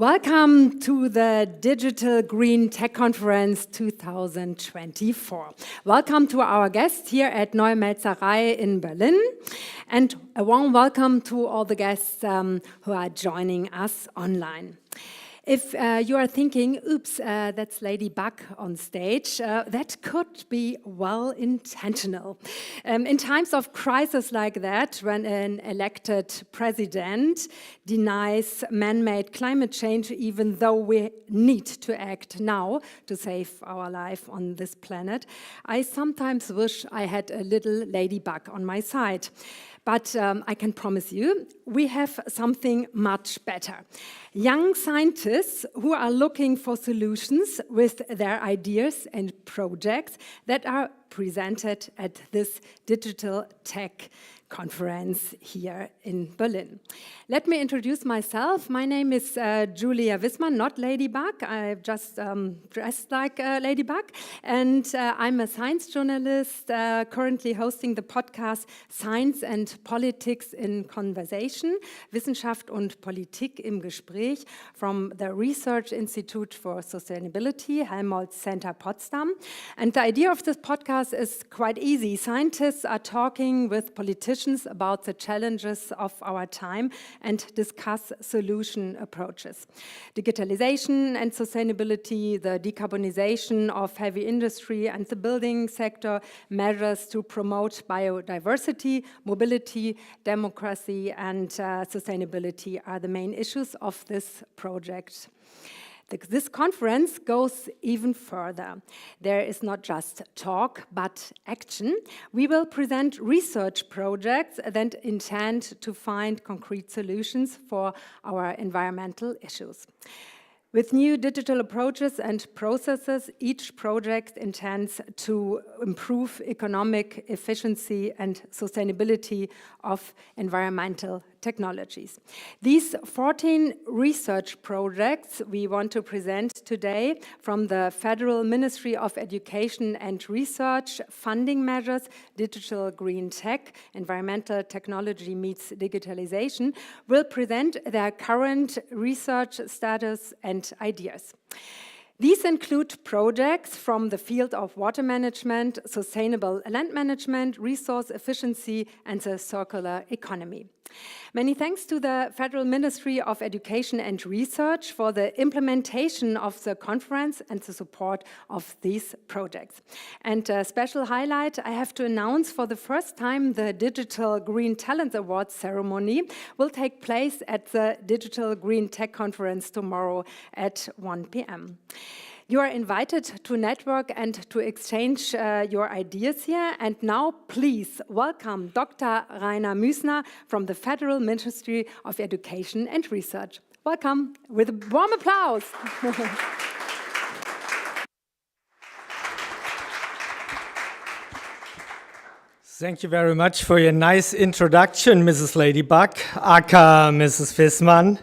Welcome to the Digital GreenTech Konferenz 2024. Welcome to our guests here at Neuen Mälzerei in Berlin, and a warm welcome to all the guests who are joining us online. If you are thinking, oops, that's Lady Bug on stage, that could be well intentional. In times of crisis like that, when an elected president denies man-made climate change, even though we need to act now to save our life on this planet, I sometimes wish I had a little ladybug on my side. But I can promise you, we have something much better. Young scientists who are looking for solutions with their ideas and projects that are presented at this Digital Tech Conference here in Berlin. Let me introduce myself. My name is Julia Wissmann, not Ladybug. I've just dressed like a ladybug. And I'm a science journalist, currently hosting the podcast Science and Politics in Conversation, Wissenschaft und Politik im Gespräch, from the Research Institute for Sustainability, Helmholtz Center Potsdam. And the idea of this podcast is quite easy. Scientists are talking with politicians about the challenges of our time and discuss solution approaches. Digitalization and sustainability, the decarbonization of heavy industry and the building sector, measures to promote biodiversity, mobility, democracy, and sustainability are the main issues of this project. This conference goes even further. There is not just talk, but action. We will present research projects that intend to find concrete solutions for our environmental issues. With new digital approaches and processes, each project intends to improve economic efficiency and sustainability of environmental technologies. These 14 research projects we want to present today from the Federal Ministry of Education and Research funding measures, Digital GreenTech, Environmental Technology meets Digitalization, will present their current research status and ideas. These include projects from the field of water management, sustainable land management, resource efficiency, and the circular economy. Many thanks to the Federal Ministry of Education and Research for the implementation of the conference and the support of these projects. And a special highlight, I have to announce for the first time the Digital GreenTalents Awards ceremony will take place at the Digital GreenTech Konferenz tomorrow at 1 p.m. You are invited to network and to exchange your ideas here. And now, please welcome Dr. Rainer Müssner from the Federal Ministry of Education and Research. Welcome with a warm applause. Thank you very much for your nice introduction, Mrs. Ladybug, aka Mrs. Wissmann.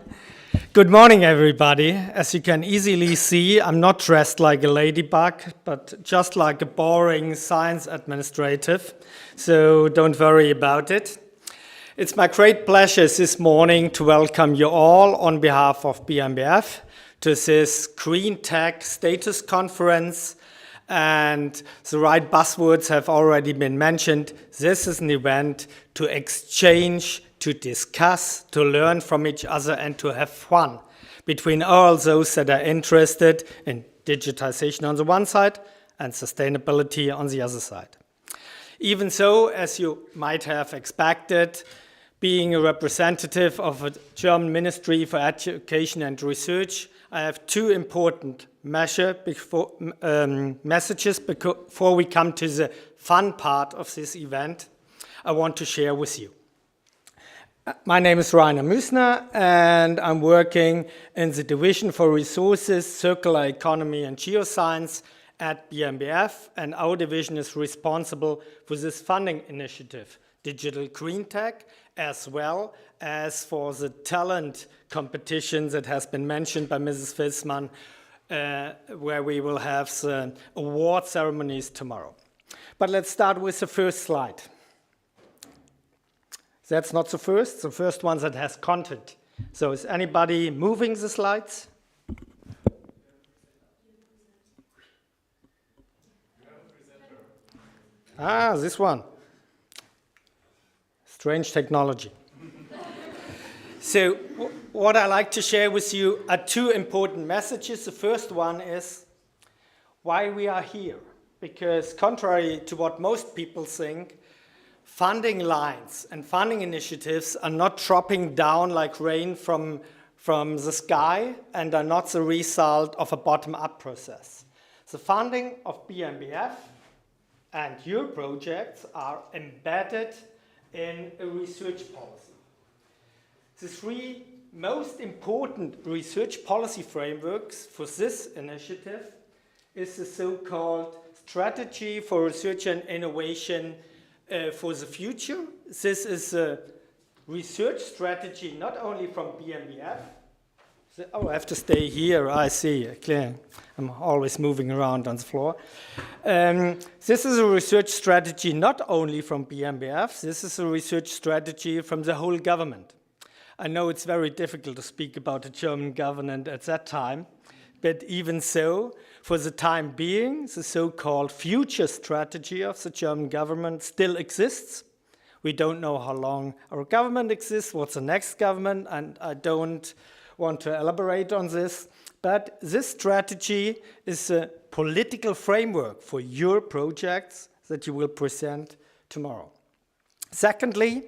Good morning, everybody. As you can easily see, I'm not dressed like a ladybug, but just like a boring science administrative, so don't worry about it. It's my great pleasure this morning to welcome you all on behalf of BMBF to this Green Tech Status Conference. And the right buzzwords have already been mentioned. This is an event to exchange, to discuss, to learn from each other, and to have fun between all those that are interested in digitization on the one side and sustainability on the other side. Even so, as you might have expected, being a representative of a German Ministry for Education and Research, I have two important messages before we come to the fun part of this event I want to share with you. My name is Rainer Müssner, and I'm working in the Division for Resources, Circular Economy and Geoscience at BMBF, and our division is responsible for this funding initiative, Digital GreenTech, as well as for the talent competition that has been mentioned by Mrs. Wissmann, where we will have the award ceremonies tomorrow. But let's start with the first slide. That's not the first one that has content. So is anybody moving the slides? Ah, this one. Strange technology. So what I like to share with you are two important messages. The first one is why we are here. Because contrary to what most people think, funding lines and funding initiatives are not dropping down like rain from the sky and are not the result of a bottom-up process. The funding of BMBF and your projects are embedded in a research policy. The three most important research policy frameworks for this initiative is the so-called Strategy for Research and Innovation for the Future. This is a research strategy not only from BMBF. Oh, I have to stay here, I see, clear. I'm always moving around on the floor. This is a research strategy not only from BMBF, this is a research strategy from the whole government. I know it's very difficult to speak about the German government at that time, but even so, for the time being, the so-called future strategy of the German government still exists. We don't know how long our government exists, what's the next government, and I don't want to elaborate on this, but this strategy is a political framework for your projects that you will present tomorrow. Secondly,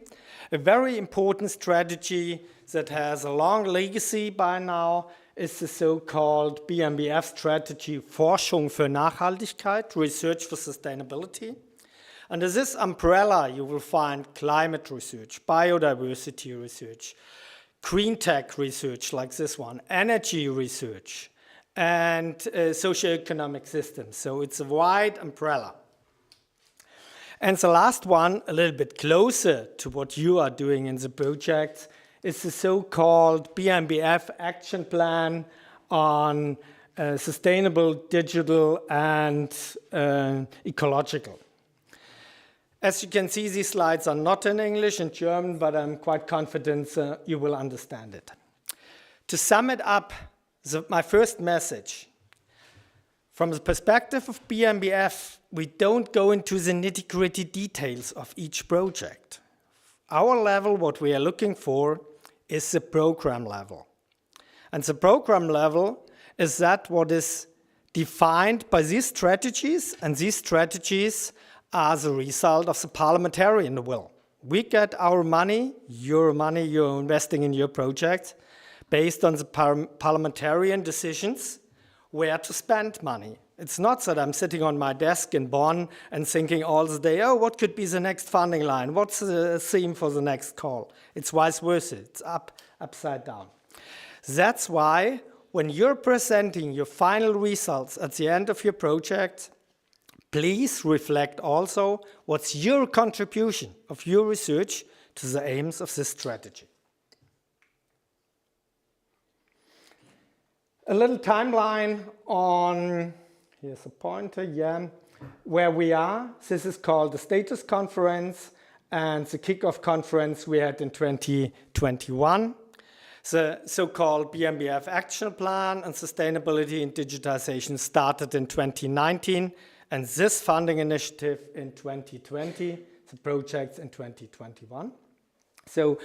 a very important strategy that has a long legacy by now is the so-called BMBF strategy Forschung für Nachhaltigkeit, Research for Sustainability. Under this umbrella, you will find climate research, biodiversity research, green tech research like this one, energy research, and socioeconomic systems. So it's a wide umbrella. And the last one, a little bit closer to what you are doing in the project, is the so-called BMBF Action Plan on sustainable, digital, and ecological. As you can see, these slides are not in English and German, but I'm quite confident you will understand it. To sum it up, my first message, from the perspective of BMBF, we don't go into the nitty-gritty details of each project. Our level, what we are looking for, is the program level. And the program level is that what is defined by these strategies, and these strategies are the result of the parliamentarian will. We get our money you're investing in your project, based on the parliamentarian decisions where to spend money. It's not that I'm sitting on my desk in Bonn and thinking all the day, oh, what could be the next funding line? What's the theme for the next call? It's vice versa. It's upside down. That's why when you're presenting your final results at the end of your project, please reflect also what's your contribution of your research to the aims of this strategy. A little timeline on, here's a pointer, yeah, where we are. This is called the Status Conference and the Kickoff Conference we had in 2021. The so-called BMBF Action Plan on Sustainability and Digitization started in 2019, and this funding initiative in 2020, the projects in 2021. So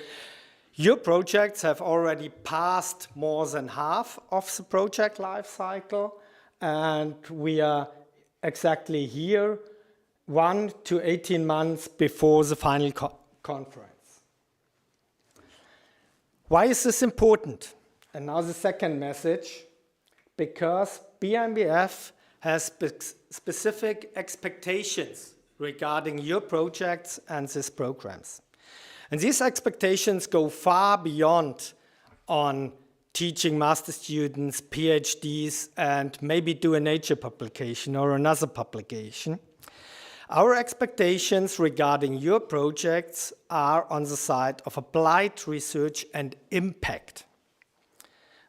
your projects have already passed more than half of the project life cycle, and we are exactly here 1 to 18 months before the final conference. Why is this important? And now the second message, because BMBF has specific expectations regarding your projects and these programs. And these expectations go far beyond on teaching master students, PhDs, and maybe do a Nature publication or another publication. Our expectations regarding your projects are on the side of applied research and impact.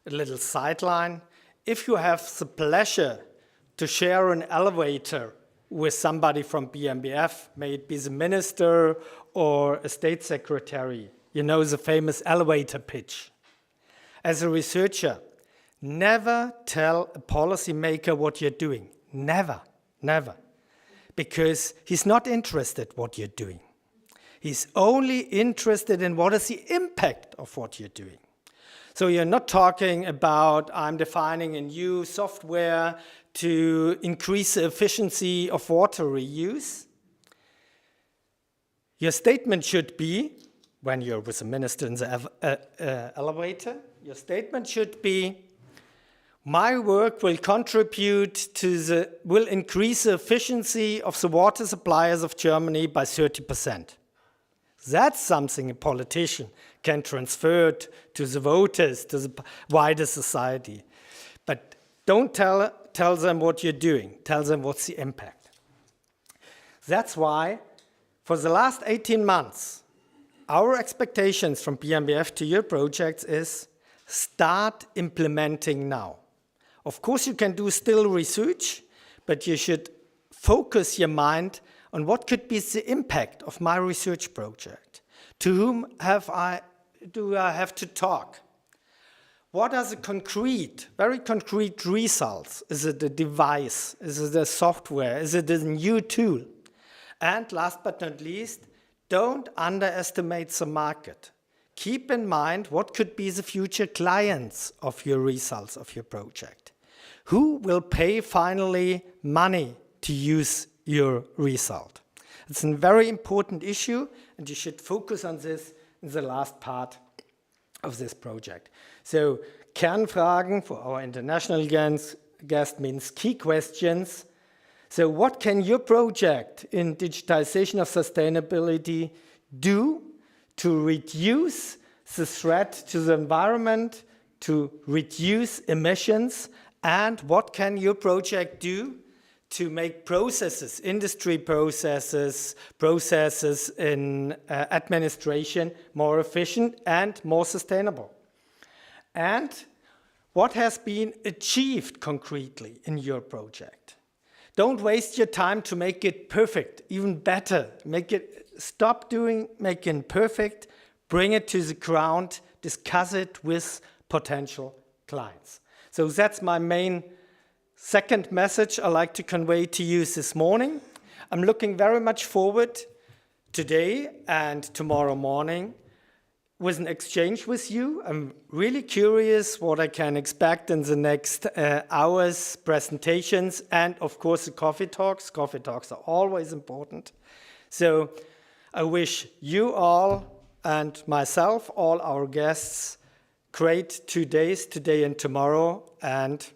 A little sideline, if you have the pleasure to share an elevator with somebody from BMBF, may it be the minister or a state secretary, you know the famous elevator pitch. as a researcher, never tell a policymaker what you're doing. Never, never. Because he's not interested what you're doing. He's only interested in what is the impact of what you're doing. So you're not talking about, I'm defining a new software to increase the efficiency of water reuse. Your statement should be, when you're with a minister in the elevator, your statement should be, my work will will increase the efficiency of the water suppliers of Germany by 30%. That's something a politician can transfer to the voters, to the wider society. But don't tell them what you're doing. Tell them what's the impact. That's why, for the last 18 months, our expectations from BMBF to your projects is start implementing now. Of course, you can do still research, but you should focus your mind on what could be the impact of my research project. To whom do I have to talk? What are the concrete, very concrete results? Is it a device? Is it a software? Is it a new tool? And last but not least, don't underestimate the market. Keep in mind what could be the future clients of your results of your project. Who will pay finally money to use your result? It's a very important issue, and you should focus on this in the last part of this project. So, Kernfragen for our international guest means key questions. So, what can your project in digitization of sustainability do to reduce the threat to the environment, to reduce emissions, and what can your project do to make processes, industry processes in administration more efficient and more sustainable? And what has been achieved concretely in your project? Don't waste your time to make it perfect, even better. Stop making it perfect, bring it to the ground, discuss it with potential clients. So that's my main second message I'd like to convey to you this morning. I'm looking very much forward today and tomorrow morning with an exchange with you. I'm really curious what I can expect in the next hours, presentations, and of course the coffee talks. Coffee talks are always important. So I wish you all and myself, all our guests, great 2 days, today and tomorrow, and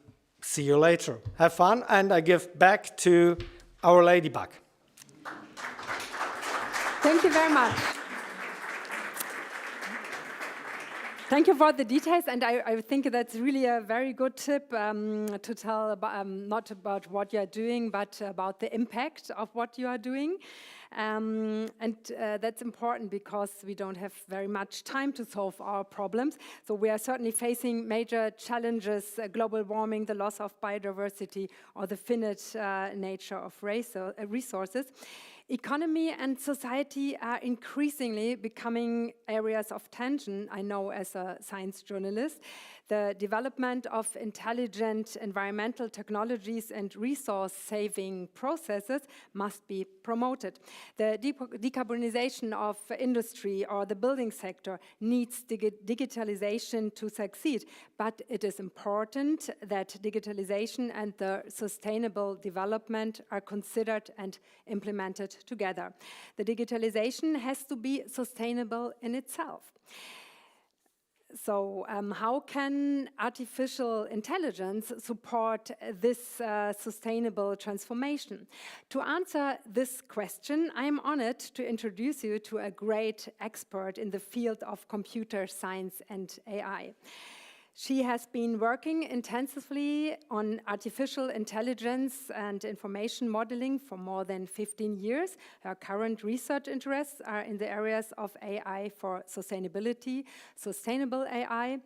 see you later. Have fun, and I give back to our ladybug. Thank you very much. Thank you for the details, and I think that's really a very good tip to tell about, not about what you're doing, but about the impact of what you are doing. And that's important because we don't have very much time to solve our problems. So we are certainly facing major challenges, global warming, the loss of biodiversity, or the finite nature of resources. Economy and society are increasingly becoming areas of tension, I know as a science journalist. The development of intelligent environmental technologies and resource-saving processes must be promoted. The decarbonization of industry or the building sector needs digitalization to succeed, but it is important that digitalization and the sustainable development are considered and implemented together. The digitalization has to be sustainable in itself. So how can artificial intelligence support this sustainable transformation? To answer this question, I am honored to introduce you to a great expert in the field of computer science and AI. She has been working intensively on artificial intelligence and information modeling for more than 15 years. Her current research interests are in the areas of AI for sustainability, sustainable AI,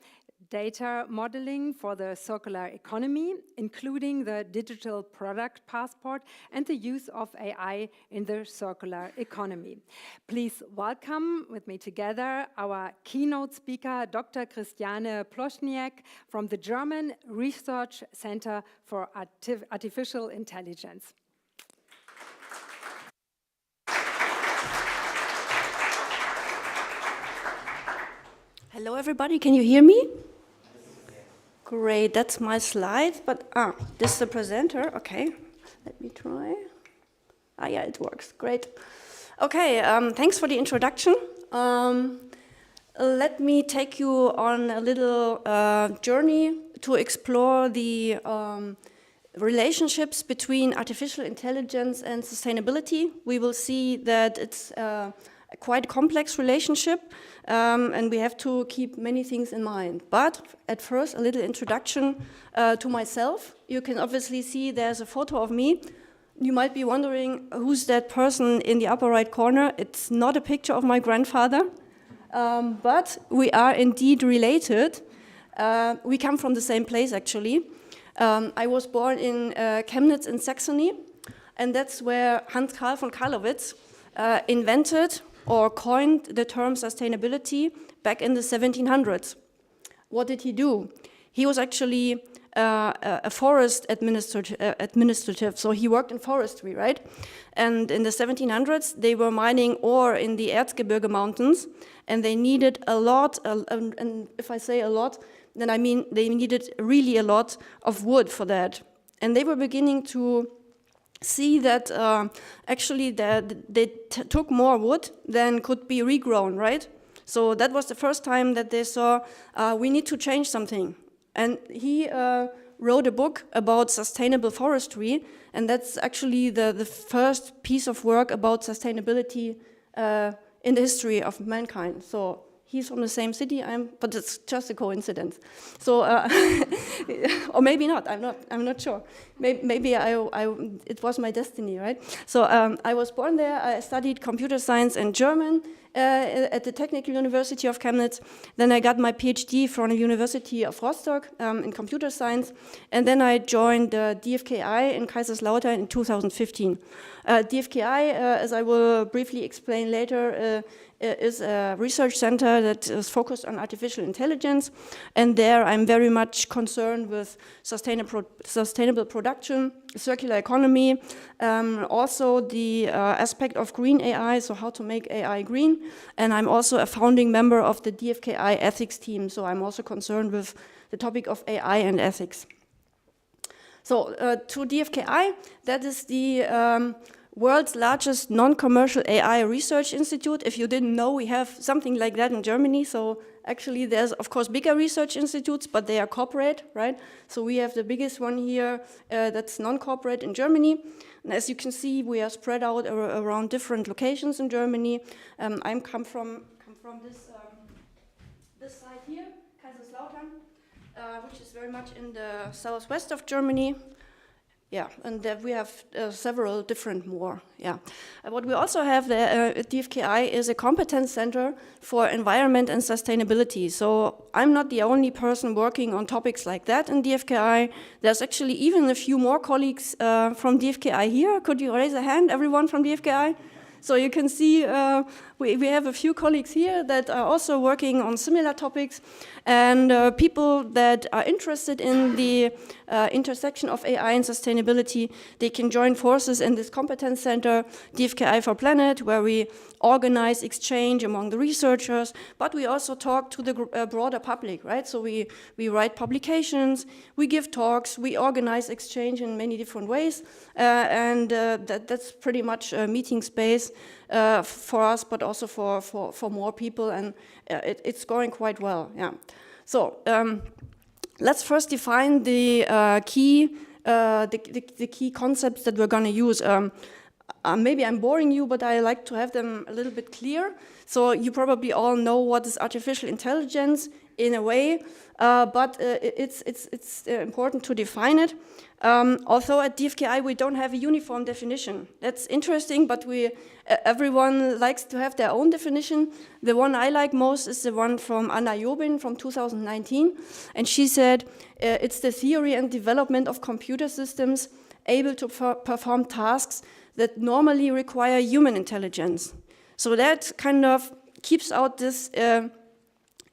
data modeling for the circular economy, including the digital product passport and the use of AI in the circular economy. Please welcome with me together our keynote speaker, Dr. Christiane Ploschniak from the German Research Center for Artificial Intelligence. Hello everybody, can you hear me? Great, that's my slide, but this is the presenter, okay. Let me try. Yeah, it works, great. Okay, thanks for the introduction. Let me take you on a little journey to explore the relationships between artificial intelligence and sustainability. We will see that it's a quite complex relationship, and we have to keep many things in mind. But at first, a little introduction to myself. You can obviously see there's a photo of me. You might be wondering, who's that person in the upper right corner? It's not a picture of my grandfather, but we are indeed related. We come from the same place, actually. I was born in Chemnitz in Saxony, and that's where Hans Carl von Carlowitz invented or coined the term sustainability back in the 1700s. What did he do? He was actually a forest administrative, so he worked in forestry, right? And in the 1700s, they were mining ore in the Erzgebirge mountains, and they needed a lot, and if I say a lot, then I mean they needed really a lot of wood for that. And they were beginning to see that actually they took more wood than could be regrown, right? So that was the first time that they saw we need to change something. And he wrote a book about sustainable forestry, and that's actually the first piece of work about sustainability in the history of mankind. So he's from the same city, but it's just a coincidence. So, or maybe not. I'm not sure. Maybe it was my destiny, right? So I was born there. I studied computer science and German at the Technical University of Chemnitz. Then I got my PhD from the University of Rostock in computer science, and then I joined DFKI in Kaiserslautern in 2015. DFKI, as I will briefly explain later, is a research center that is focused on artificial intelligence, and there I'm very much concerned with sustainable production, circular economy, also the aspect of green AI, so how to make AI green, and I'm also a founding member of the DFKI ethics team, so I'm also concerned with the topic of AI and ethics. So to DFKI, that is the world's largest non-commercial AI research institute. If you didn't know, we have something like that in Germany. So actually there's of course bigger research institutes, but they are corporate, right? So we have the biggest one here that's non-corporate in Germany. And as you can see, we are spread out around different locations in Germany. I come from this side here, Kaiserslautern, which is very much in the southwest of Germany. Yeah, and we have several different more, yeah. What we also have there at DFKI is a competence center for environment and sustainability. So I'm not the only person working on topics like that in DFKI. There's actually even a few more colleagues from DFKI here. Could you raise a hand, everyone from DFKI? So you can see we have a few colleagues here that are also working on similar topics, and people that are interested in the intersection of AI and sustainability, they can join forces in this competence center, DFKI for Planet, where we organize exchange among the researchers, but we also talk to the broader public, right? So we write publications, we give talks, we organize exchange in many different ways, and that's pretty much a meeting space for us, but also for more people, and it's going quite well, yeah. So let's first define the key concepts that we're going to use. Maybe I'm boring you, but I like to have them a little bit clear. So you probably all know what is artificial intelligence. in a way, but it's important to define it. Although at DFKI we don't have a uniform definition. That's interesting, but everyone likes to have their own definition. The one I like most is the one from Anna Jobin from 2019, and she said, it's the theory and development of computer systems able to perform tasks that normally require human intelligence. So that kind of keeps out this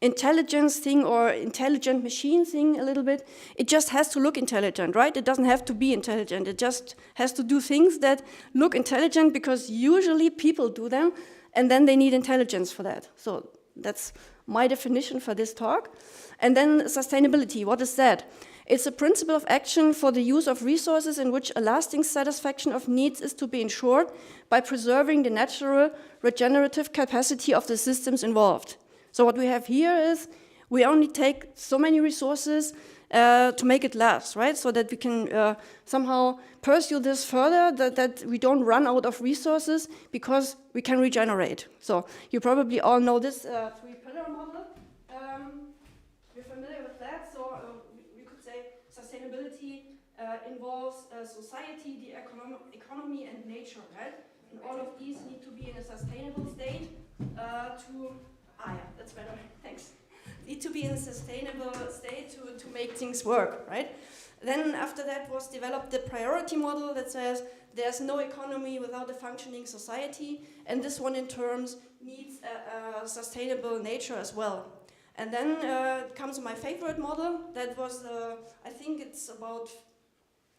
intelligence thing or intelligent machine thing a little bit. It just has to look intelligent, right? It doesn't have to be intelligent. It just has to do things that look intelligent because usually people do them and then they need intelligence for that. So that's my definition for this talk. And then sustainability, what is that? It's a principle of action for the use of resources in which a lasting satisfaction of needs is to be ensured by preserving the natural regenerative capacity of the systems involved. So what we have here is we only take so many resources to make it last, right? So that we can somehow pursue this further, that we don't run out of resources because we can regenerate. So you probably all know this three-pillar model. We're familiar with that. So we could say sustainability involves society, the economy, and nature, right? And all of these need to be in a sustainable state yeah, that's better, thanks. Need to be in a sustainable state to make things work, right? Then after that was developed the priority model that says there's no economy without a functioning society, and this one in terms needs a sustainable nature as well. And then comes my favorite model that was, I think it's about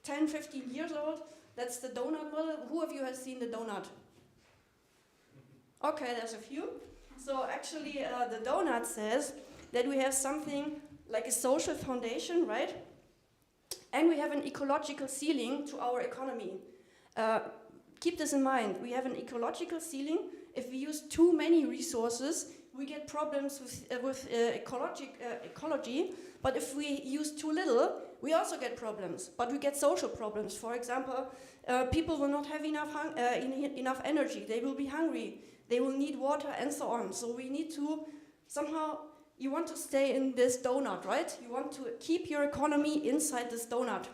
10, 15 years old. That's the donut model. Who of you has seen the donut? Okay, there's a few. So actually the donut says that we have something like a social foundation, right? And we have an ecological ceiling to our economy. Keep this in mind. We have an ecological ceiling. If we use too many resources, we get problems with ecology. But if we use too little, we also get problems. But we get social problems. For example, people will not have enough energy. They will be hungry. They will need water and so on. So we need to somehow, you want to stay in this donut, right? You want to keep your economy inside this donut.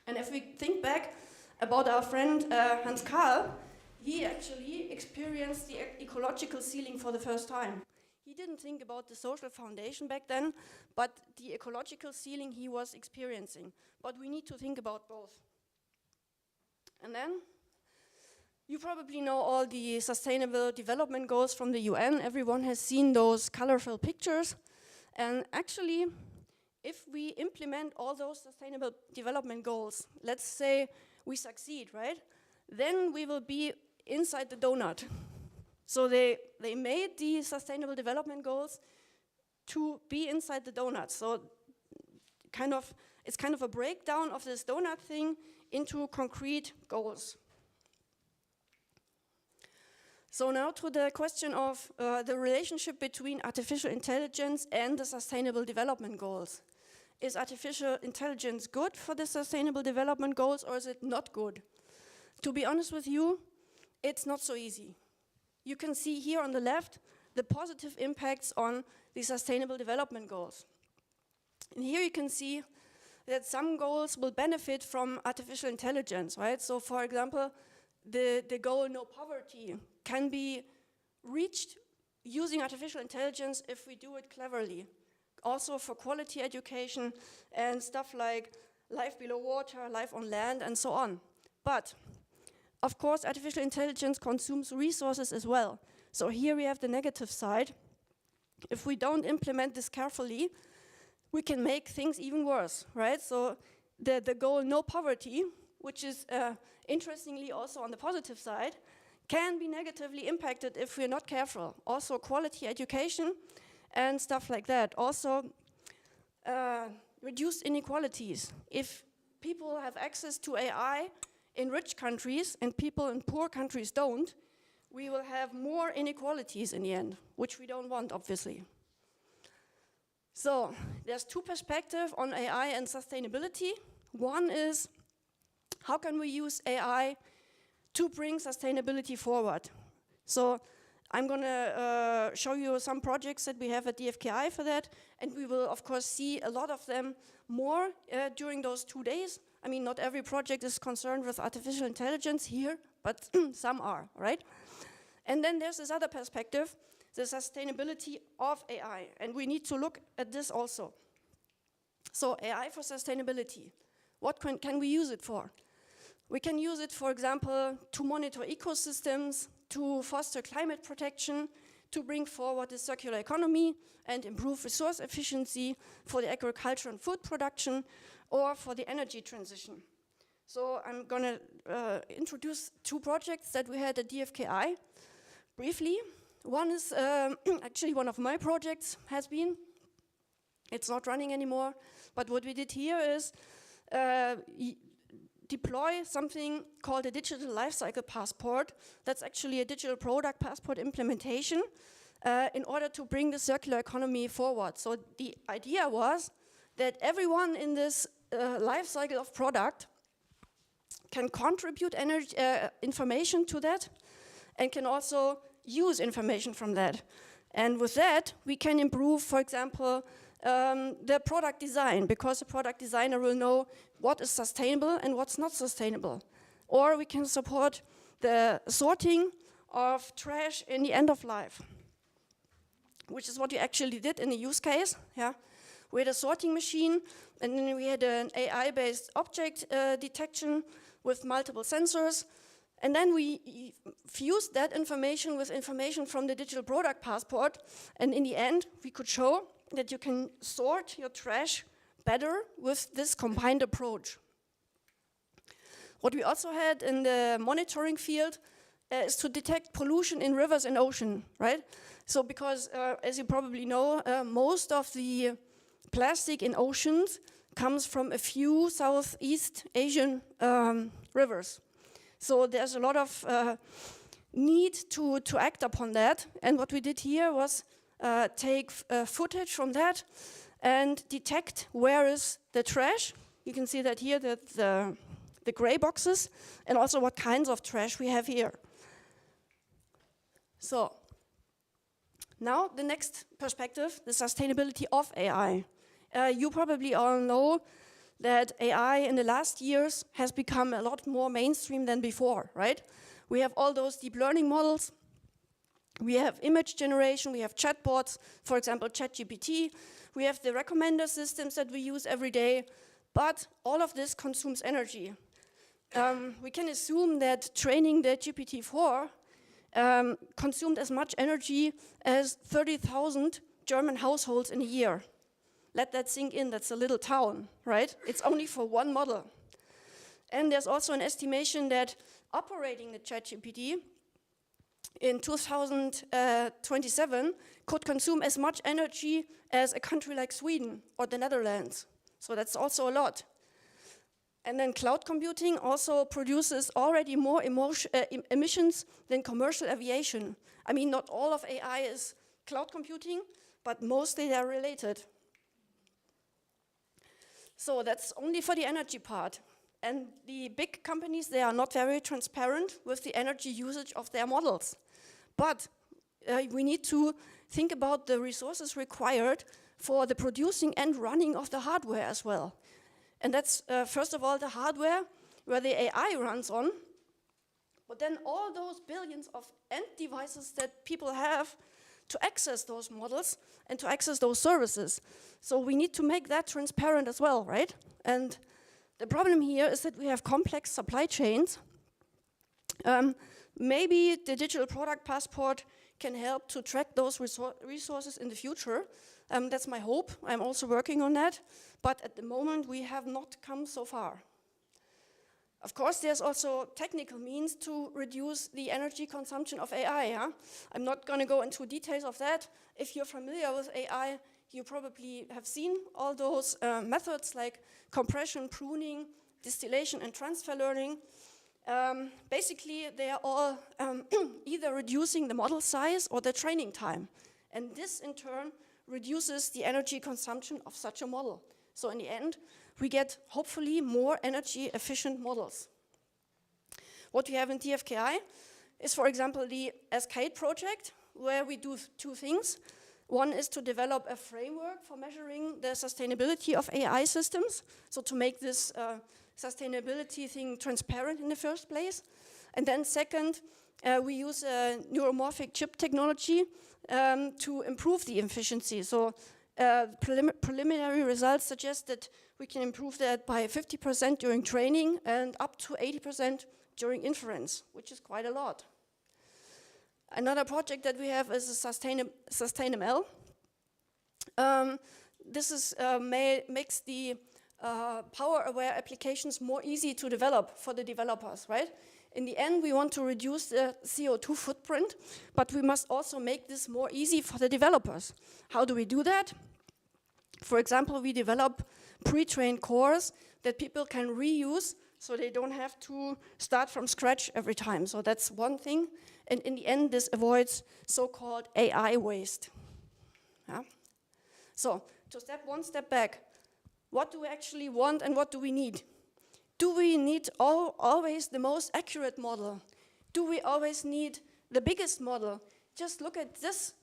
And if we think back about our friend Hans Karl, he actually experienced the ecological ceiling for the first time. He didn't think about the social foundation back then, but the ecological ceiling he was experiencing. But we need to think about both. And then, you probably know all the Sustainable Development Goals from the UN. Everyone has seen those colorful pictures. And actually, if we implement all those Sustainable Development Goals, let's say we succeed, right? Then we will be inside the donut. So they made the Sustainable Development Goals to be inside the donut. So it's kind of a breakdown of this donut thing into concrete goals. So now to the question of the relationship between artificial intelligence and the Sustainable Development Goals. Is artificial intelligence good for the Sustainable Development Goals, or is it not good? To be honest with you, it's not so easy. You can see here on the left the positive impacts on the Sustainable Development Goals. And here you can see that some goals will benefit from artificial intelligence, right? So for example, the goal no poverty can be reached using artificial intelligence if we do it cleverly. Also for quality education and stuff like life below water, life on land, and so on. But, of course, artificial intelligence consumes resources as well. So here we have the negative side. If we don't implement this carefully, we can make things even worse, right? So the goal no poverty, which is interestingly also on the positive side, can be negatively impacted if we're not careful. Also quality education and stuff like that. Also reduced inequalities. If people have access to AI in rich countries and people in poor countries don't, we will have more inequalities in the end, which we don't want, obviously. So there's two perspectives on AI and sustainability. One is, how can we use AI to bring sustainability forward? So I'm going to show you some projects that we have at DFKI for that, and we will, of course, see a lot of them more during those 2 days. I mean, not every project is concerned with artificial intelligence here, but some are, right? And then there's this other perspective, the sustainability of AI, and we need to look at this also. So AI for sustainability, what can we use it for? We can use it, for example, to monitor ecosystems, to foster climate protection, to bring forward the circular economy and improve resource efficiency for the agriculture and food production, or for the energy transition. So I'm going to introduce 2 projects that we had at DFKI briefly. One is actually one of my projects has been. It's not running anymore, but what we did here is deploy something called a digital lifecycle passport. That's actually a digital product passport implementation in order to bring the circular economy forward. So the idea was that everyone in this life cycle of product can contribute information to that and can also use information from that. And with that, we can improve, for example, the product design, because the product designer will know what is sustainable and what's not sustainable. Or we can support the sorting of trash in the end of life, which is what we actually did in the use case. Yeah, we had a sorting machine, and then we had an AI-based object detection with multiple sensors. And then we fused that information with information from the digital product passport. And in the end, we could show that you can sort your trash better with this combined approach. What we also had in the monitoring field is to detect pollution in rivers and ocean, right? So because, as you probably know, most of the plastic in oceans comes from a few Southeast Asian rivers. So there's a lot of need to act upon that. And what we did here was take footage from that and detect where is the trash. You can see that here, the gray boxes, and also what kinds of trash we have here. So now the next perspective, the sustainability of AI. You probably all know that AI in the last years has become a lot more mainstream than before, right? We have all those deep learning models. We have image generation, we have chatbots, for example, ChatGPT. We have the recommender systems that we use every day, but all of this consumes energy. We can assume that training the GPT-4 consumed as much energy as 30,000 German households in a year. Let that sink in, that's a little town, right? It's only for one model. And there's also an estimation that operating the ChatGPT in 2027 could consume as much energy as a country like Sweden or the Netherlands. So that's also a lot. And then cloud computing also produces already more emissions than commercial aviation. I mean, not all of AI is cloud computing, but mostly they're related. So that's only for the energy part. And the big companies, they are not very transparent with the energy usage of their models. But we need to think about the resources required for the producing and running of the hardware as well. And that's, first of all, the hardware where the AI runs on, but then all those billions of end devices that people have to access those models and to access those services. So we need to make that transparent as well, right? And the problem here is that we have complex supply chains. Maybe the digital product passport can help to track those resources in the future. That's my hope. I'm also working on that. But at the moment, we have not come so far. Of course, there's also technical means to reduce the energy consumption of AI. Yeah? I'm not going to go into details of that. If you're familiar with AI, you probably have seen all those methods like compression, pruning, distillation, and transfer learning. Basically, they are all either reducing the model size or the training time. And this, in turn, reduces the energy consumption of such a model. So in the end, we get, hopefully, more energy-efficient models. What we have in DFKI is, for example, the Cascade project. where we do two things. One is to develop a framework for measuring the sustainability of AI systems, so to make this sustainability thing transparent in the first place. And then second, we use neuromorphic chip technology to improve the efficiency. So preliminary results suggest that we can improve that by 50% during training and up to 80% during inference, which is quite a lot. Another project that we have is a SustainML. This makes the power-aware applications more easy to develop for the developers, right? In the end, we want to reduce the CO2 footprint, but we must also make this more easy for the developers. How do we do that? For example, we develop pre-trained cores that people can reuse, so they don't have to start from scratch every time. So that's one thing. And in the end, this avoids so-called AI waste. Yeah? So to step one step back, what do we actually want and what do we need? Do we need always the most accurate model? Do we always need the biggest model? Just look at this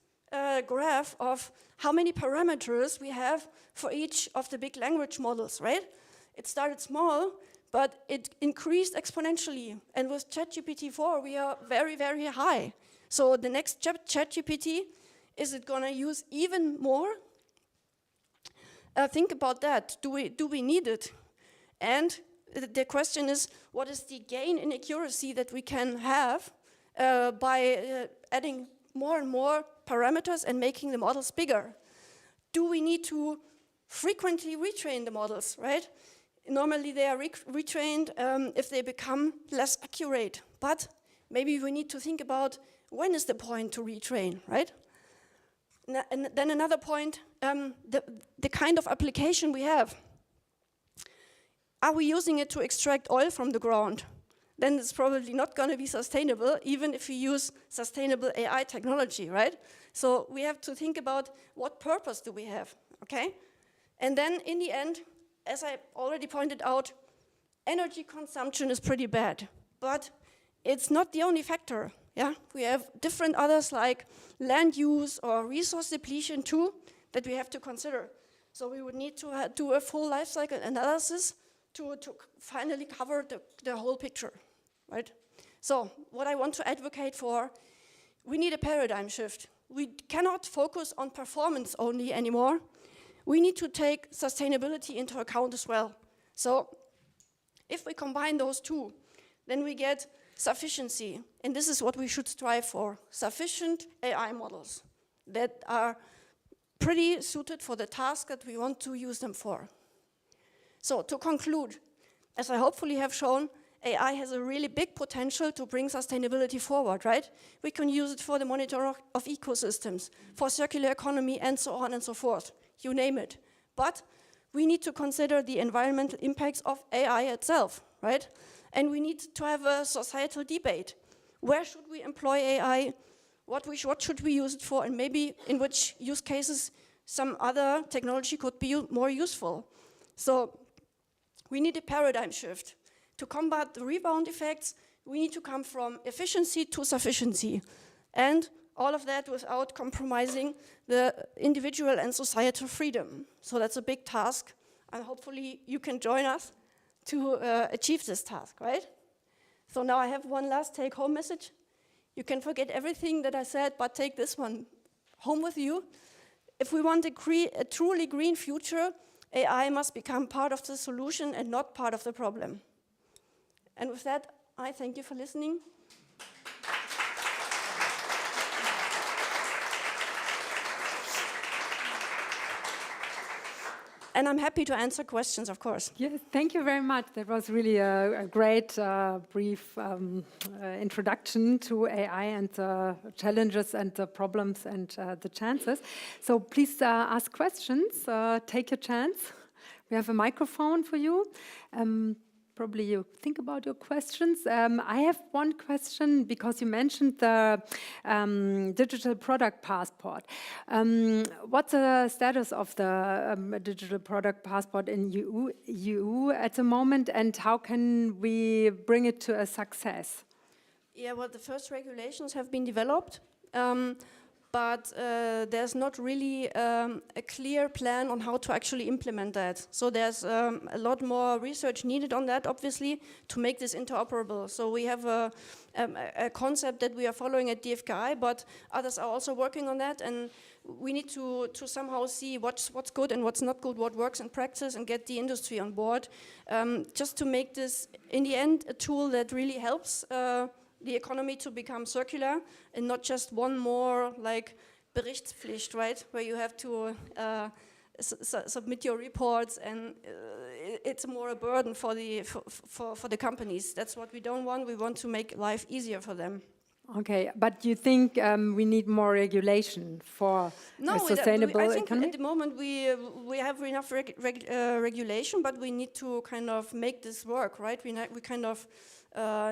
graph of how many parameters we have for each of the big language models, right? It started small, but it increased exponentially. And with ChatGPT-4, we are very, very high. So the next ChatGPT, is it going to use even more? Think about that. Do we need it? And the question is, what is the gain in accuracy that we can have by adding more and more parameters and making the models bigger? Do we need to frequently retrain the models, right? Normally they are retrained if they become less accurate, but maybe we need to think about when is the point to retrain, right? And then another point, the kind of application we have. Are we using it to extract oil from the ground? Then it's probably not going to be sustainable, even if we use sustainable AI technology, right? So we have to think about what purpose do we have, okay? And then in the end, as I already pointed out, energy consumption is pretty bad, but it's not the only factor, yeah? We have different others like land use or resource depletion too that we have to consider. So we would need to do a full life cycle analysis to finally cover the whole picture, right? So what I want to advocate for, we need a paradigm shift. We cannot focus on performance only anymore. We need to take sustainability into account as well. So if we combine those two, then we get sufficiency. And this is what we should strive for, sufficient AI models that are pretty suited for the task that we want to use them for. So to conclude, as I hopefully have shown, AI has a really big potential to bring sustainability forward, right? We can use it for the monitoring of ecosystems, for circular economy, and so on and so forth. You name it. But we need to consider the environmental impacts of AI itself, right? And we need to have a societal debate. Where should we employ AI? What should we use it for? And maybe in which use cases some other technology could be more useful. So we need a paradigm shift. To combat the rebound effects, we need to come from efficiency to sufficiency. And all of that without compromising the individual and societal freedom. So that's a big task, and hopefully you can join us to achieve this task, right? So now I have one last take-home message. You can forget everything that I said, but take this one home with you. If we want a truly green future, AI must become part of the solution and not part of the problem. And with that, I thank you for listening. And I'm happy to answer questions, of course. Yes, thank you very much. That was really a great, brief introduction to AI and the challenges and the problems and the chances. So please ask questions. Take your chance. We have a microphone for you. Probably you think about your questions. I have one question because you mentioned the digital product passport. What's the status of the digital product passport in EU at the moment, and how can we bring it to a success? Yeah, well, the first regulations have been developed. but there's not really a clear plan on how to actually implement that. So there's a lot more research needed on that, obviously, to make this interoperable. So we have a concept that we are following at DFKI, but others are also working on that, and we need to somehow see what's good and what's not good, what works in practice, and get the industry on board, just to make this, in the end, a tool that really helps the economy to become circular, and not just one more like Berichtspflicht, right, where you have to submit your reports, and it's more a burden for the companies. That's what we don't want. We want to make life easier for them. Okay, but you think we need more regulation for a sustainable I think economy? at the moment we have enough regulation, but we need to kind of make this work, right? We kind of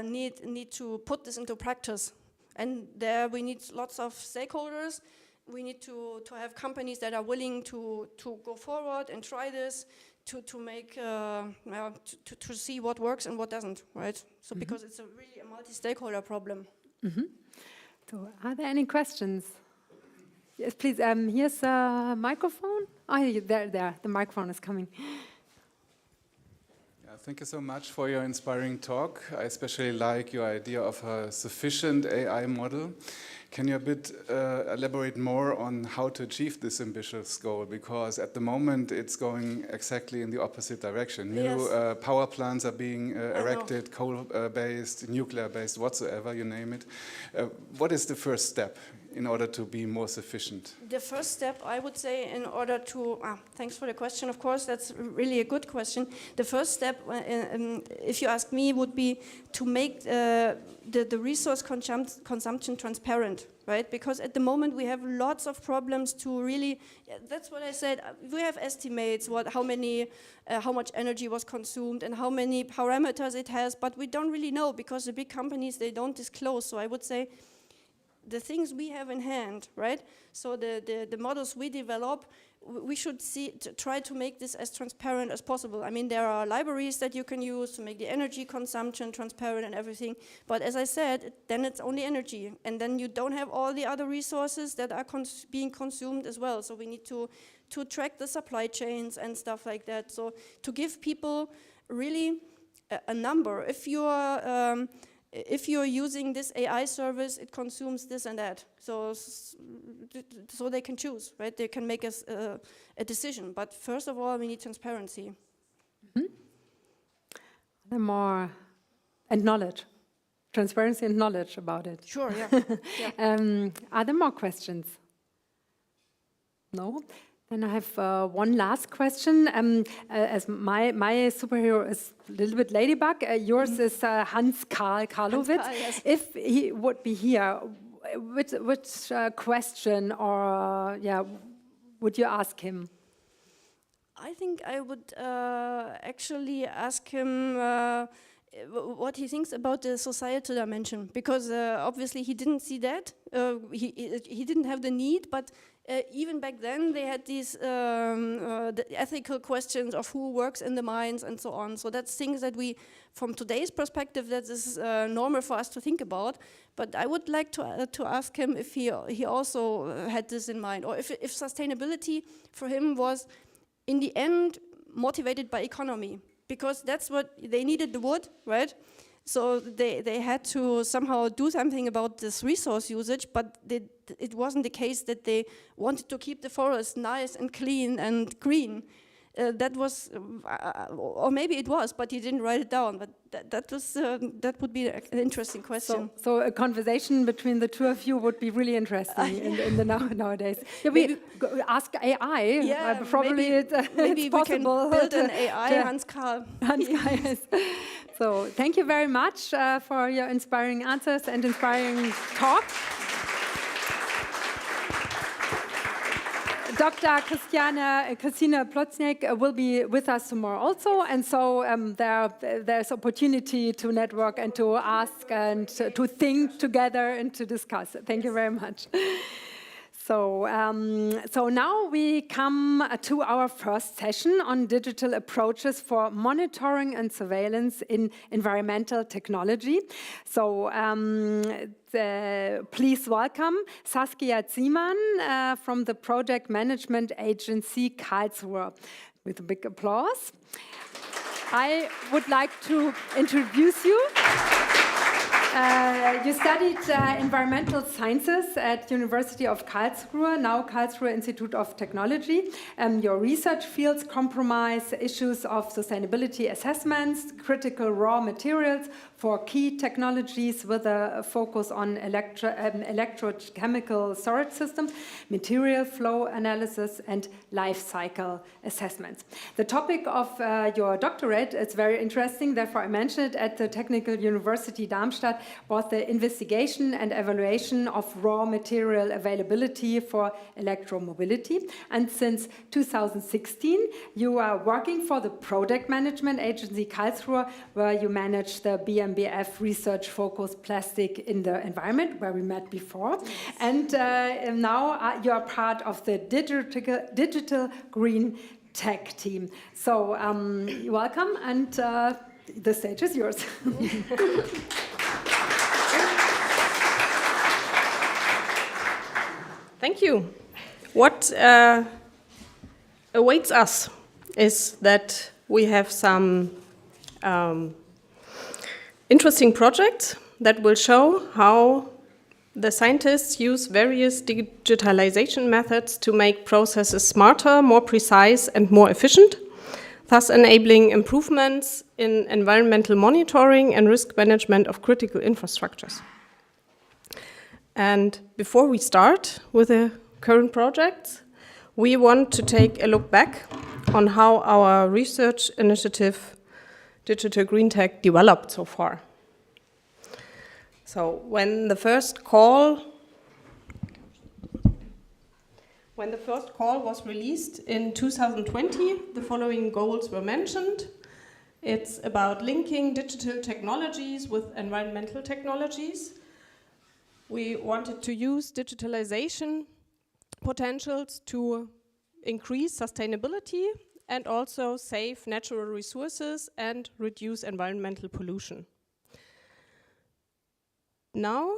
need to put this into practice, and there we need lots of stakeholders. We need to have companies that are willing to go forward and try this, to make to see what works and what doesn't, right? So because it's really a multi-stakeholder problem. So, are there any questions? Yes, please. Here's a microphone. Oh, there. The microphone is coming. Thank you so much for your inspiring talk. I especially like your idea of a sufficient AI model. Can you a bit elaborate more on how to achieve this ambitious goal? Because at the moment it's going exactly in the opposite direction. New power plants are being erected, coal-based, nuclear-based, whatsoever, you name it. What is the first step in order to be more sufficient? The first step, I would say, in order to... thanks for the question, of course, that's really a good question. The first step, if you ask me, would be to make the resource consumption transparent, right? Because at the moment we have lots of problems to really... that's what I said. We have estimates, how much energy was consumed and how many parameters it has, but we don't really know because the big companies, they don't disclose. So I would say, the things we have in hand, right? So the models we develop, we should try to make this as transparent as possible. I mean, there are libraries that you can use to make the energy consumption transparent and everything. But as I said, then it's only energy. And then you don't have all the other resources that are being consumed as well. So we need to track the supply chains and stuff like that. So to give people really a number. If you're using this AI service, it consumes this and that. So they can choose, right? They can make a decision. But first of all, we need transparency. More and knowledge, transparency and knowledge about it. Sure, yeah. Are there more questions? No? Then I have one last question. As my superhero is a little bit ladybug, yours is Hans Karlowitz. Yes. If he would be here, which question or would you ask him? I think I would actually ask him what he thinks about the societal dimension, because obviously he didn't see that. He didn't have the need, but even back then they had these the ethical questions of who works in the mines and so on. So that's things that we, from today's perspective, that is normal for us to think about. But I would like to ask him if he also had this in mind, or if sustainability for him was, in the end, motivated by economy. Because that's what they needed, the wood, right? So they had to somehow do something about this resource usage, but it wasn't the case that they wanted to keep the forest nice and clean and green. That was, or maybe it was, but he didn't write it down. But that would be an interesting question. So a conversation between the two of you would be really interesting in the nowadays. Yeah, we ask AI. Yeah, probably maybe it's we can possible build an AI, yeah. Hans Karl. Yes. So thank you very much for your inspiring answers and inspiring talk. Dr. Christine Plotznik will be with us tomorrow also, and so there's opportunity to network and to ask and to think together and to discuss. Thank you very much. So now we come to our first session on digital approaches for monitoring and surveillance in environmental technology. So please welcome Saskia Ziemann from the project management agency Karlsruhe with a big applause. I would like to introduce you. You studied environmental sciences at University of Karlsruhe, now Karlsruhe Institute of Technology. Your research fields comprise issues of sustainability assessments, critical raw materials for key technologies with a focus on electrochemical storage systems, material flow analysis, and life cycle assessments. The topic of your doctorate is very interesting, therefore I mentioned it, at the Technical University Darmstadt, was the investigation and evaluation of raw material availability for electromobility. And since 2016, you are working for the project management agency Karlsruhe, where you manage the BMBF research-focused plastic in the environment, where we met before. And now you are part of the Digital GreenTech team. So welcome, and the stage is yours. Thank you. What awaits us is that we have some interesting projects that will show how the scientists use various digitalization methods to make processes smarter, more precise, and more efficient, thus enabling improvements in environmental monitoring and risk management of critical infrastructures. And before we start with the current projects, we want to take a look back on how our research initiative, Digital GreenTech, developed so far. So when the first call was released in 2020, the following goals were mentioned. It's about linking digital technologies with environmental technologies. We wanted to use digitalization potentials to increase sustainability and also save natural resources and reduce environmental pollution. Now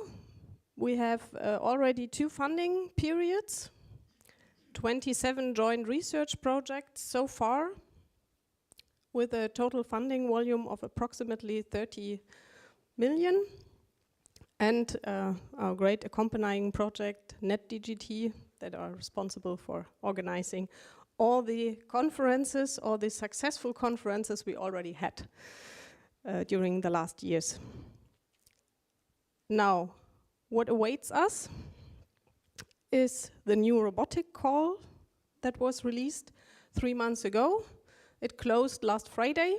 we have already 2 funding periods, 27 joint research projects so far, with a total funding volume of approximately 30 million. And our great accompanying project, NetDGT, that are responsible for organizing all the conferences, all the successful conferences we already had during the last years. Now, what awaits us is the new robotic call that was released 3 months ago. It closed last Friday,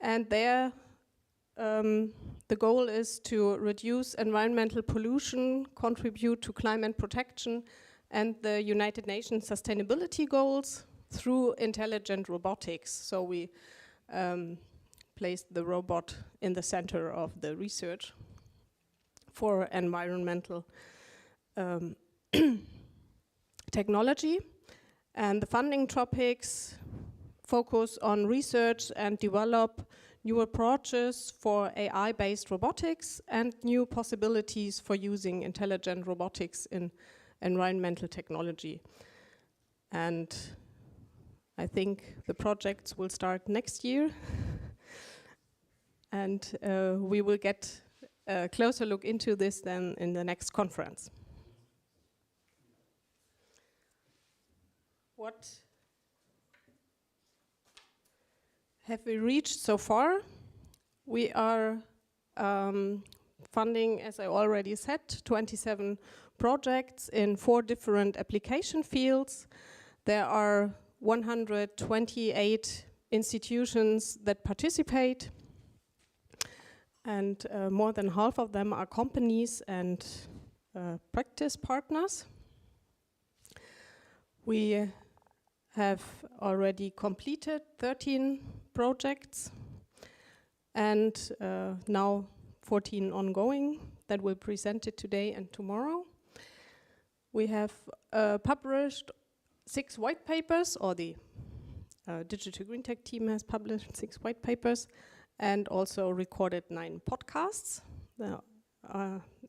and there the goal is to reduce environmental pollution, contribute to climate protection, and the United Nations sustainability goals through intelligent robotics. So we placed the robot in the center of the research for environmental technology. And the funding topics focus on research and develop new approaches for AI-based robotics and new possibilities for using intelligent robotics in environmental technology. And I think the projects will start next year. And we will get a closer look into this then in the next conference. What have we reached so far? We are funding, as I already said, 27 projects in 4 different application fields. There are 128 institutions that participate, and more than half of them are companies and practice partners. We have already completed 13 projects and now 14 ongoing that will be presented today and tomorrow. We have published 6 white papers, or the Digital GreenTech team has published 6 white papers, and also recorded 9 podcasts.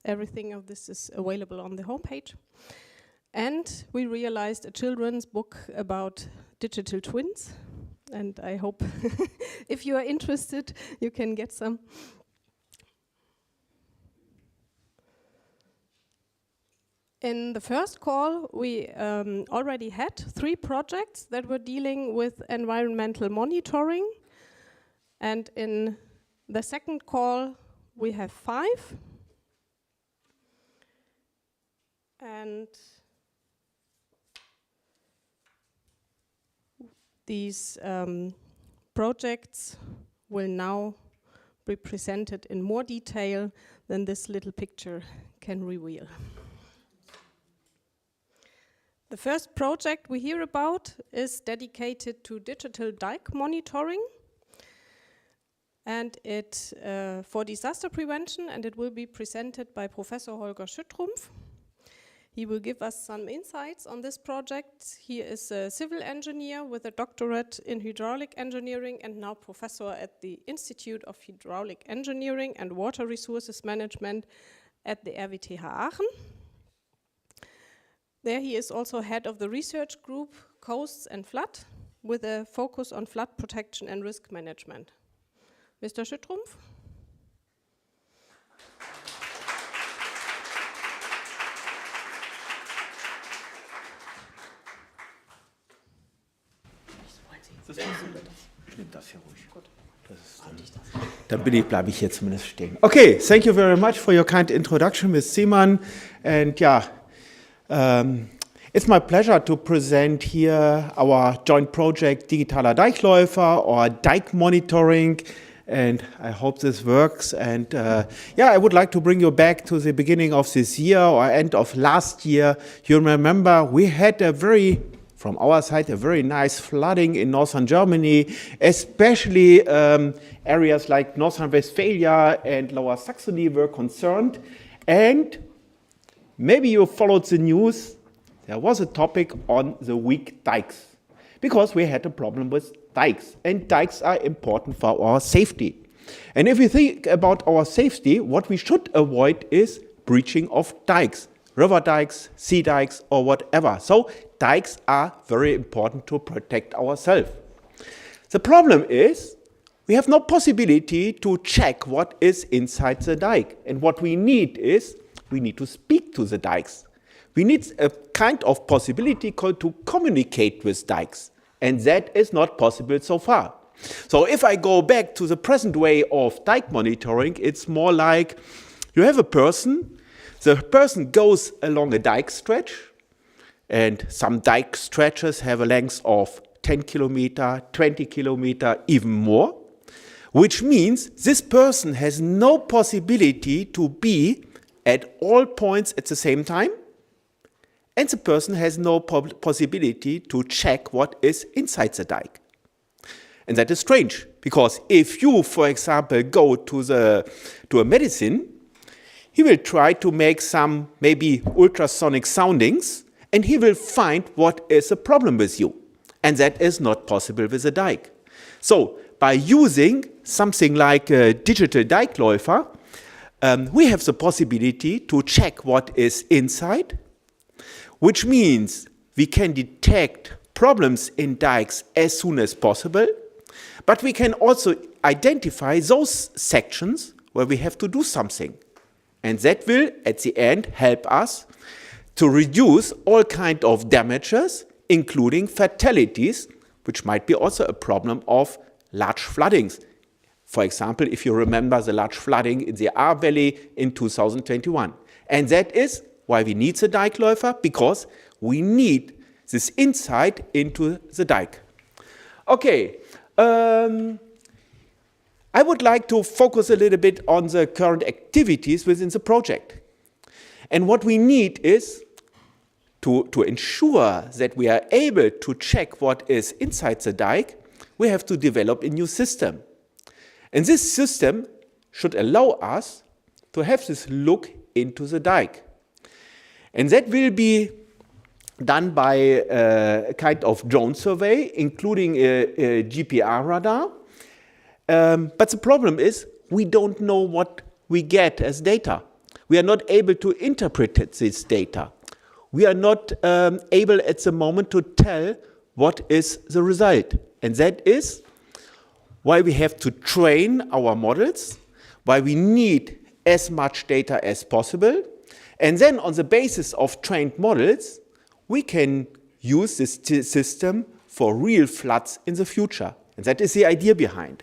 Everything of this is available on the homepage. And we realized a children's book about digital twins. And I hope if you are interested, you can get some. In the first call, we already had 3 projects that were dealing with environmental monitoring. And in the second call, we have 5. And these projects will now be presented in more detail than this little picture can reveal. The first project we hear about is dedicated to digital dike monitoring, and it for disaster prevention, and it will be presented by Professor Holger Schüttrumpf. He will give us some insights on this project. He is a civil engineer with a doctorate in hydraulic engineering and now professor at the Institute of Hydraulic Engineering and Water Resources Management at the RWTH Aachen. There he is also head of the research group Coasts and Flood, with a focus on flood protection and risk management. Mr. Schüttrumpf? Dann bleibe ich hier zumindest stehen. Okay, thank you very much for your kind introduction, Ms. Seemann. And it's my pleasure to present here our joint project Digitaler Deichläufer, or dike monitoring. And I hope this works. And I would like to bring you back to the beginning of this year or end of last year. You remember we had from our side, a very nice flooding in northern Germany, especially areas like Northern Westphalia and Lower Saxony were concerned. And maybe you followed the news, there was a topic on the weak dikes, because we had a problem with dikes, and dikes are important for our safety. And if we think about our safety, what we should avoid is breaching of dikes, river dikes, sea dikes, or whatever. So dikes are very important to protect ourselves. The problem is we have no possibility to check what is inside the dike. And what we need is we need to speak to the dikes. We need a kind of possibility to communicate with dikes. And that is not possible so far. So if I go back to the present way of dike monitoring, it's more like you have a person. The person goes along a dike stretch, and some dike stretches have a length of 10 kilometer, 20 kilometer, even more, which means this person has no possibility to be at all points at the same time, and the person has no possibility to check what is inside the dike. And that is strange, because if you, for example, go to a medicine, he will try to make some maybe ultrasonic soundings, and he will find what is the problem with you. And that is not possible with a dike. So by using something like a digital Deichläufer, we have the possibility to check what is inside, which means we can detect problems in dikes as soon as possible, but we can also identify those sections where we have to do something. And that will, at the end, help us to reduce all kinds of damages, including fatalities, which might be also a problem of large floodings. For example, if you remember the large flooding in the Ahr Valley in 2021. And that is why we need the Deichläufer, because we need this insight into the dike. Okay, I would like to focus a little bit on the current activities within the project. And what we need is to ensure that we are able to check what is inside the dike, we have to develop a new system. And this system should allow us to have this look into the dike. And that will be done by a kind of drone survey, including a GPR radar. But the problem is we don't know what we get as data. We are not able to interpret this data. We are not able at the moment to tell what is the result. And that is why we have to train our models, why we need as much data as possible. And then on the basis of trained models, we can use this system for real floods in the future. And that is the idea behind.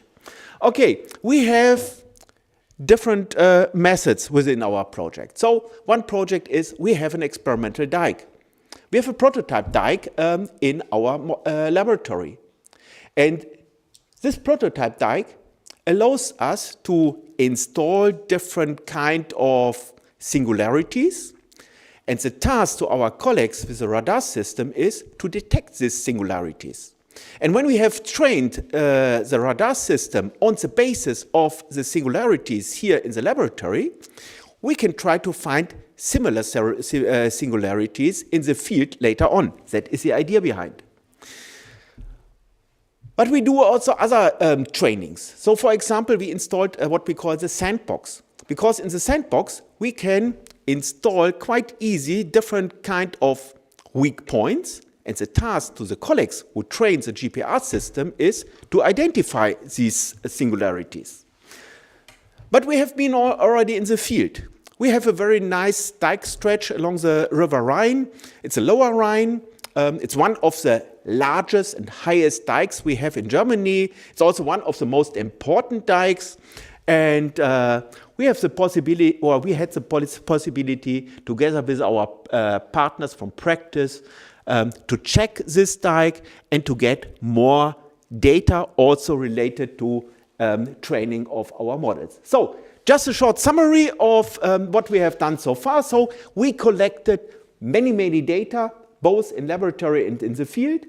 Okay, we have different methods within our project. So one project is we have an experimental dike. We have a prototype dike in our laboratory. And this prototype dike allows us to install different kind of singularities. And the task to our colleagues with the radar system is to detect these singularities. And when we have trained the radar system on the basis of the singularities here in the laboratory, we can try to find similar singularities in the field later on. That is the idea behind. But we do also other trainings. So for example, we installed what we call the sandbox. Because in the sandbox, we can install quite easy different kind of weak points. And the task to the colleagues who train the GPR system is to identify these singularities. But we have been already in the field. We have a very nice dike stretch along the River Rhine. It's a lower Rhine. It's one of the largest and highest dikes we have in Germany. It's also one of the most important dikes. And we have the possibility, or we had the possibility, together with our partners from practice, to check this dike and to get more data also related to training of our models. So just a short summary of what we have done so far. So we collected many data, both in laboratory and in the field.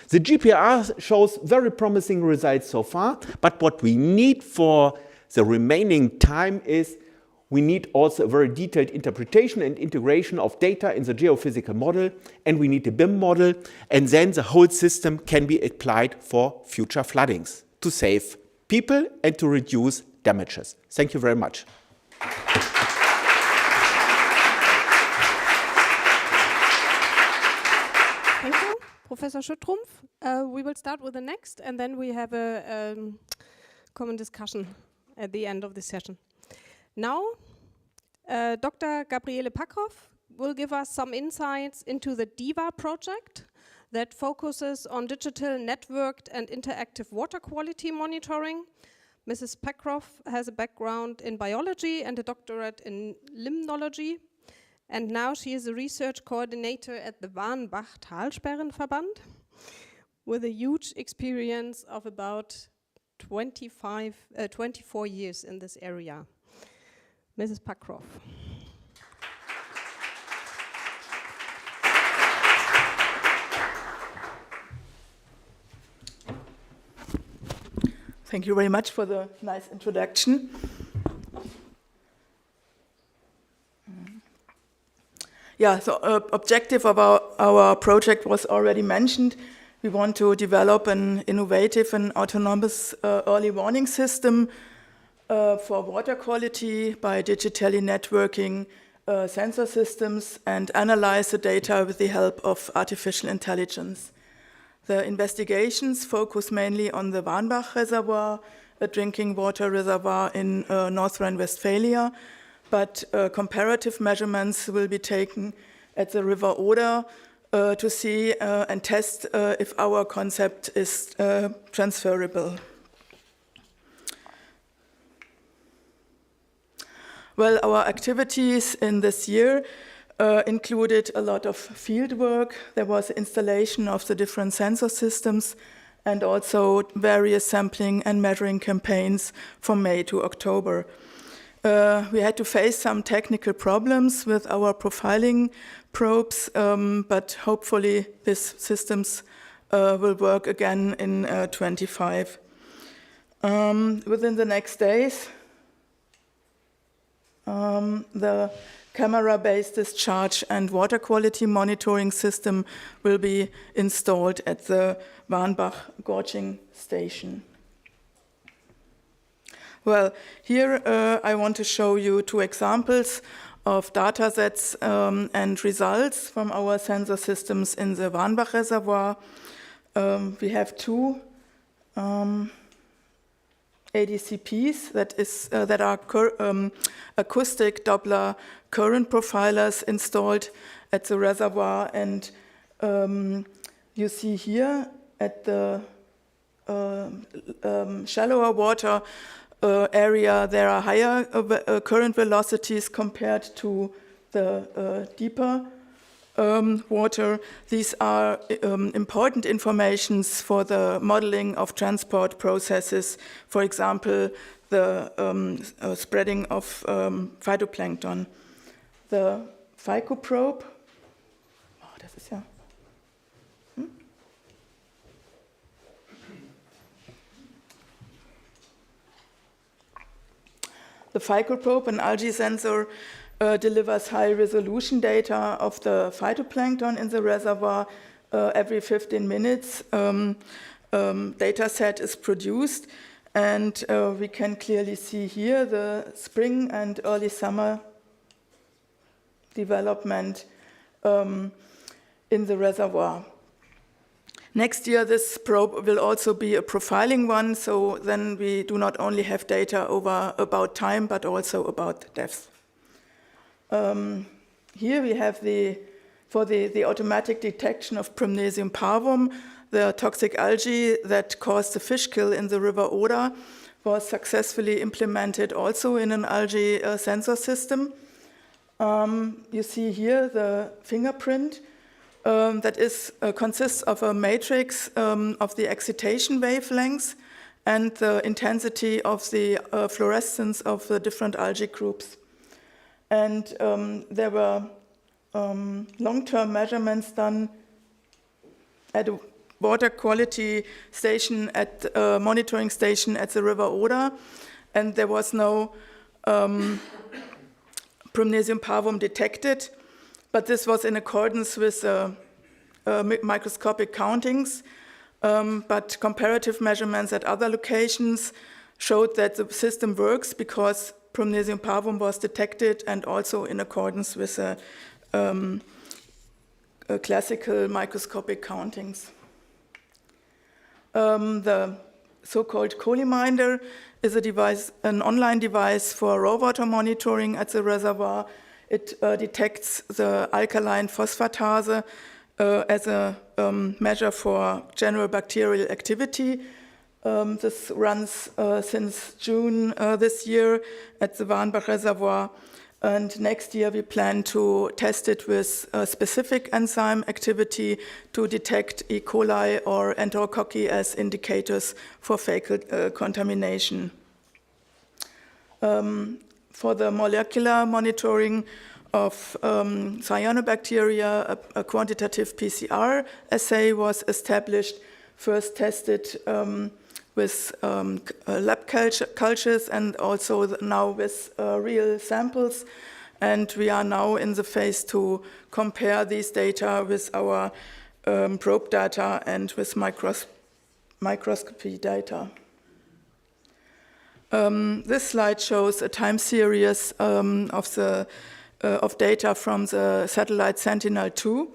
The GPR shows very promising results so far, but what we need for the remaining time is we need also a very detailed interpretation and integration of data in the geophysical model, and we need a BIM model, and then the whole system can be applied for future floodings to save people and to reduce damages. Thank you very much. Thank you, Professor Schüttrumpf. We will start with the next, and then we have a common discussion at the end of the session. Now, Dr. Gabriele Packhoff will give us some insights into the DIVA project that focuses on digital, networked and interactive water quality monitoring. Mrs. Packhoff has a background in biology and a doctorate in limnology. And now she is a research coordinator at the Warnbach Talsperrenverband with a huge experience of about 24 years in this area. Mrs. Packhoff. Thank you very much for the nice introduction. Yeah, so objective of our project was already mentioned. We want to develop an innovative and autonomous early warning system for water quality by digitally networking sensor systems and analyze the data with the help of artificial intelligence. The investigations focus mainly on the Warnbach Reservoir, a drinking water reservoir in North Rhine-Westphalia, but comparative measurements will be taken at the River Oder to see and test if our concept is transferable. Well, our activities in this year included a lot of field work. There was installation of the different sensor systems and also various sampling and measuring campaigns from May to October. We had to face some technical problems with our profiling probes, but hopefully these systems will work again in 25. Within the next days, the camera-based discharge and water quality monitoring system will be installed at the Warnbach gorging station. Well, here I want to show you two examples of data sets and results from our sensor systems in the Warnbach reservoir. We have two ADCPs that are acoustic Doppler current profilers installed at the reservoir, and you see here at the shallower water area there are higher current velocities compared to the deeper water. These are important informations for the modeling of transport processes, for example, the spreading of phytoplankton. The phycoprobe, das ist ja. The phycoprobe, an algae sensor, delivers high-resolution data of the phytoplankton in the reservoir. Every 15 minutes, data set is produced, and we can clearly see here the spring and early summer development in the reservoir. Next year, this probe will also be a profiling one, so then we do not only have data about time, but also about depth. Here we have for the automatic detection of Prymnesium parvum, the toxic algae that caused the fish kill in the river Oder was successfully implemented also in an algae sensor system. You see here the fingerprint that consists of a matrix of the excitation wavelengths and the intensity of the fluorescence of the different algae groups. And there were long-term measurements done at a water quality station, at a monitoring station at the River Oder, and there was no Prymnesium parvum detected, but this was in accordance with microscopic countings, but comparative measurements at other locations showed that the system works because Prymnesium parvum was detected and also in accordance with classical microscopic countings. The so-called Coliminder is a device, an online device for raw water monitoring at the reservoir. It detects the alkaline phosphatase as a measure for general bacterial activity. This runs since June this year at the Warnbach reservoir, and next year we plan to test it with specific enzyme activity to detect E. coli or enterococci as indicators for fecal contamination. For the molecular monitoring of cyanobacteria, a quantitative PCR assay was established, first tested with lab cultures and also now with real samples. And we are now in the phase to compare these data with our probe data and with microscopy data. This slide shows a time series of data from the satellite Sentinel-2.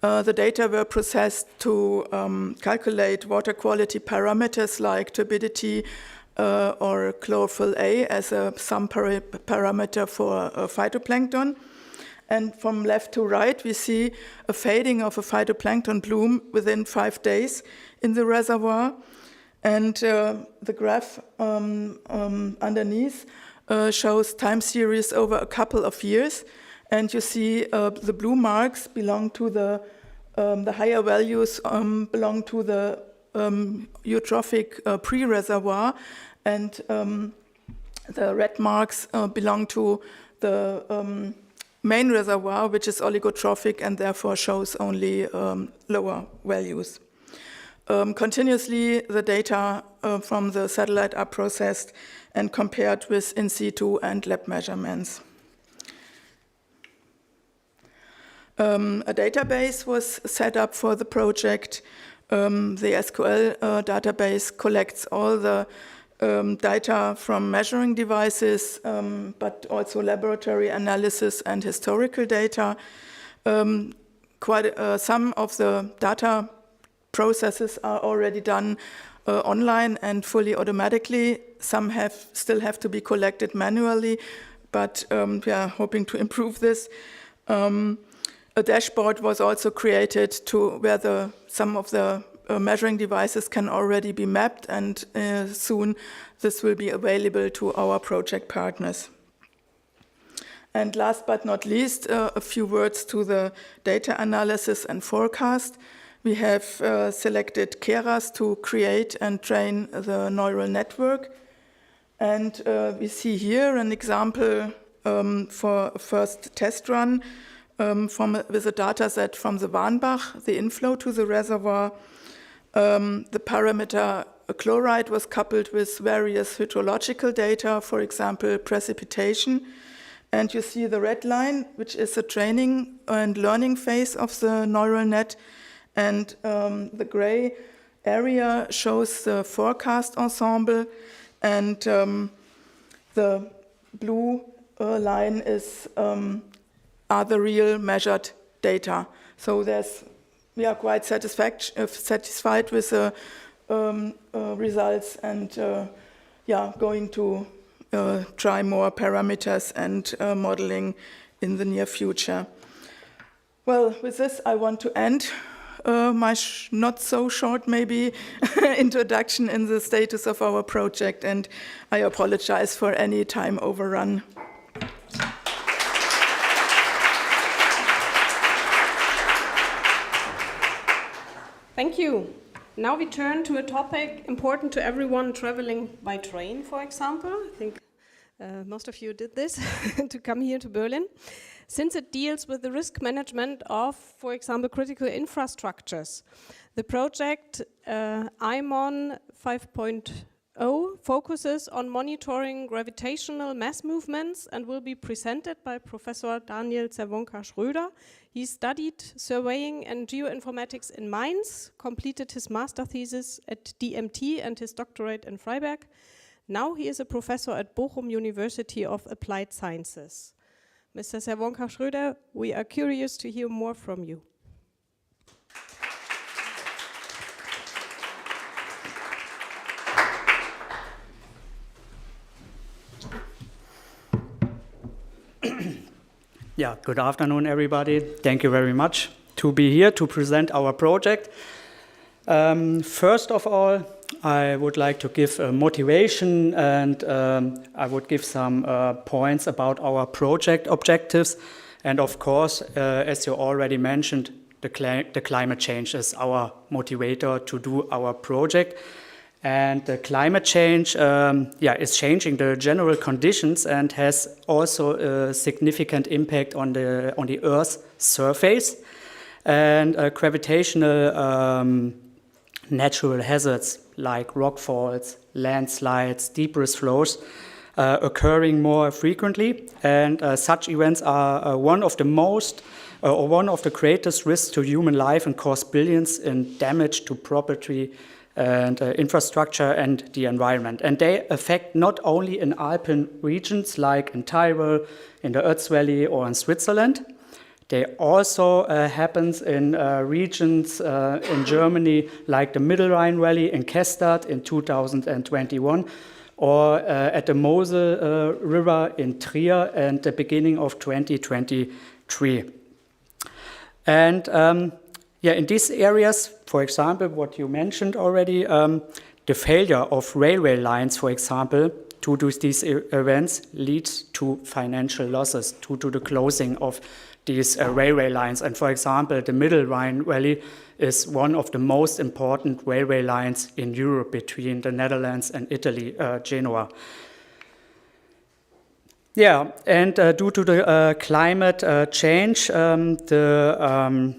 The data were processed to calculate water quality parameters like turbidity or chlorophyll A as a sum parameter for phytoplankton. And from left to right, we see a fading of a phytoplankton bloom within 5 days in the reservoir. And the graph underneath shows time series over a couple of years. And you see the blue marks belong to the higher values belong to the eutrophic pre-reservoir, and the red marks belong to the main reservoir, which is oligotrophic and therefore shows only lower values. Continuously, the data from the satellite are processed and compared with in situ and lab measurements. A database was set up for the project. The SQL database collects all the data from measuring devices, but also laboratory analysis and historical data. Some of the data processes are already done online and fully automatically. Some still have to be collected manually, but we are hoping to improve this. A dashboard was also created where some of the measuring devices can already be mapped, and soon this will be available to our project partners. And last but not least, a few words to the data analysis and forecast. We have selected Keras to create and train the neural network. And we see here an example for a first test run with a data set from the Warnbach, the inflow to the reservoir. The parameter chloride was coupled with various hydrological data, for example, precipitation. And you see the red line, which is the training and learning phase of the neural net. And the gray area shows the forecast ensemble. And the blue line are the real measured data. So we are quite satisfied with the results, and going to try more parameters and modeling in the near future. Well, with this, I want to end my not so short, maybe, introduction in the status of our project, and I apologize for any time overrun. Thank you. Now we turn to a topic important to everyone traveling by train, for example. I think most of you did this to come here to Berlin, since it deals with the risk management of, for example, critical infrastructures. The project IMON 5.0 focuses on monitoring gravitational mass movements and will be presented by Professor Daniel Cerwonka-Schröder. He studied surveying and geoinformatics in Mainz, completed his master thesis at DMT and his doctorate in Freiberg. Now he is a professor at Bochum University of Applied Sciences. Mr. Cerwonka-Schröder, we are curious to hear more from you. Yeah, good afternoon, everybody. Thank you very much to be here to present our project. First of all, I would like to give a motivation, and I would give some points about our project objectives. And of course, as you already mentioned, the climate change is our motivator to do our project. And the climate change is changing the general conditions and has also a significant impact on the Earth's surface. And gravitational natural hazards like rockfalls, landslides, debris flows occurring more frequently. And such events are one of the greatest risks to human life and cause billions in damage to property and infrastructure and the environment. And they affect not only in Alpine regions like in Tyrol, in the Ötz Valley or in Switzerland. They also happens in regions in Germany like the Middle Rhine Valley in Kestadt in 2021, or at the Mosel River in Trier at the beginning of 2023. And in these areas, for example, what you mentioned already, the failure of railway lines, for example, due to these events leads to financial losses due to the closing of these railway lines. And for example, the Middle Rhine Valley is one of the most important railway lines in Europe between the Netherlands and Italy, Genoa. Yeah, and due to the climate change, the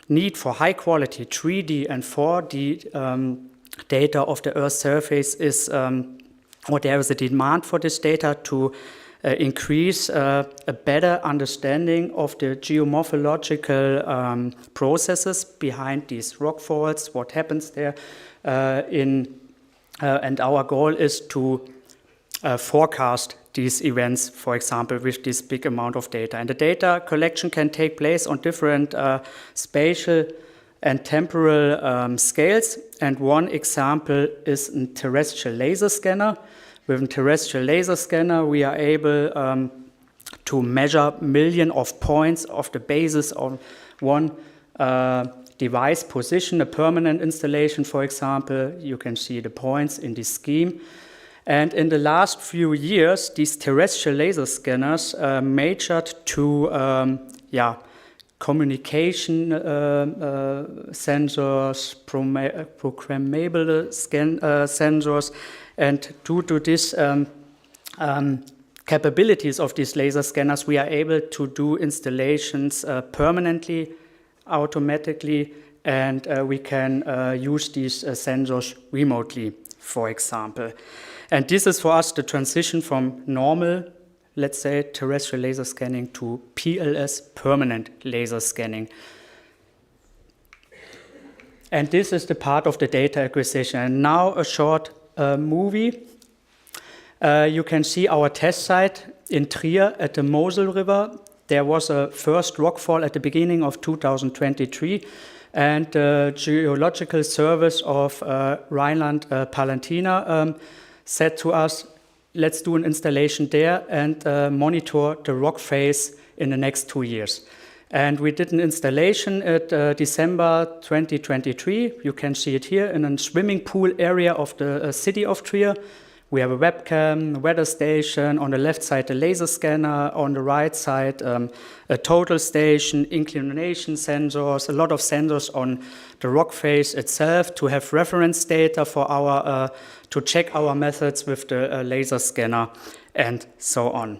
need for high quality 3D and 4D data of the Earth's surface is, or there is a demand for this data to increase a better understanding of the geomorphological processes behind these rockfalls, what happens there, and our goal is to forecast these events, for example, with this big amount of data. And the data collection can take place on different spatial and temporal scales. And one example is a terrestrial laser scanner. With a terrestrial laser scanner, we are able to measure millions of points of the basis of one device position, a permanent installation, for example. You can see the points in this scheme. And in the last few years, these terrestrial laser scanners matured to communication sensors, programmable sensors, and due to this capabilities of these laser scanners, we are able to do installations permanently, automatically, and we can use these sensors remotely, for example. And this is for us the transition from normal, let's say, terrestrial laser scanning to PLS, permanent laser scanning. And this is the part of the data acquisition. And now a short movie. You can see our test site in Trier at the Mosel River. There was a first rockfall at the beginning of 2023, and the Geological Service of Rhineland-Palatinate said to us, let's do an installation there and monitor the rock phase in the next 2 years. And we did an installation at December 2023. You can see it here in a swimming pool area of the city of Trier. We have a webcam, a weather station, on the left side a laser scanner, on the right side a total station, inclination sensors, a lot of sensors on the rock face itself to have reference data for our to check our methods with the laser scanner and so on.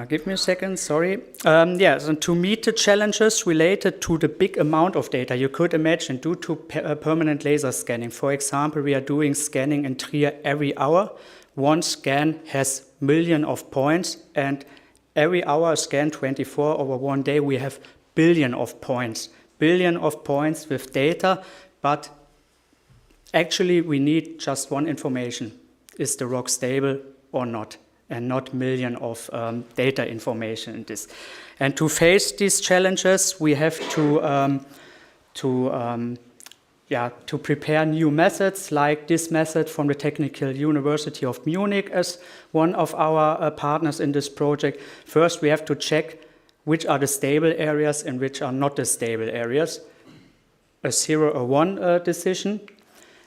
Give me a second, sorry. So to meet the challenges related to the big amount of data, you could imagine due to permanent laser scanning. For example, we are doing scanning in Trier every hour. One scan has millions of points, and every hour a scan 24 over 1 day, we have billions of points with data, but actually we need just one information. Is the rock stable or not? And not millions of data information in this. And to face these challenges, we have to prepare new methods, like this method from the Technical University of Munich as one of our partners in this project. First, we have to check which are the stable areas and which are not the stable areas. A 0 or 1 decision.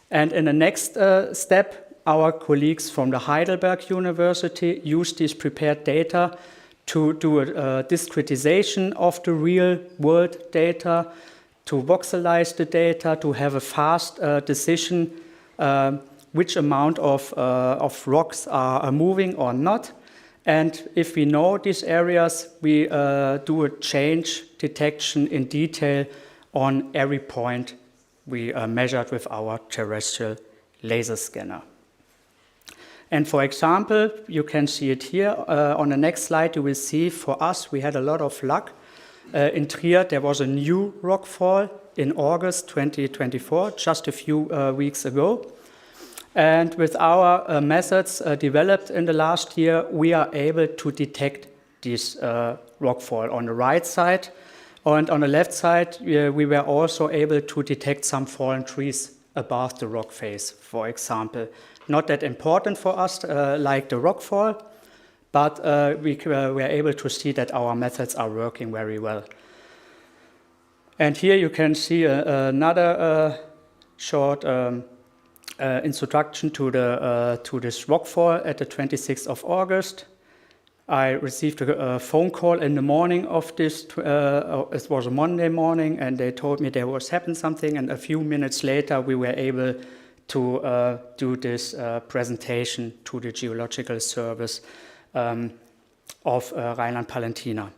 And in the next step, our colleagues from the Heidelberg University use these prepared data to do a discretization of the real world data, to voxelize the data, to have a fast decision which amount of rocks are moving or not. And if we know these areas, we do a change detection in detail on every point we measured with our terrestrial laser scanner. And for example, you can see it here. On the next slide, you will see for us, we had a lot of luck. In Trier, there was a new rockfall in August 2024, just a few weeks ago. And with our methods developed in the last year, we are able to detect this rockfall on the right side. And on the left side, we were also able to detect some fallen trees above the rock face, for example. Not that important for us, like the rockfall, but we were able to see that our methods are working very well. And here you can see another short introduction to this rockfall at the 26th of August. I received a phone call in the morning of this, it was a Monday morning, and they told me there was happened something, and a few minutes later we were able to do this presentation to the Geological Service of Rhineland-Palatinate.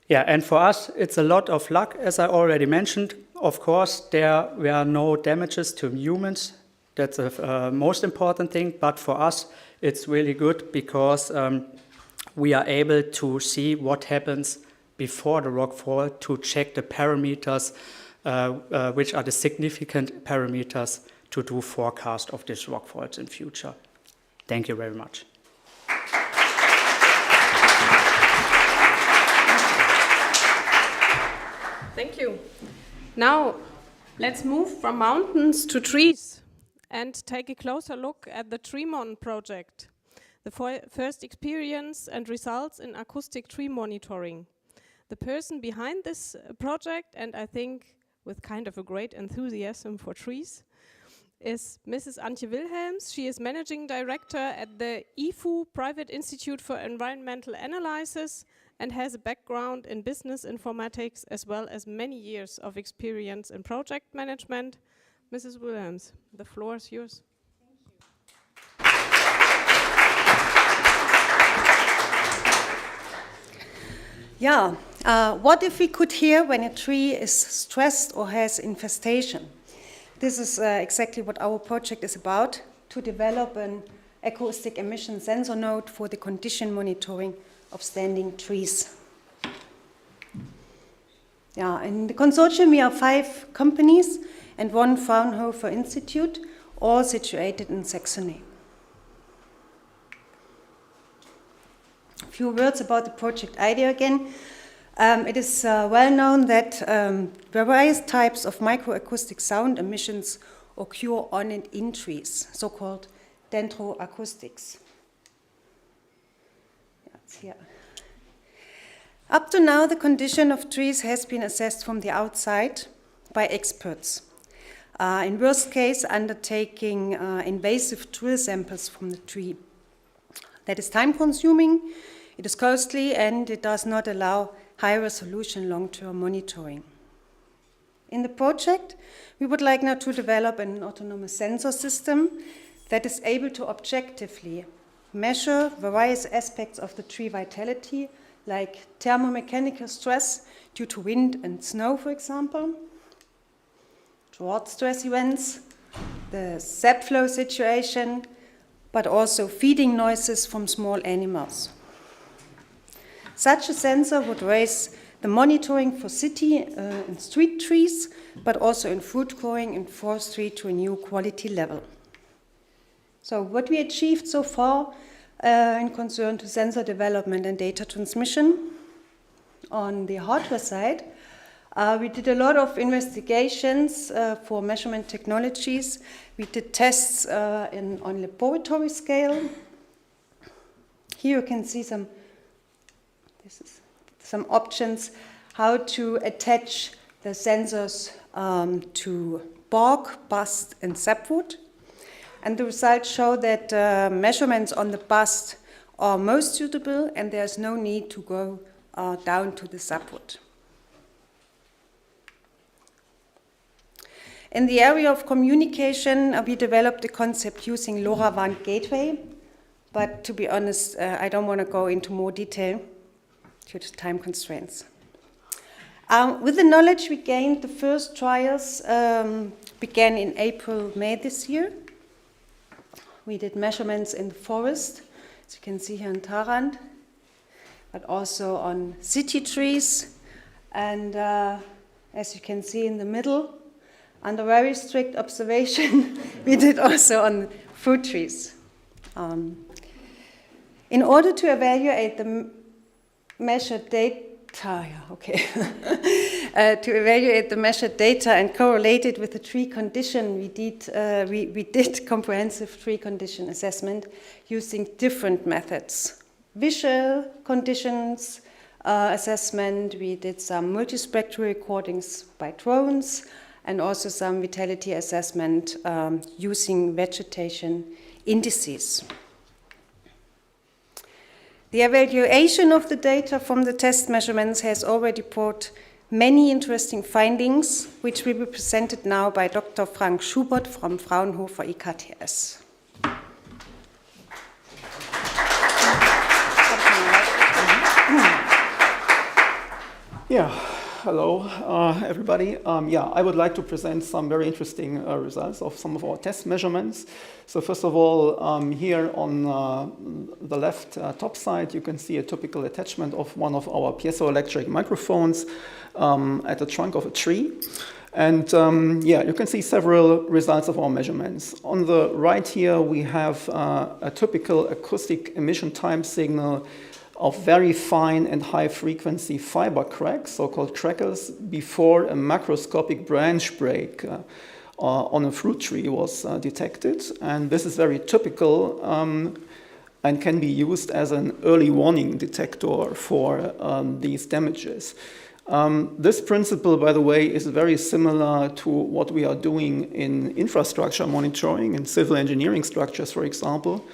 Yeah, and for us, it's a lot of luck, as I already mentioned. Of course, there were no damages to humans That's the most important thing, but for us, it's really good because we are able to see what happens before the rockfall to check the parameters, which are the significant parameters to do forecast of these rockfalls in future. Thank you very much. Thank you. Now, let's move from mountains to trees and take a closer look at the Tremon project, the first experience and results in acoustic tree monitoring. The person behind this project, and I think with kind of a great enthusiasm for trees, is Mrs. Antje Wilhelms. She is Managing Director at the IFU Private Institute for Environmental Analysis and has a background in business informatics as well as many years of experience in project management. Mrs. Wilhelms, the floor is yours. Yeah, what if we could hear when a tree is stressed or has infestation? This is exactly what our project is about, to develop an acoustic emission sensor node for the condition monitoring of standing trees. Yeah, in the consortium we are 5 companies and 1 Fraunhofer Institute, all situated in Saxony. A few words about the project idea again. It is well known that various types of microacoustic sound emissions occur on and in trees, so-called dendroacoustics. That's here. Up to now, the condition of trees has been assessed from the outside by experts. In worst case, undertaking invasive drill samples from the tree. That is time-consuming, it is costly, and it does not allow high-resolution long-term monitoring. In the project, we would like now to develop an autonomous sensor system that is able to objectively measure various aspects of the tree vitality, like thermomechanical stress due to wind and snow, for example, drought stress events, the sap flow situation, but also feeding noises from small animals. Such a sensor would raise the monitoring for city and street trees, but also in fruit growing and forestry to a new quality level. So what we achieved so far in concern to sensor development and data transmission. On the hardware side, we did a lot of investigations for measurement technologies. We did tests on laboratory scale. Here you can see some options how to attach the sensors to bark, bust, and sapwood. And the results show that measurements on the bust are most suitable, and there's no need to go down to the sapwood. In the area of communication, we developed a concept using LoRaWAN gateway, but to be honest, I don't want to go into more detail due to time constraints. With the knowledge we gained, the first trials began in April, May this year. We did measurements in the forest, as you can see here in Tarant, but also on city trees, and as you can see in the middle, under very strict observation, we did also on fruit trees. In order to evaluate the measured data, to evaluate the measured data and correlate it with the tree condition, we did comprehensive tree condition assessment using different methods. Visual conditions assessment, we did some multispectral recordings by drones, and also some vitality assessment using vegetation indices. The evaluation of the data from the test measurements has already brought many interesting findings, which will be presented now by Dr. Frank Schubert from Fraunhofer IKTS. Yeah, Hello, everybody. I would like to present some very interesting results of some of our test measurements. So first of all, here on the left top side, you can see a typical attachment of one of our piezoelectric microphones at the trunk of a tree. And you can see several results of our measurements. On the right here, we have a typical acoustic emission time signal of very fine and high frequency fiber cracks, so-called crackers, before a macroscopic branch break on a fruit tree was detected. And this is very typical and can be used as an early warning detector for these damages. This principle, by the way, is very similar to what we are doing in infrastructure monitoring in civil engineering structures, for example.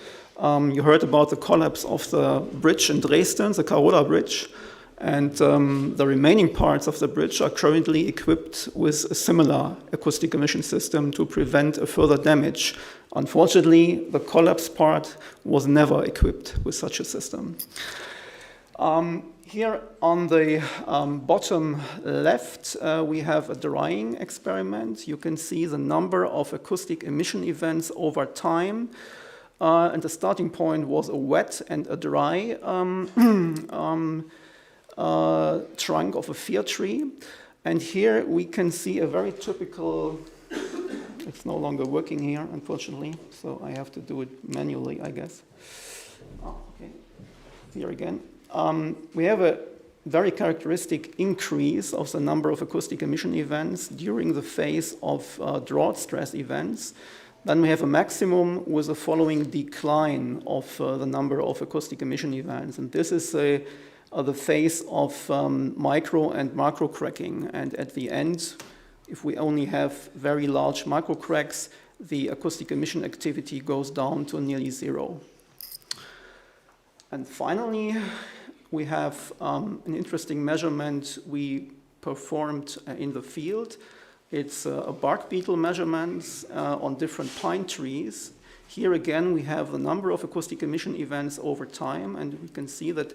You heard about the collapse of the bridge in Dresden, the Carola Bridge, and the remaining parts of the bridge are currently equipped with a similar acoustic emission system to prevent a further damage. Unfortunately, the collapse part was never equipped with such a system. Here on the bottom left, we have a drying experiment. You can see the number of acoustic emission events over time. And the starting point was a wet and a dry trunk of a fir tree. And here we can see a very typical, it's no longer working here, unfortunately, so I have to do it manually, I guess. Okay, here again. We have a very characteristic increase of the number of acoustic emission events during the phase of drought stress events. Then we have a maximum with the following decline of the number of acoustic emission events. And this is the phase of micro and macro cracking. And at the end, if we only have very large micro cracks, the acoustic emission activity goes down to nearly zero. And finally, we have an interesting measurement we performed in the field. It's a bark beetle measurements on different pine trees. Here again, we have the number of acoustic emission events over time, and we can see that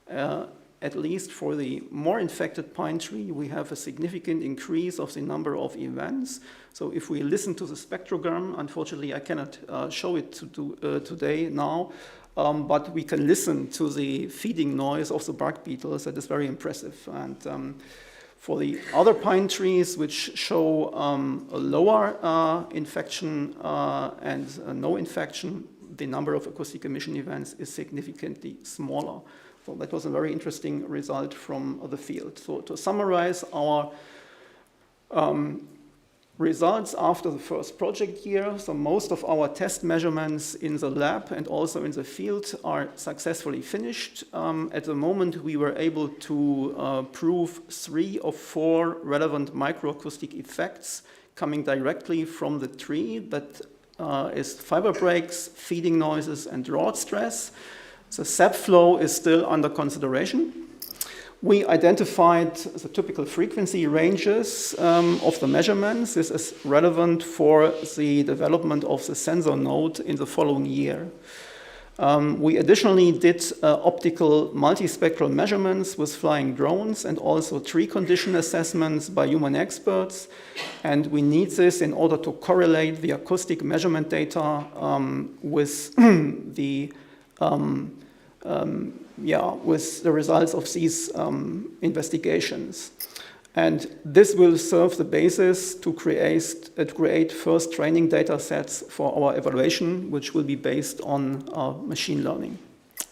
at least for the more infected pine tree, we have a significant increase of the number of events. So if we listen to the spectrogram, unfortunately I cannot show it today now, but we can listen to the feeding noise of the bark beetles. That is very impressive. And for the other pine trees, which show a lower infection and no infection, the number of acoustic emission events is significantly smaller. So that was a very interesting result from the field. So to summarize our results after the first project year, so most of our test measurements in the lab and also in the field are successfully finished. At the moment, we were able to prove 3 of 4 relevant microacoustic effects coming directly from the tree. That is fiber breaks, feeding noises, and drought stress. The sap flow is still under consideration. We identified the typical frequency ranges of the measurements. This is relevant for the development of the sensor node in the following year. We additionally did optical multispectral measurements with flying drones and also tree condition assessments by human experts. And we need this in order to correlate the acoustic measurement data with with the results of these investigations. And this will serve the basis to create first training data sets for our evaluation, which will be based on machine learning.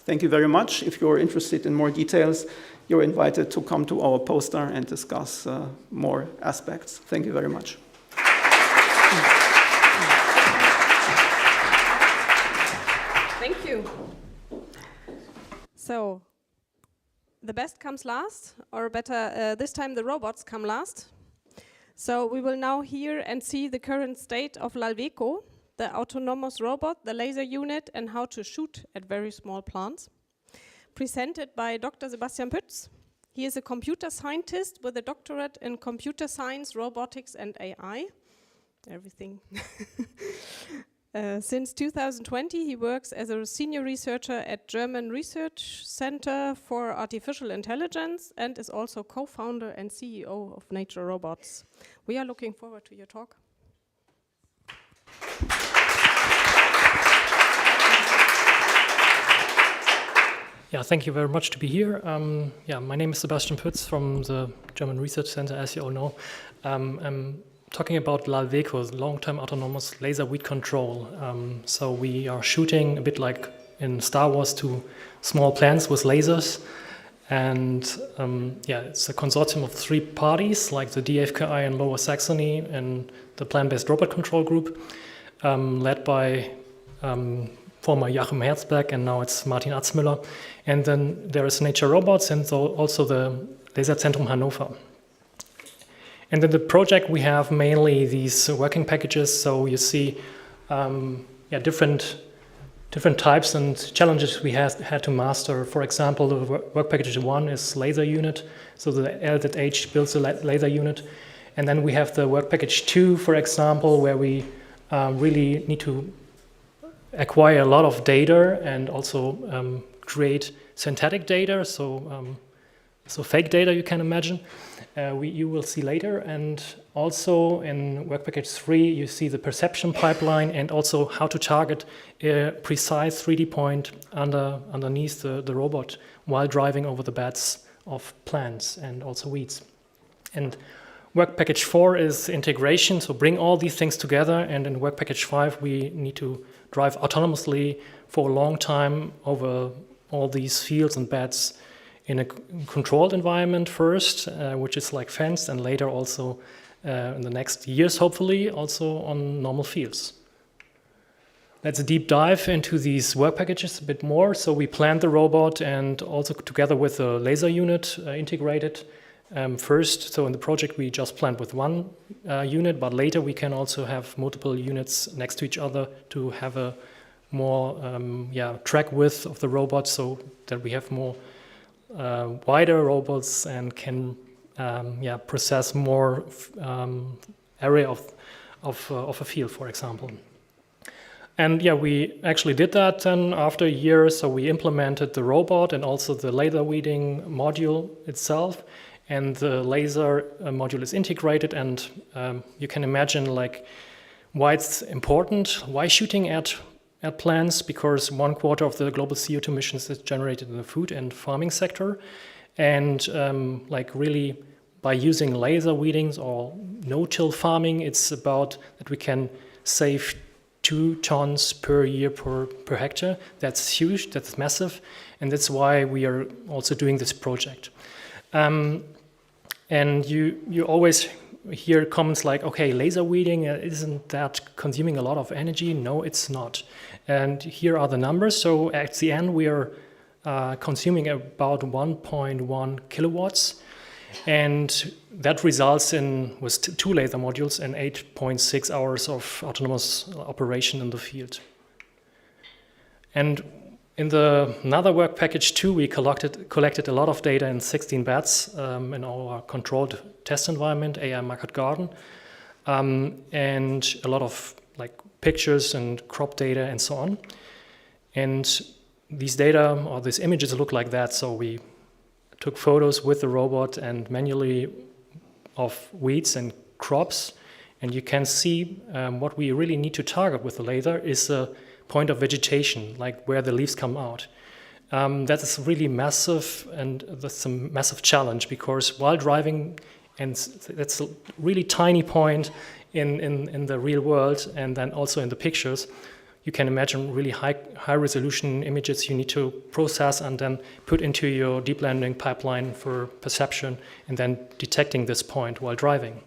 Thank you very much. If you're interested in more details, you're invited to come to our poster and discuss more aspects. Thank you very much. Thank you. So, the best comes last, or better, this time the robots come last. So we will now hear and see the current state of Lalveco, the autonomous robot, the laser unit, and how to shoot at very small plants. Presented by Dr. Sebastian Pütz. He is a computer scientist with a doctorate in computer science, robotics, and AI. Everything. Since 2020, he works as a senior researcher at German Research Center for Artificial Intelligence and is also co-founder and CEO of Nature Robots. We are looking forward to your talk. Yeah, thank you very much to be here. My name is Sebastian Pütz from the German Research Center, as you all know. I'm talking about LALWECO, long-term autonomous laser weed control. So we are shooting a bit like in Star Wars to small plants with lasers. And it's a consortium of 3 parties, like the DFKI in Lower Saxony and the Plant-Based Robot Control Group, led by former Joachim Herzberg, and now it's Martin Atzmüller. And then there is Nature Robots and also the Laserzentrum Hannover. And in the project we have mainly these working packages, so you see different types and challenges we had to master. For example, the work package 1 is laser unit, so the LZH builds a laser unit. And then we have the work package 2, for example, where we really need to acquire a lot of data and also create synthetic data, so fake data you can imagine. You will see later. And also in work package 3 you see the perception pipeline and also how to target a precise 3D point underneath the robot while driving over the beds of plants and also weeds. And work package 4 is integration, so bring all these things together, and in work package 5 we need to drive autonomously for a long time over all these fields and beds in a controlled environment first, which is like fenced, and later also in the next years hopefully also on normal fields. Let's deep dive into these work packages a bit more. So we planned the robot and also together with the laser unit integrated first. So in the project we just planned with 1 unit, but later we can also have multiple units next to each other to have a more track width of the robot, so that we have more wider robots and can process more area of a field, for example. And we actually did that then after a year. So we implemented the robot and also the laser weeding module itself. And the laser module is integrated, and you can imagine like why it's important, why shooting at plants, because 1/4 of the global CO2 emissions is generated in the food and farming sector. And really by using laser weedings or no-till farming, it's about that we can save 2 tons per year per hectare. That's huge, that's massive, and that's why we are also doing this project. And you always hear comments like, okay, laser weeding, isn't that consuming a lot of energy? No, it's not. And here are the numbers. So at the end, we are consuming about 1.1 kilowatts. And that results in, with 2 laser modules, in 8.6 hours of autonomous operation in the field. And in another work package 2, we collected a lot of data in 16 beds in our controlled test environment, AI Market Garden, and a lot of pictures and crop data and so on. And these data or these images look like that. So we took photos with the robot and manually of weeds and crops, and you can see what we really need to target with the laser is a point of vegetation, like where the leaves come out. That is really massive, and that's a massive challenge, because while driving, and that's a really tiny point in the real world, and then also in the pictures, you can imagine really high resolution images you need to process and then put into your deep learning pipeline for perception and then detecting this point while driving.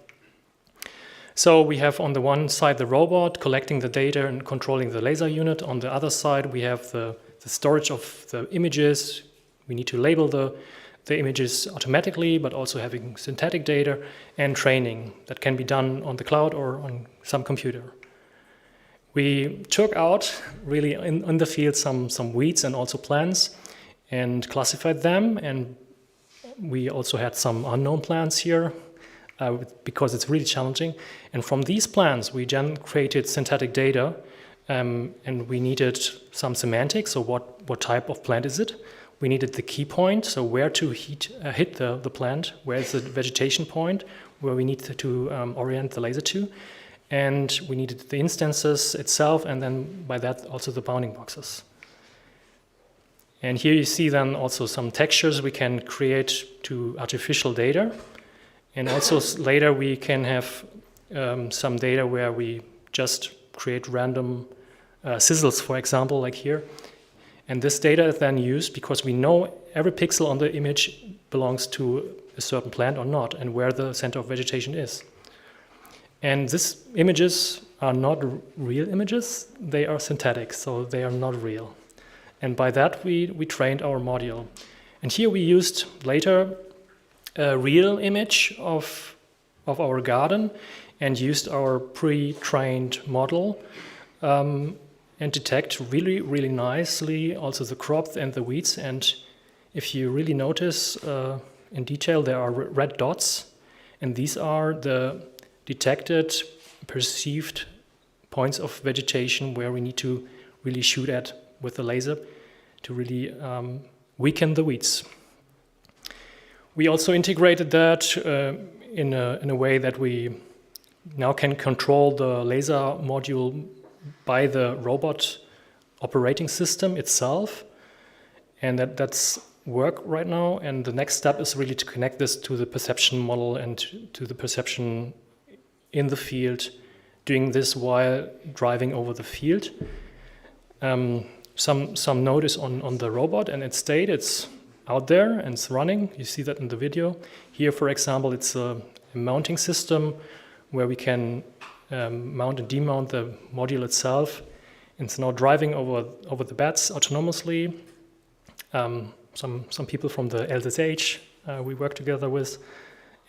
So we have on the one side the robot collecting the data and controlling the laser unit. On the other side we have the storage of the images. We need to label the images automatically, but also having synthetic data and training that can be done on the cloud or on some computer. We took out really in the field some weeds and also plants and classified them, and we also had some unknown plants here because it's really challenging. And from these plants we then created synthetic data and we needed some semantics, so what type of plant is it? We needed the key point, so where to hit the plant, where is the vegetation point, where we need to orient the laser to. And we needed the instances itself, and then by that also the bounding boxes. And here you see then also some textures we can create to artificial data. And also later we can have some data where we just create random sizzles, for example, like here. And this data is then used because we know every pixel on the image belongs to a certain plant or not, and where the center of vegetation is. And these images are not real images, they are synthetic, so they are not real. And by that we trained our module. And here we used later a real image of our garden and used our pre-trained model and detect really, really nicely also the crops and the weeds. And if you really notice in detail, there are red dots, and these are the detected, perceived points of vegetation where we need to really shoot at with the laser to really weaken the weeds. We also integrated that in a way that we now can control the laser module by the robot operating system itself, and that's work right now. And the next step is really to connect this to the perception model and to the perception in the field, doing this while driving over the field. Some notice on the robot and its state. It's out there and it's running. You see that in the video. Here, for example, it's a mounting system where we can mount and demount the module itself. It's now driving over the beds autonomously. Some people from the LZH we work together with.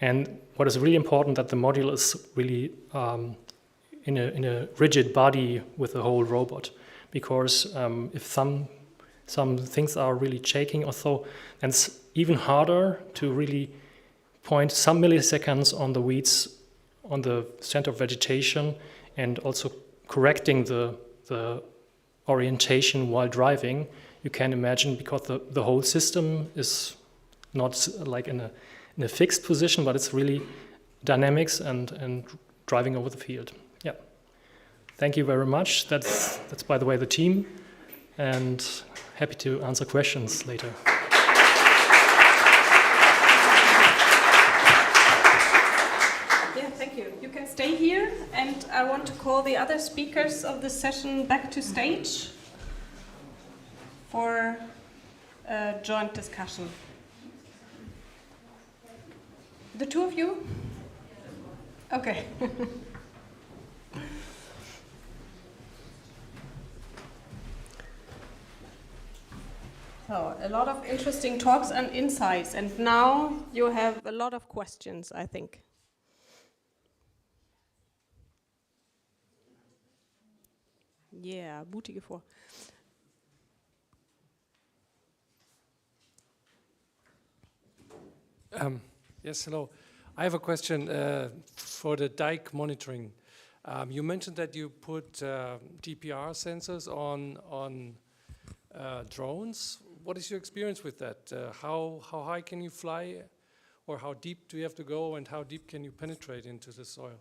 And what is really important that the module is really in a rigid body with the whole robot, because if some things are really shaking or so, then it's even harder to really point some milliseconds on the weeds on the center of vegetation and also correcting the orientation while driving. You can imagine, because the whole system is not like in a fixed position, but it's really dynamics and driving over the field. Yeah. Thank you very much. That's by the way the team, and happy to answer questions later. Yeah, thank you. You can stay here, and I want to call the other speakers of this session back to stage for a joint discussion. The two of you? Okay. So, a lot of interesting talks and insights, and now you have a lot of questions, I think. Yeah, mutige vor. Yes, hello. I have a question for the dike monitoring. You mentioned that you put DPR sensors on drones. What is your experience with that? How high can you fly, or how deep do you have to go, and how deep can you penetrate into the soil?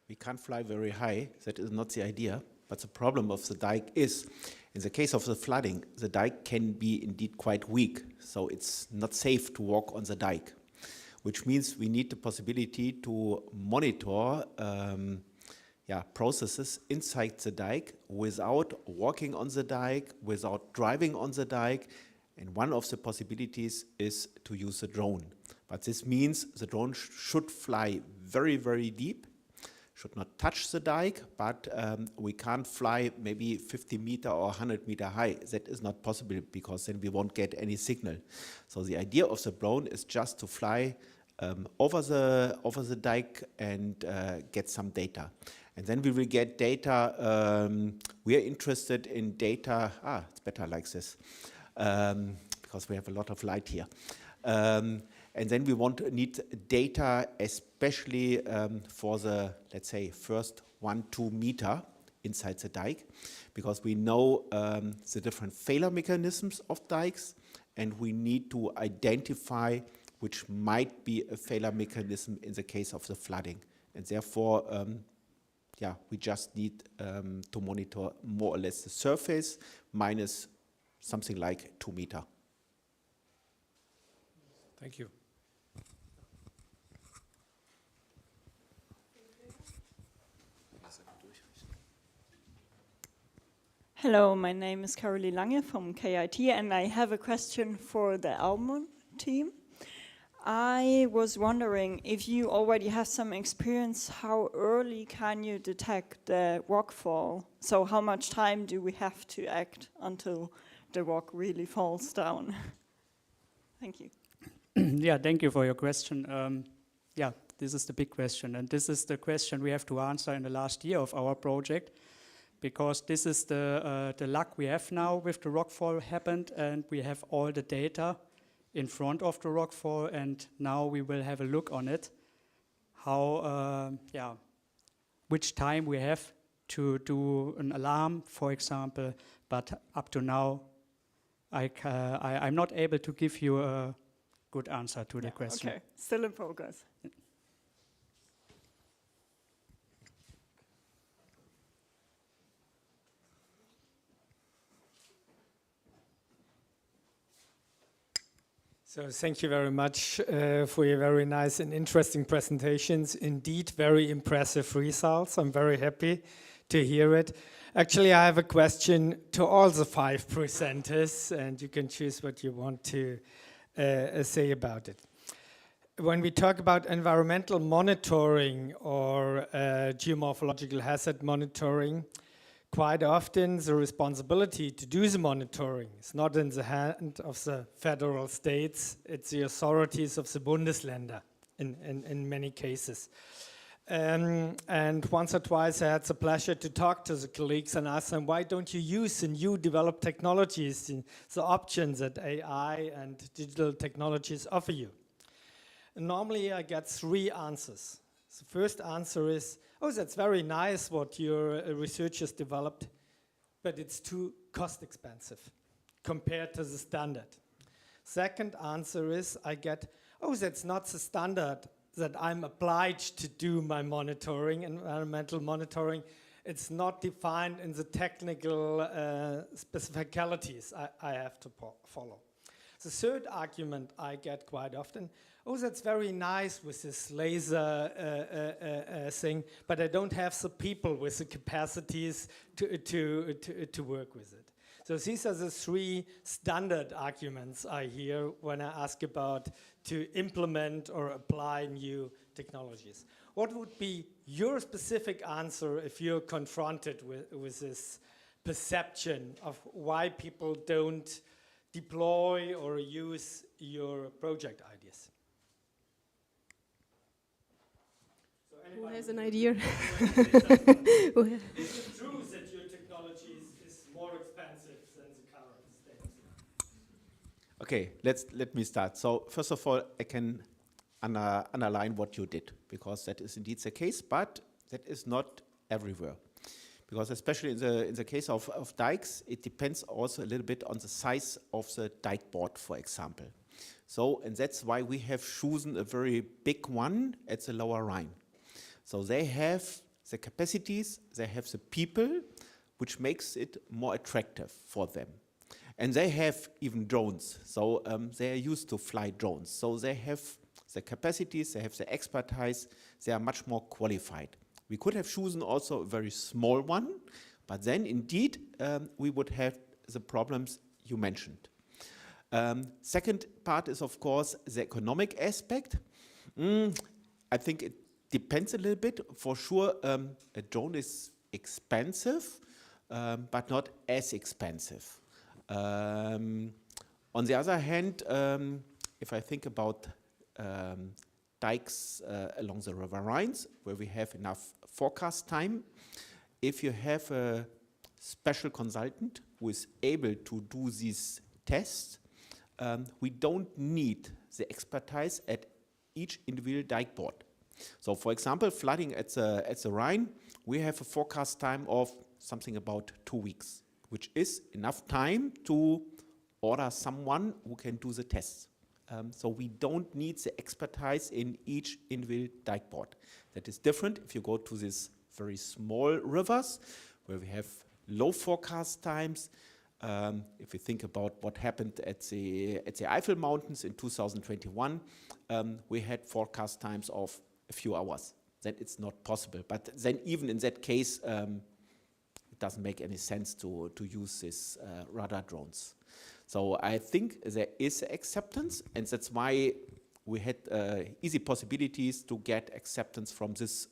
We can't fly very high. That is not the idea. But the problem of the dike is, in the case of the flooding, the dike can be indeed quite weak. So it's not safe to walk on the dike, which means we need the possibility to monitor processes inside the dike without walking on the dike, without driving on the dike. And one of the possibilities is to use a drone. But this means the drone should fly very, very deep, should not touch the dike, but we can't fly maybe 50 meter or 100 meter high. That is not possible, because then we won't get any signal. So the idea of the drone is just to fly over the dike and get some data. And then we will get data. We are interested in data. It's better like this, because we have a lot of light here. And then we need data, especially for the, let's say, first 1-2 meter inside the dike, because we know the different failure mechanisms of dikes, and we need to identify which might be a failure mechanism in the case of the flooding. And therefore, we just need to monitor more or less the surface minus something like 2 meters. Thank you. Hello, my name is Caroline Lange from KIT, and I have a question for the Almond team. I was wondering if you already have some experience, how early can you detect the rockfall? So how much time do we have to act until the rock really falls down? Thank you. Yeah, thank you for your question. This is the big question, and this is the question we have to answer in the last year of our project, because this is the luck we have now with the rockfall happened, and we have all the data in front of the rockfall, and now we will have a look on it, how, which time we have to do an alarm, for example, but up to now, I'm not able to give you a good answer to the question. Okay, still in progress. So thank you very much for your very nice and interesting presentations. Indeed, very impressive results. I'm very happy to hear it. Actually, I have a question to all the 5 presenters, and you can choose what you want to say about it. When we talk about environmental monitoring or geomorphological hazard monitoring, quite often the responsibility to do the monitoring is not in the hand of the federal states, it's the authorities of the Bundesländer in many cases. And once or twice I had the pleasure to talk to the colleagues and ask them, why don't you use the new developed technologies, the options that AI and digital technologies offer you? And normally I get 3 answers. The first answer is, oh, that's very nice what your researchers developed, but it's too cost expensive compared to the standard. Second answer is, I get, oh, that's not the standard that I'm obliged to do my monitoring, environmental monitoring. It's not defined in the technical specificalities I have to follow. The third argument I get quite often, oh, that's very nice with this laser thing, but I don't have the people with the capacities to work with it. So these are the 3 standard arguments I hear when I ask about to implement or apply new technologies. What would be your specific answer if you're confronted with this perception of why people don't deploy or use your project ideas? Who has an idea? Is it true that your technology is more expensive than the current state? Okay, let me start. So first of all, I can underline what you did, because that is indeed the case, but that is not everywhere. Because especially in the case of dikes, it depends also a little bit on the size of the dike board, for example. So, and that's why we have chosen a very big one at the Lower Rhine. So they have the capacities, they have the people, which makes it more attractive for them. And they have even drones, so they are used to fly drones. So they have the capacities, they have the expertise, they are much more qualified. We could have chosen also a very small one, but then indeed we would have the problems you mentioned. Second part is, of course, the economic aspect. I think it depends a little bit. For sure, a drone is expensive, but not as expensive. On the other hand, if I think about dikes along the River Rhines, where we have enough forecast time, if you have a special consultant who is able to do these tests, we don't need the expertise at each individual dike board. So for example, flooding at the Rhine, we have a forecast time of something about 2 weeks, which is enough time to order someone who can do the tests. So we don't need the expertise in each individual dike board. That is different if you go to these very small rivers where we have low forecast times. If you think about what happened at the Eifel Mountains in 2021, we had forecast times of a few hours. Then it's not possible. But then even in that case, it doesn't make any sense to use these radar drones. So I think there is acceptance, and that's why we had easy possibilities to get acceptance from this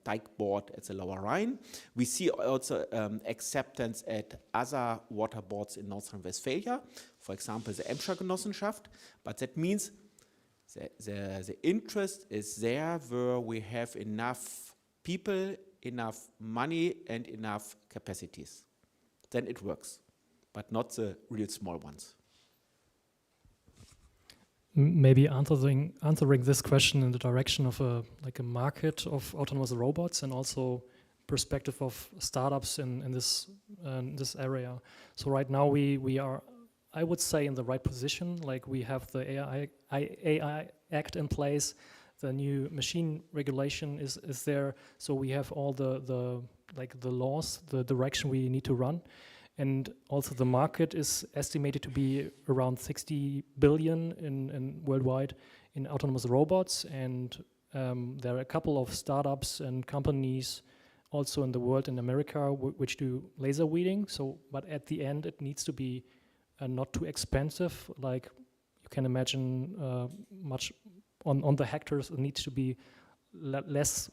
dike board at the Lower Rhine. We see also acceptance at other water boards in North Rhine-Westphalia, for example, the Emscher Genossenschaft, but that means the interest is there where we have enough people, enough money, and enough capacities. Then it works, but not the real small ones. Maybe answering this question in the direction of a market of autonomous robots and also perspective of startups in this area. So right now we are, I would say, in the right position. Like we have the AI Act in place, the new machine regulation is there. So we have all the laws, the direction we need to run. And also the market is estimated to be around 60 billion in worldwide in autonomous robots. And there are a couple of startups and companies also in the world, in America, which do laser weeding. So, but at the end, it needs to be not too expensive. Like you can imagine, much on the hectares, it needs to be less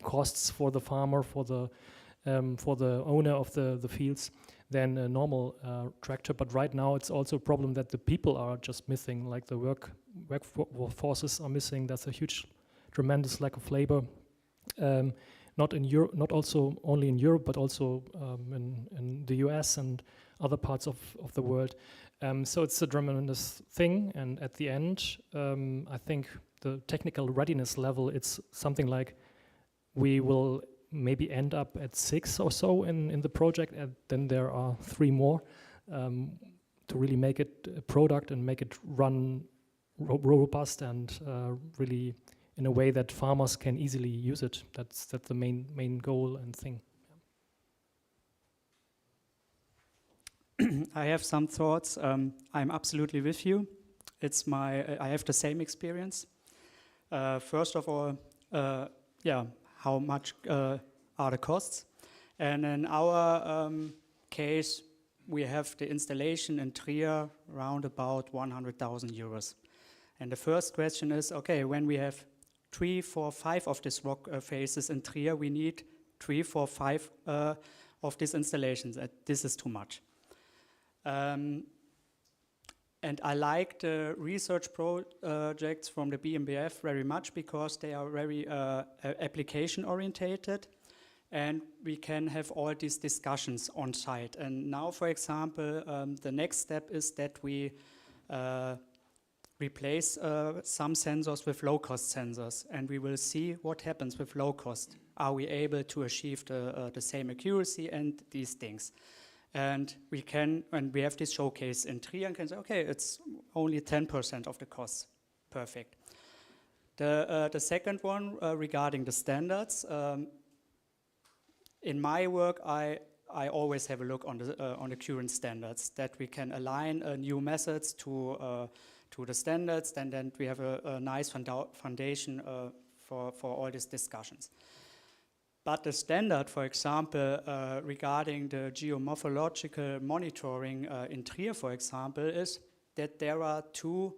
costs for the farmer, for the owner of the fields, than a normal tractor. But right now it's also a problem that the people are just missing, like the workforces are missing. There's a huge, tremendous lack of labor, not in Europe, not also only in Europe, but also in the US and other parts of the world. So it's a tremendous thing, and at the end, I think the technical readiness level, it's something like we will maybe end up at 6 or so in the project, and then there are 3 more to really make it a product and make it run robust and really in a way that farmers can easily use it. That's the main goal and thing. I have some thoughts. I'm absolutely with you. I have the same experience. First of all, how much are the costs? And in our case, we have the installation in Trier around about 100,000 euros. And the first question is, okay, when we have 3, 4, 5 of these rock faces in Trier, we need 3, 4, 5 of these installations. This is too much. And I like the research projects from the BMBF very much because they are very application orientated, and we can have all these discussions on site. And now, for example, the next step is that we replace some sensors with low-cost sensors, and we will see what happens with low cost. Are we able to achieve the same accuracy and these things? And we have this showcase in Trier and can say, okay, it's only 10% of the costs. Perfect. The second one regarding the standards. In my work, I always have a look on the current standards, that we can align new methods to the standards, and then we have a nice foundation for all these discussions. But the standard, for example, regarding the geomorphological monitoring in Trier, for example, is that there are 2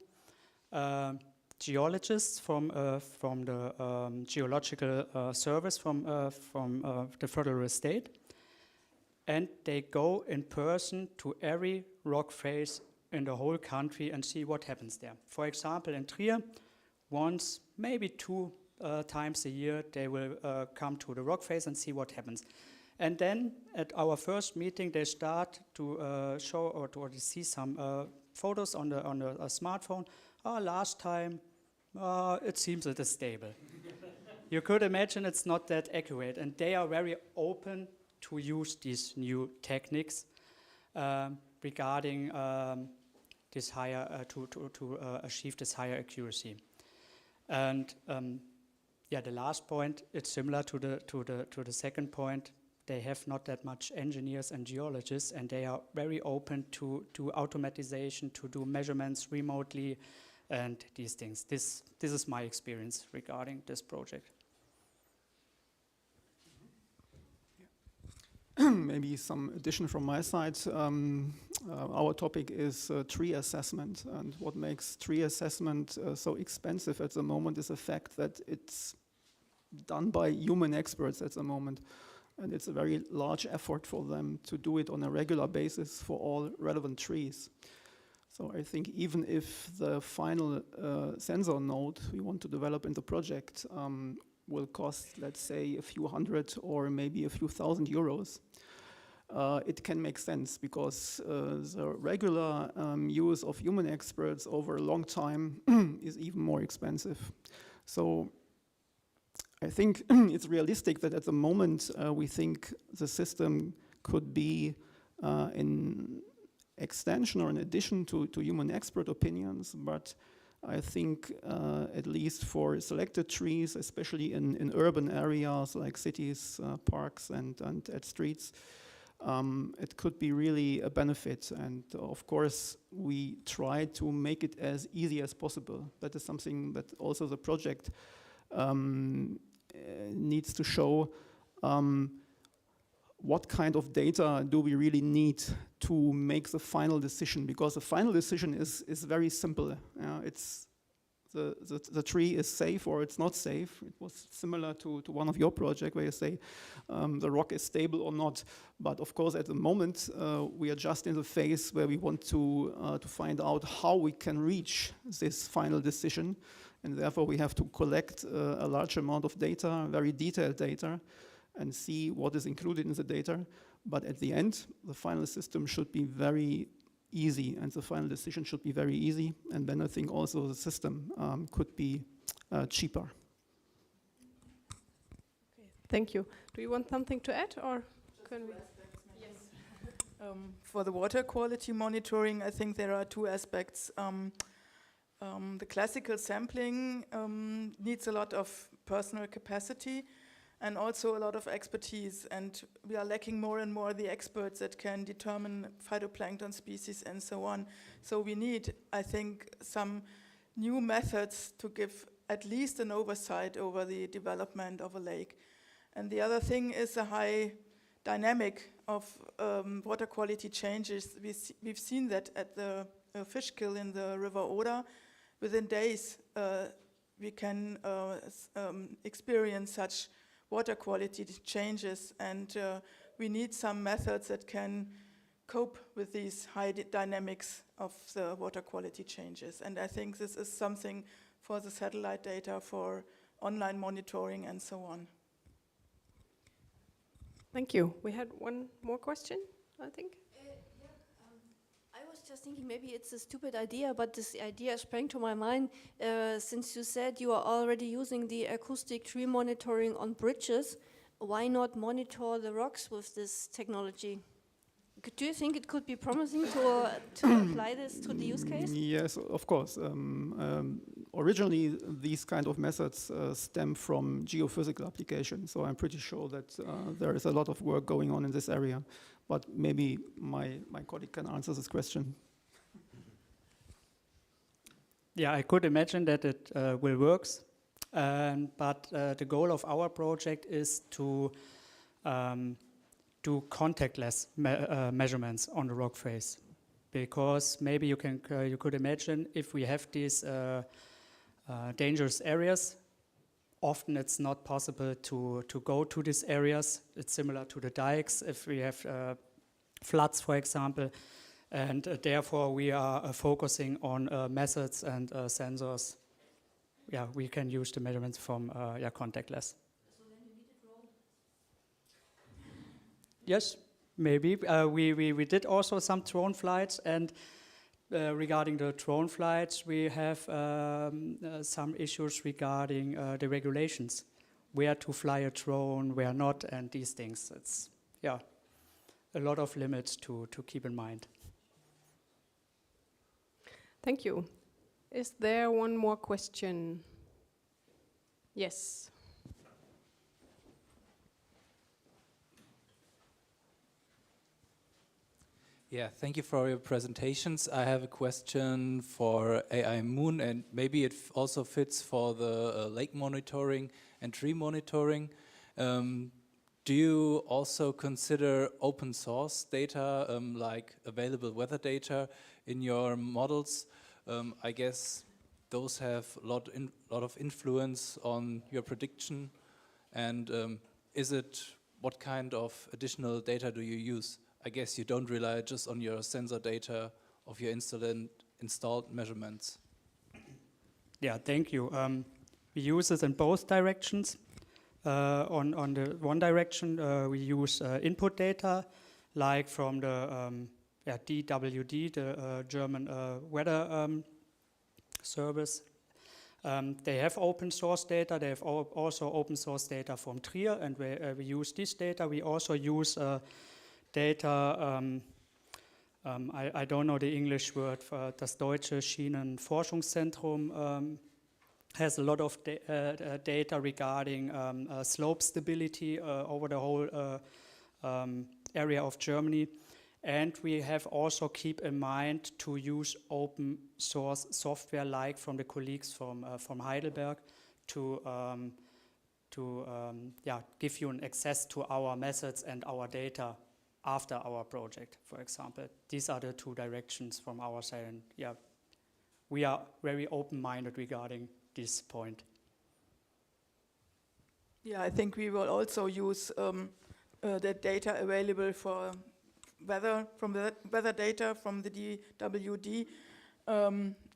geologists from the Geological Service from the federal state, and they go in person to every rock face in the whole country and see what happens there. For example, in Trier, once, maybe 2 times a year, they will come to the rock face and see what happens. And then at our first meeting, they start to show or to see some photos on the smartphone. Last time, it seems it is stable. You could imagine it's not that accurate, and they are very open to use these new techniques regarding this higher to achieve this higher accuracy. And yeah, the last point, it's similar to the second point. They have not that much engineers and geologists, and they are very open to automatization, to do measurements remotely, and these things. This is my experience regarding this project. Maybe some addition from my side. Our topic is tree assessment, and what makes tree assessment so expensive at the moment is the fact that it's done by human experts at the moment, and it's a very large effort for them to do it on a regular basis for all relevant trees. So I think even if the final sensor node we want to develop in the project will cost, let's say, a few hundred or maybe a few thousand euros, it can make sense because the regular use of human experts over a long time is even more expensive. So I think it's realistic that at the moment we think the system could be in extension or in addition to human expert opinions, but I think at least for selected trees, especially in urban areas like cities, parks and at streets, it could be really a benefit. And of course, we try to make it as easy as possible. That is something that also the project needs to show. What kind of data do we really need to make the final decision? Because the final decision is very simple. It's the tree is safe or it's not safe. It was similar to one of your projects where you say the rock is stable or not. But of course, at the moment, we are just in the phase where we want to find out how we can reach this final decision. And therefore, we have to collect a large amount of data, very detailed data, and see what is included in the data. But at the end, the final system should be very easy, and the final decision should be very easy. And then I think also the system could be cheaper. Okay, thank you. Do you want something to add, or can we? Yes. For the water quality monitoring, I think there are two aspects. The classical sampling needs a lot of personal capacity and also a lot of expertise, and we are lacking more and more the experts that can determine phytoplankton species and so on. So we need, I think, some new methods to give at least an oversight over the development of a lake. And the other thing is a high dynamic of water quality changes. We've seen that at the fish kill in the River Oder. Within days, we can experience such water quality changes, and we need some methods that can cope with these high dynamics of the water quality changes. And I think this is something for the satellite data, for online monitoring and so on. Thank you. We had one more question, I think. I was just thinking maybe it's a stupid idea, but this idea sprang to my mind since you said you are already using the acoustic tree monitoring on bridges. Why not monitor the rocks with this technology? Do you think it could be promising to apply this to the use case? Yes, of course. Originally, these kind of methods stem from geophysical applications, so I'm pretty sure that there is a lot of work going on in this area. But maybe my colleague can answer this question. Yeah, I could imagine that it will work, but the goal of our project is to do contactless measurements on the rock face, because maybe you could imagine if we have these dangerous areas, often it's not possible to go to these areas. It's similar to the dikes if we have floods, for example, and therefore we are focusing on methods and sensors. Yeah, we can use the measurements from contactless. So then you need a drone? Yes, maybe. We did also some drone flights, and regarding the drone flights, we have some issues regarding the regulations. Where to fly a drone, where not, and these things. yeah, a lot of limits to keep in mind. Thank you. Is there one more question? Yes. Yeah, thank you for your presentations. I have a question for AI Moon, and maybe it also fits for the lake monitoring and tree monitoring. Do you also consider open source data, like available weather data in your models? I guess those have a lot of influence on your prediction. And what kind of additional data do you use? I guess you don't rely just on your sensor data of your installed measurements. Yeah, thank you. We use it in both directions. On the one direction, we use input data, like from the DWD, the German weather service. They have open source data. They have also open source data from Trier, and we use this data. We also use data, I don't know the English word for das deutsche Schienenforschungszentrum, has a lot of data regarding slope stability over the whole area of Germany. And we have also keep in mind to use open source software like from the colleagues from Heidelberg to give you an access to our methods and our data after our project, for example. These are the two directions from our side, and yeah, we are very open-minded regarding this point. Yeah, I think we will also use the data available for weather, from the weather data from the DWD,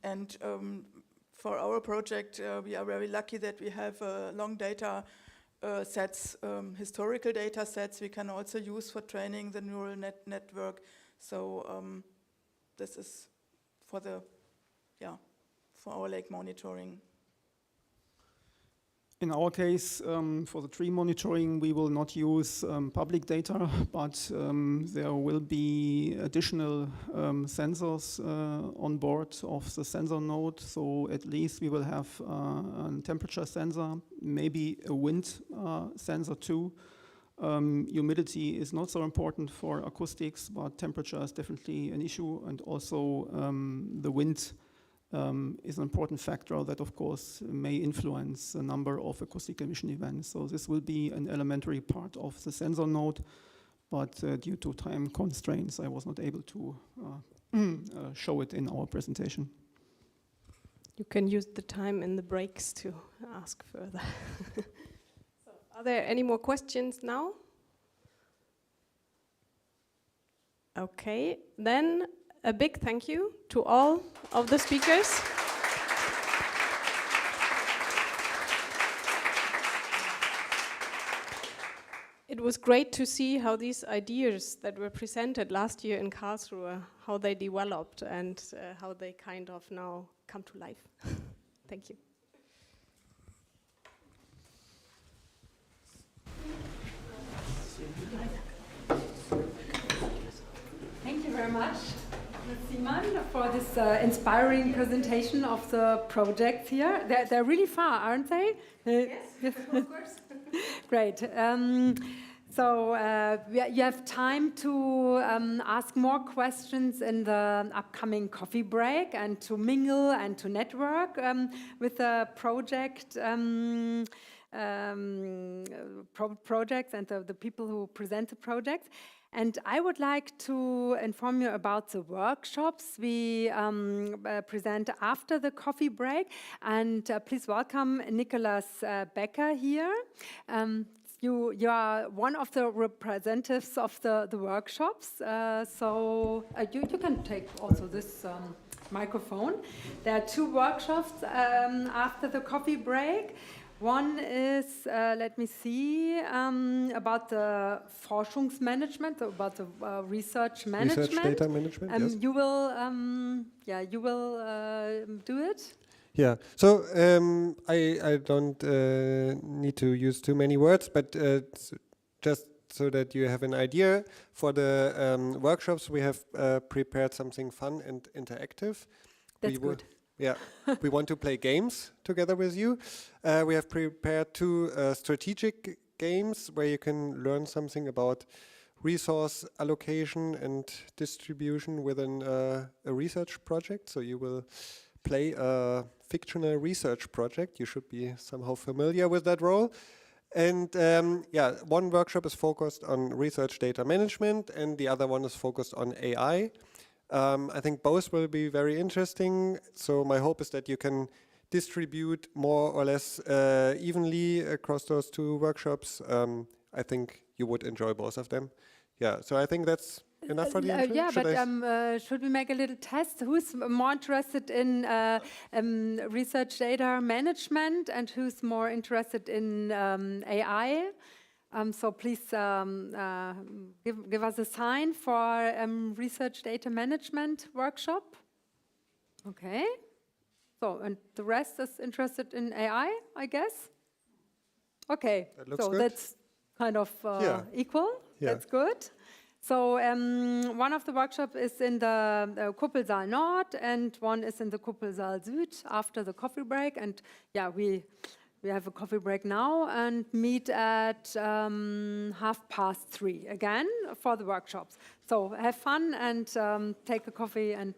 and for our project, we are very lucky that we have long data sets, historical data sets we can also use for training the neural network. So this is for our lake monitoring. In our case, for the tree monitoring, we will not use public data, but there will be additional sensors on board of the sensor node. So at least we will have a temperature sensor, maybe a wind sensor too. Humidity is not so important for acoustics, but temperature is definitely an issue. And also the wind is an important factor that, of course, may influence the number of acoustic emission events. So this will be an elementary part of the sensor node, but due to time constraints, I was not able to show it in our presentation. You can use the time in the breaks to ask further. So, are there any more questions now? Okay, then a big thank you to all of the speakers. It was great to see how these ideas that were presented last year in Karlsruhe, how they developed and how they kind of now come to life. Thank you. Thank you very much, Simon, for this inspiring presentation of the projects here. They're really far, aren't they? Yes, of course. Great. So you have time to ask more questions in the upcoming coffee break and to mingle and to network with the project projects and the people who present the projects. And I would like to inform you about the workshops we present after the coffee break. And please welcome Nicholas Becker here. You are one of the representatives of the workshops. So you can take also this microphone. There are two workshops after the coffee break. One is, let me see, about the Forschungsmanagement, about the research management. Research data management, yes. You will, you will do it? Yeah, so I don't need to use too many words, but just so that you have an idea, for the workshops we have prepared something fun and interactive. That's good. Yeah, we want to play games together with you. We have prepared 2 strategic games where you can learn something about resource allocation and distribution within a research project. So you will play a fictional research project. You should be somehow familiar with that role. And yeah, one workshop is focused on research data management and the other one is focused on AI. I think both will be very interesting. So my hope is that you can distribute more or less evenly across those 2 workshops. I think you would enjoy both of them. Yeah, so I think that's enough for the intro. Yeah, but should we make a little test? Who's more interested in research data management and who's more interested in AI? So please give us a sign for research data management workshop. Okay. So, and the rest is interested in AI, I guess? Okay, that looks so good. That's kind of equal. Yeah. That's good. So one of the workshops is in the Kuppelsaal Nord and one is in the Kuppelsaal Süd after the coffee break. And yeah, we have a coffee break now and meet at 3:30 again for the workshops. So have fun and take a coffee and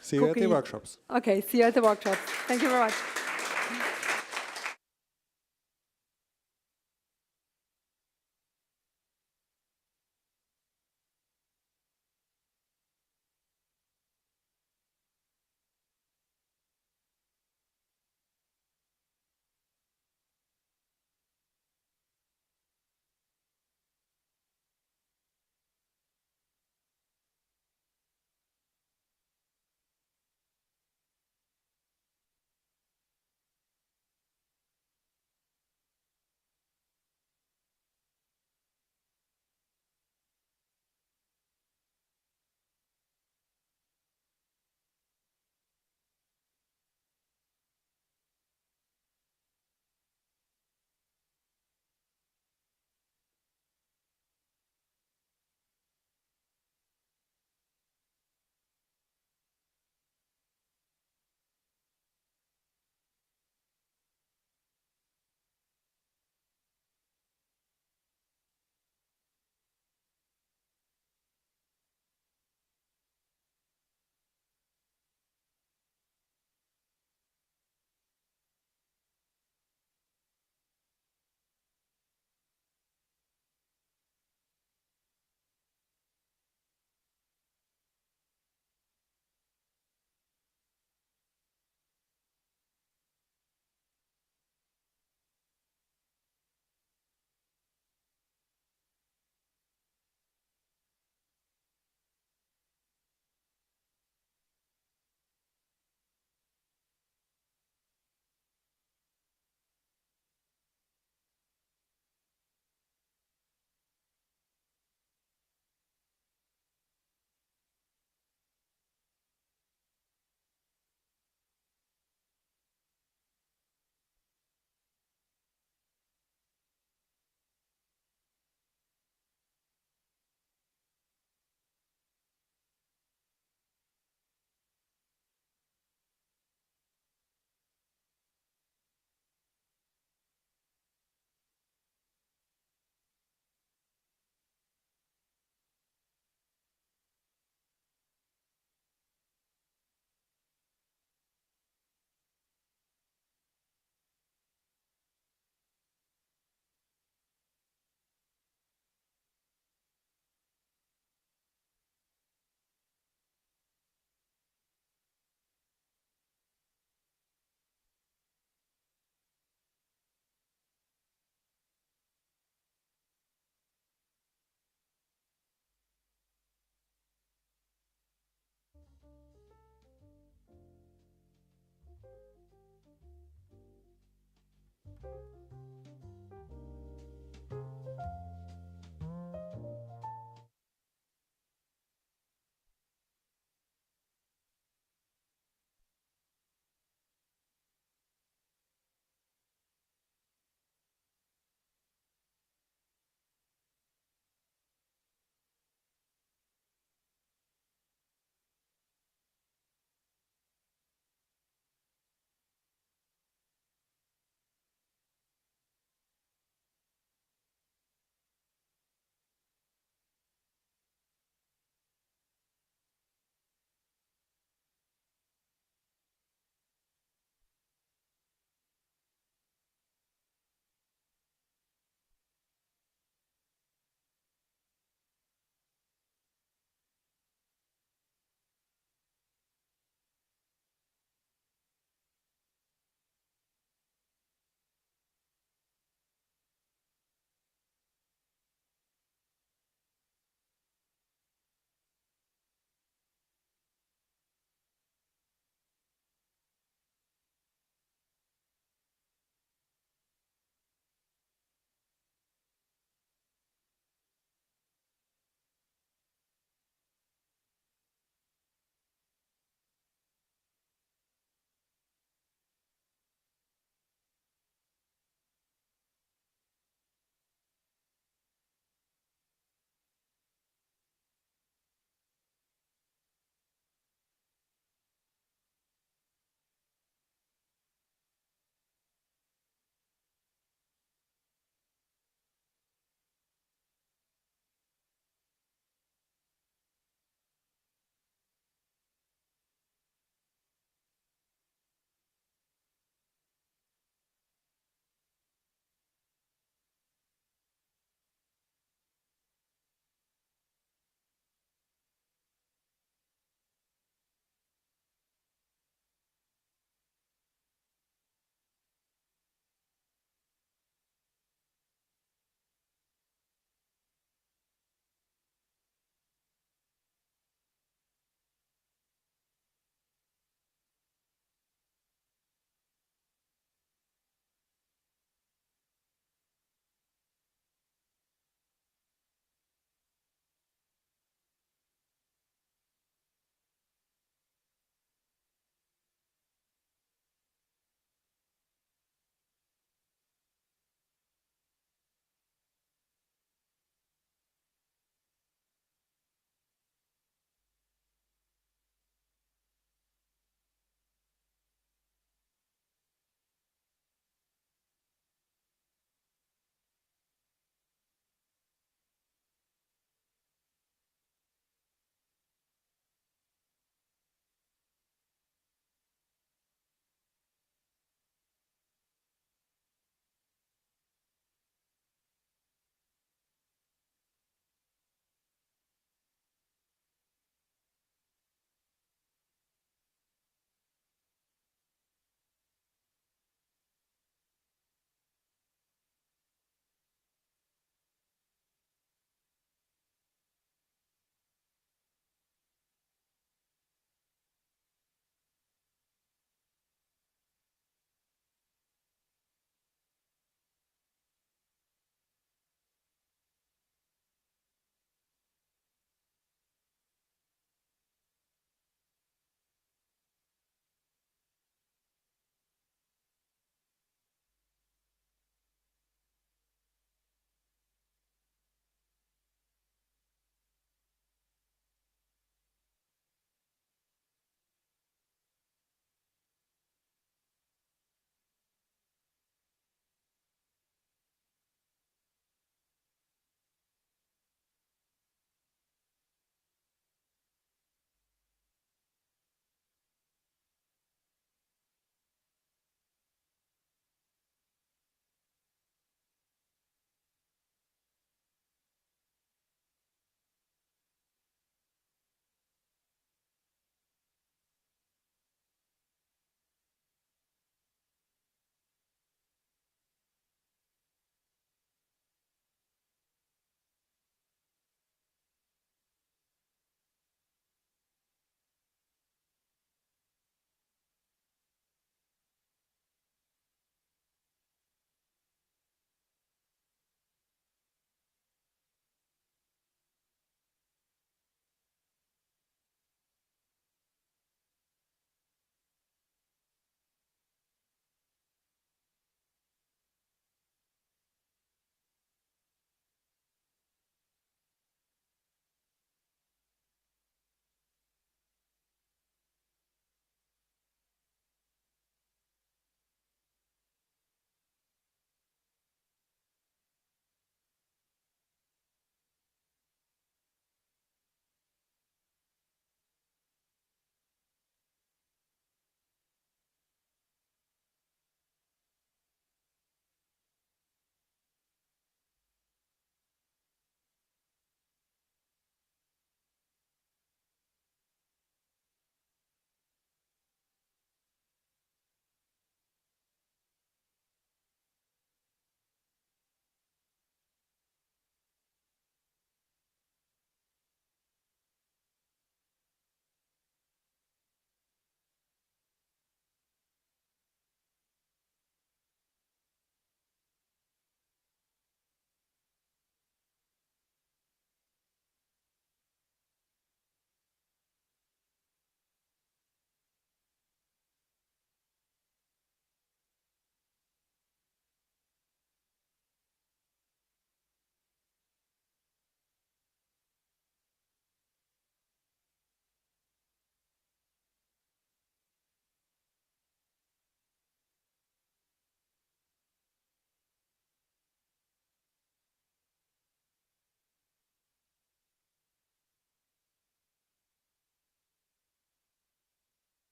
see you at the workshops. Okay, see you at the workshops. Thank you very much.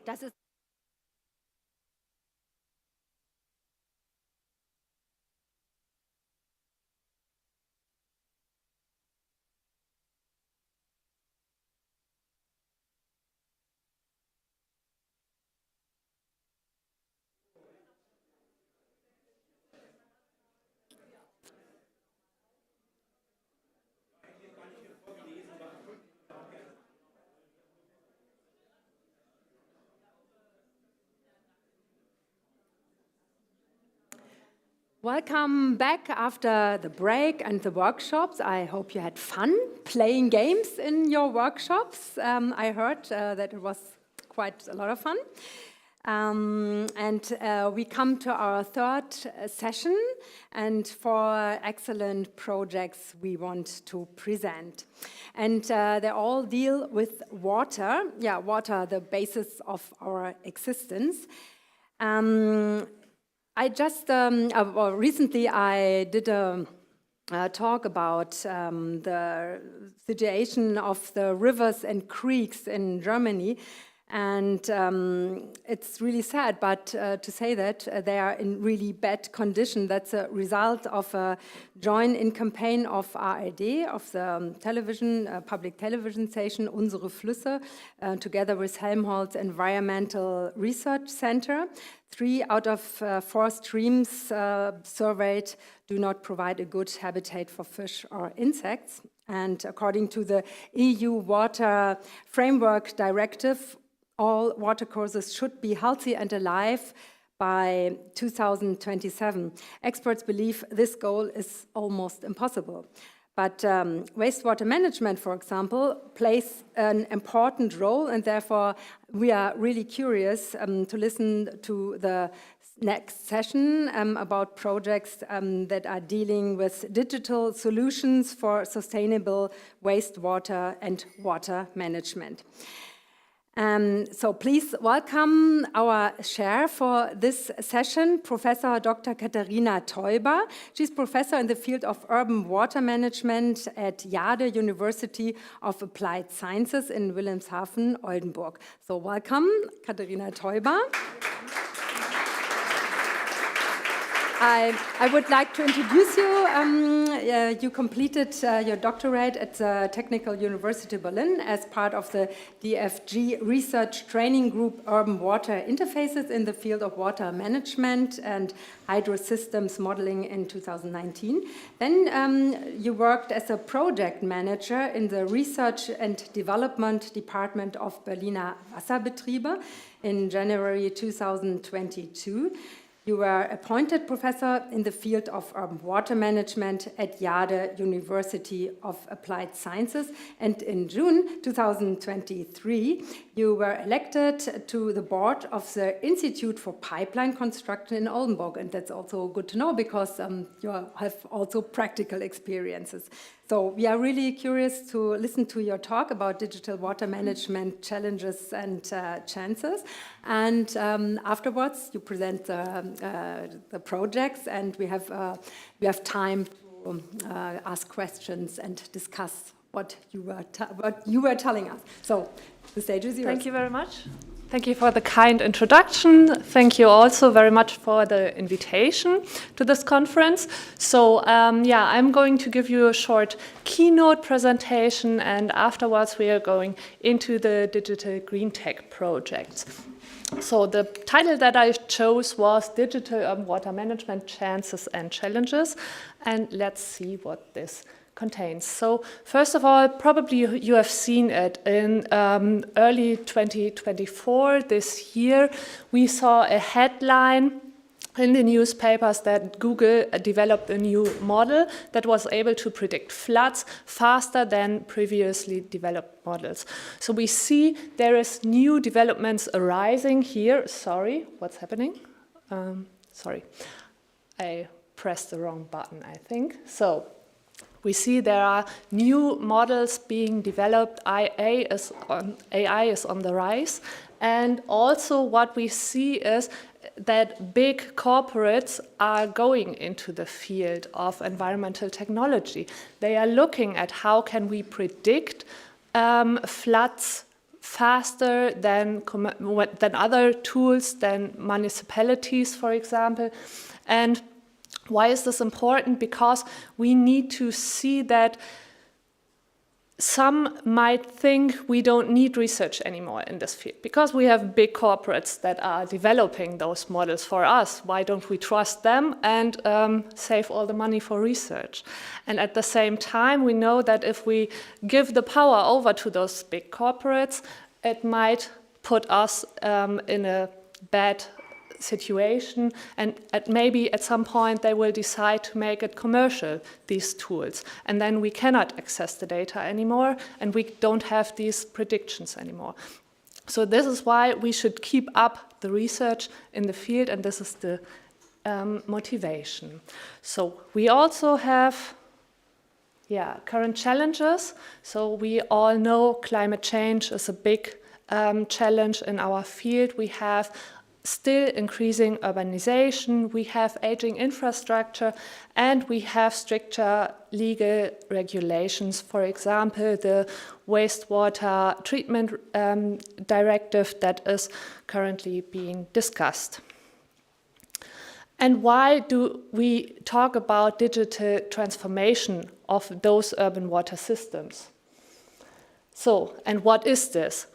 Das ist Welcome back after the break and the workshops. I hope you had fun playing games in your workshops. I heard that it was quite a lot of fun. We come to our third session, and for excellent projects we want to present. And they all deal with water. Yeah, water, the basis of our existence. Recently I did a talk about the situation of the rivers and creeks in Germany, and it's really sad, but to say that they are in really bad condition. That's a result of a join-in campaign of ARD, of the television, public television station Unsere Flüsse, together with Helmholtz Environmental Research Center. 3 out of 4 streams surveyed do not provide a good habitat for fish or insects. And according to the EU Water Framework Directive, all watercourses should be healthy and alive by 2027. Experts believe this goal is almost impossible. But wastewater management, for example, plays an important role, and therefore we are really curious to listen to the next session about projects that are dealing with digital solutions for sustainable wastewater and water management. So please welcome our chair for this session, Professor Dr. Katharina Teuber. She's professor in the field of urban water management at Jahr, University of Applied Sciences in Wilhelmshaven, Oldenburg. So welcome, Katharina Teuber. I would like to introduce you. You completed your doctorate at the Technical University Berlin as part of the DFG Research Training Group Urban Water Interfaces in the field of water management and hydrosystems modeling in 2019. Then you worked as a project manager in the Research and Development Department of Berliner Wasserbetriebe in January 2022. You were appointed professor in the field of urban water management at Jahr, University of Applied Sciences, and in June 2023, you were elected to the board of the Institute for Pipeline Construction in Oldenburg, and that's also good to know because you have also practical experiences. So we are really curious to listen to your talk about digital water management challenges and chances. And afterwards, you present the projects, and we have time to ask questions and discuss what you were telling us. So the stage is yours. Thank you very much. Thank you for the kind introduction. Thank you also very much for the invitation to this conference. So I'm going to give you a short keynote presentation, and afterwards we are going into the Digital GreenTech projects. So the title that I chose was Digital Urban Water Management Chances and Challenges, and let's see what this contains. So first of all, probably you have seen it in early 2024, this year, we saw a headline in the newspapers that Google developed a new model that was able to predict floods faster than previously developed models. So we see there is new developments arising here. Sorry, what's happening? Sorry, I pressed the wrong button, I think. So we see there are new models being developed. AI is on the rise. And also what we see is that big corporates are going into the field of environmental technology. They are looking at how can we predict floods faster than other tools, than municipalities, for example. And why is this important? Because we need to see that some might think we don't need research anymore in this field because we have big corporates that are developing those models for us. Why don't we trust them and save all the money for research? And at the same time, we know that if we give the power over to those big corporates, it might put us in a bad situation, and maybe at some point they will decide to make it commercial, these tools, and then we cannot access the data anymore and we don't have these predictions anymore. So this is why we should keep up the research in the field, and this is the motivation. So we also have current challenges. So we all know climate change is a big challenge in our field. We have still increasing urbanization, we have aging infrastructure, and we have stricter legal regulations. For example, the wastewater treatment directive that is currently being discussed. And why do we talk about digital transformation of those urban water systems? So, and what is this?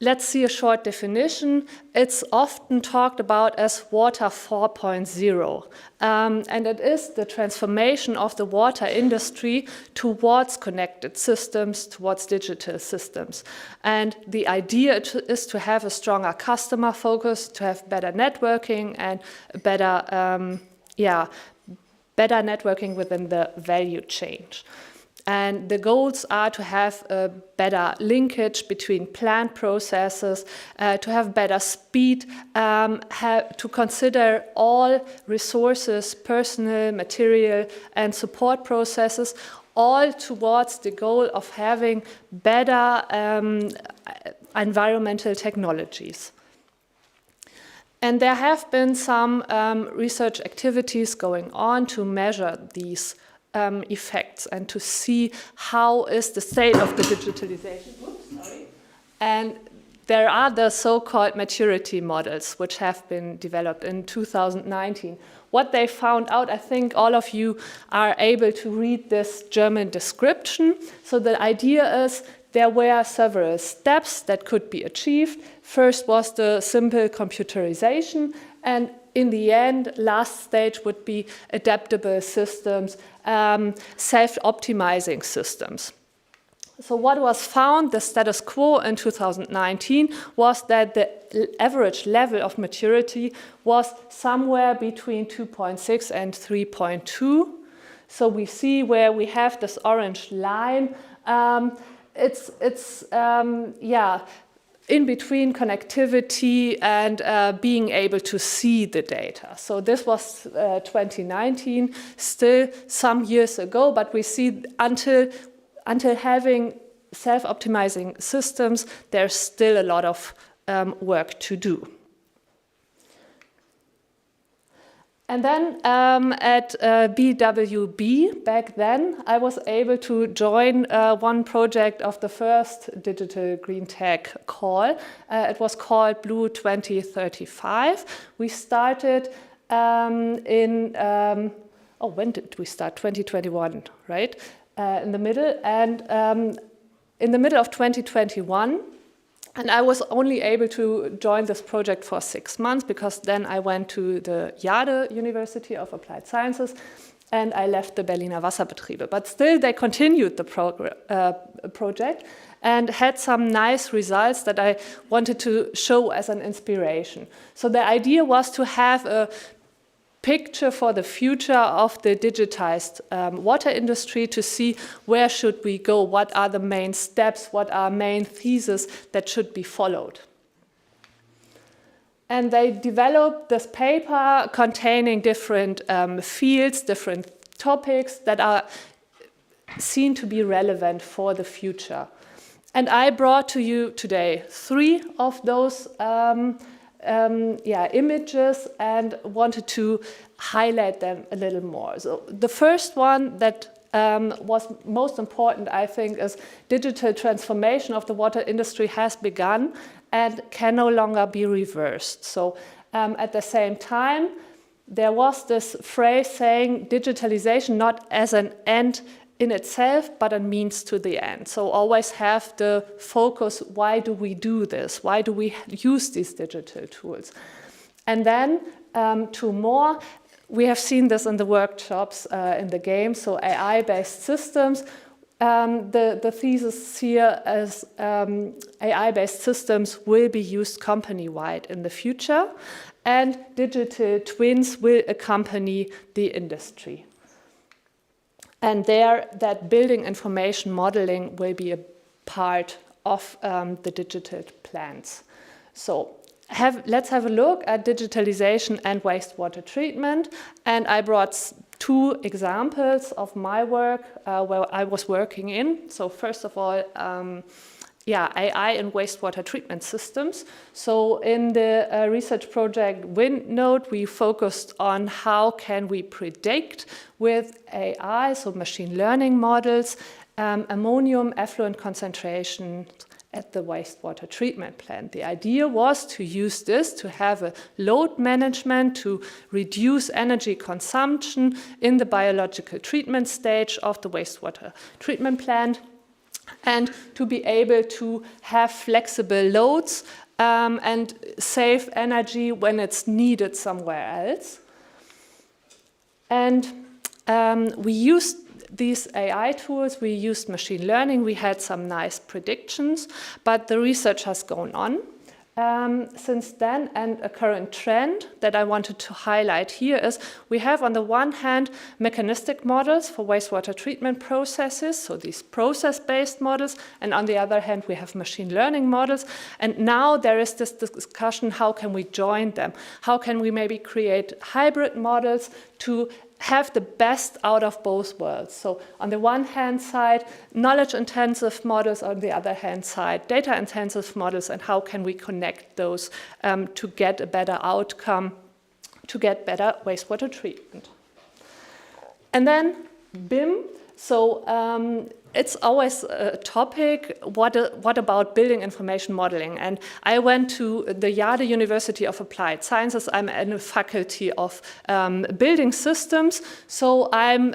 Let's see a short definition. It's often talked about as water 4.0, and it is the transformation of the water industry towards connected systems, towards digital systems. And the idea is to have a stronger customer focus, to have better networking and better networking within the value chain. And the goals are to have a better linkage between plant processes, to have better speed, to consider all resources, personal, material, and support processes, all towards the goal of having better environmental technologies. And there have been some research activities going on to measure these effects and to see how is the state of the digitalization. And there are the so-called maturity models which have been developed in 2019. What they found out, I think all of you are able to read this German description. So the idea is there were several steps that could be achieved. First was the simple computerization, and in the end, last stage would be adaptable systems, self-optimizing systems. So what was found, the status quo in 2019, was that the average level of maturity was somewhere between 2.6 and 3.2. So we see where we have this orange line. It's in between connectivity and being able to see the data. So this was 2019, still some years ago, but we see until having self-optimizing systems, there's still a lot of work to do. And then at BWB, back then, I was able to join one project of the first Digital GreenTech call. It was called Blue 2035. We started when did we start? 2021, right? In the middle, and in the middle of 2021, and I was only able to join this project for 6 months because then I went to the Jahr University of Applied Sciences and I left the Berliner Wasserbetriebe. But still they continued the project and had some nice results that I wanted to show as an inspiration. So the idea was to have a picture for the future of the digitized water industry, to see where should we go, what are the main steps, what are main theses that should be followed. And they developed this paper containing different fields, different topics that are seen to be relevant for the future. And I brought to you today 3 of those images and wanted to highlight them a little more. So the first one that was most important, I think, is digital transformation of the water industry has begun and can no longer be reversed. So at the same time, there was this phrase saying digitalization not as an end in itself, but a means to the end. So always have the focus, why do we do this? Why do we use these digital tools? And then to more, we have seen this in the workshops, in the game, so AI-based systems. The thesis here is AI-based systems will be used company-wide in the future, and digital twins will accompany the industry. And there, that building information modeling will be a part of the digital plans. So let's have a look at digitalization and wastewater treatment. And I brought two examples of my work where I was working in. So first of all, AI and wastewater treatment systems. So in the research project WindNode, we focused on how can we predict with AI, so machine learning models, ammonium effluent concentration at the wastewater treatment plant. The idea was to use this to have a load management to reduce energy consumption in the biological treatment stage of the wastewater treatment plant, and to be able to have flexible loads and save energy when it's needed somewhere else. And we used these AI tools, we used machine learning, we had some nice predictions, but the research has gone on since then, and a current trend that I wanted to highlight here is we have on the one hand mechanistic models for wastewater treatment processes, so these process-based models, and on the other hand we have machine learning models, and now there is this discussion, how can we join them? How can we maybe create hybrid models to have the best out of both worlds? So on the one hand side, knowledge-intensive models, on the other hand side, data-intensive models, and how can we connect those to get a better outcome, to get better wastewater treatment. And then BIM, so it's always a topic, what about building information modeling? And I went to the Jahr University of Applied Sciences. I'm in a faculty of building systems, so I'm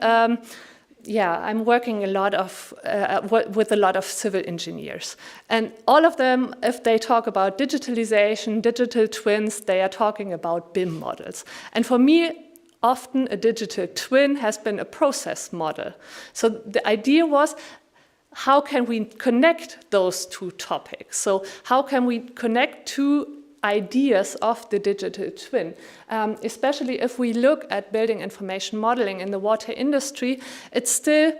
working a lot of with a lot of civil engineers, and all of them, if they talk about digitalization, digital twins, they are talking about BIM models. And for me, often a digital twin has been a process model. So the idea was, how can we connect those two topics? So how can we connect two ideas of the digital twin? Especially if we look at building information modeling in the water industry, it's still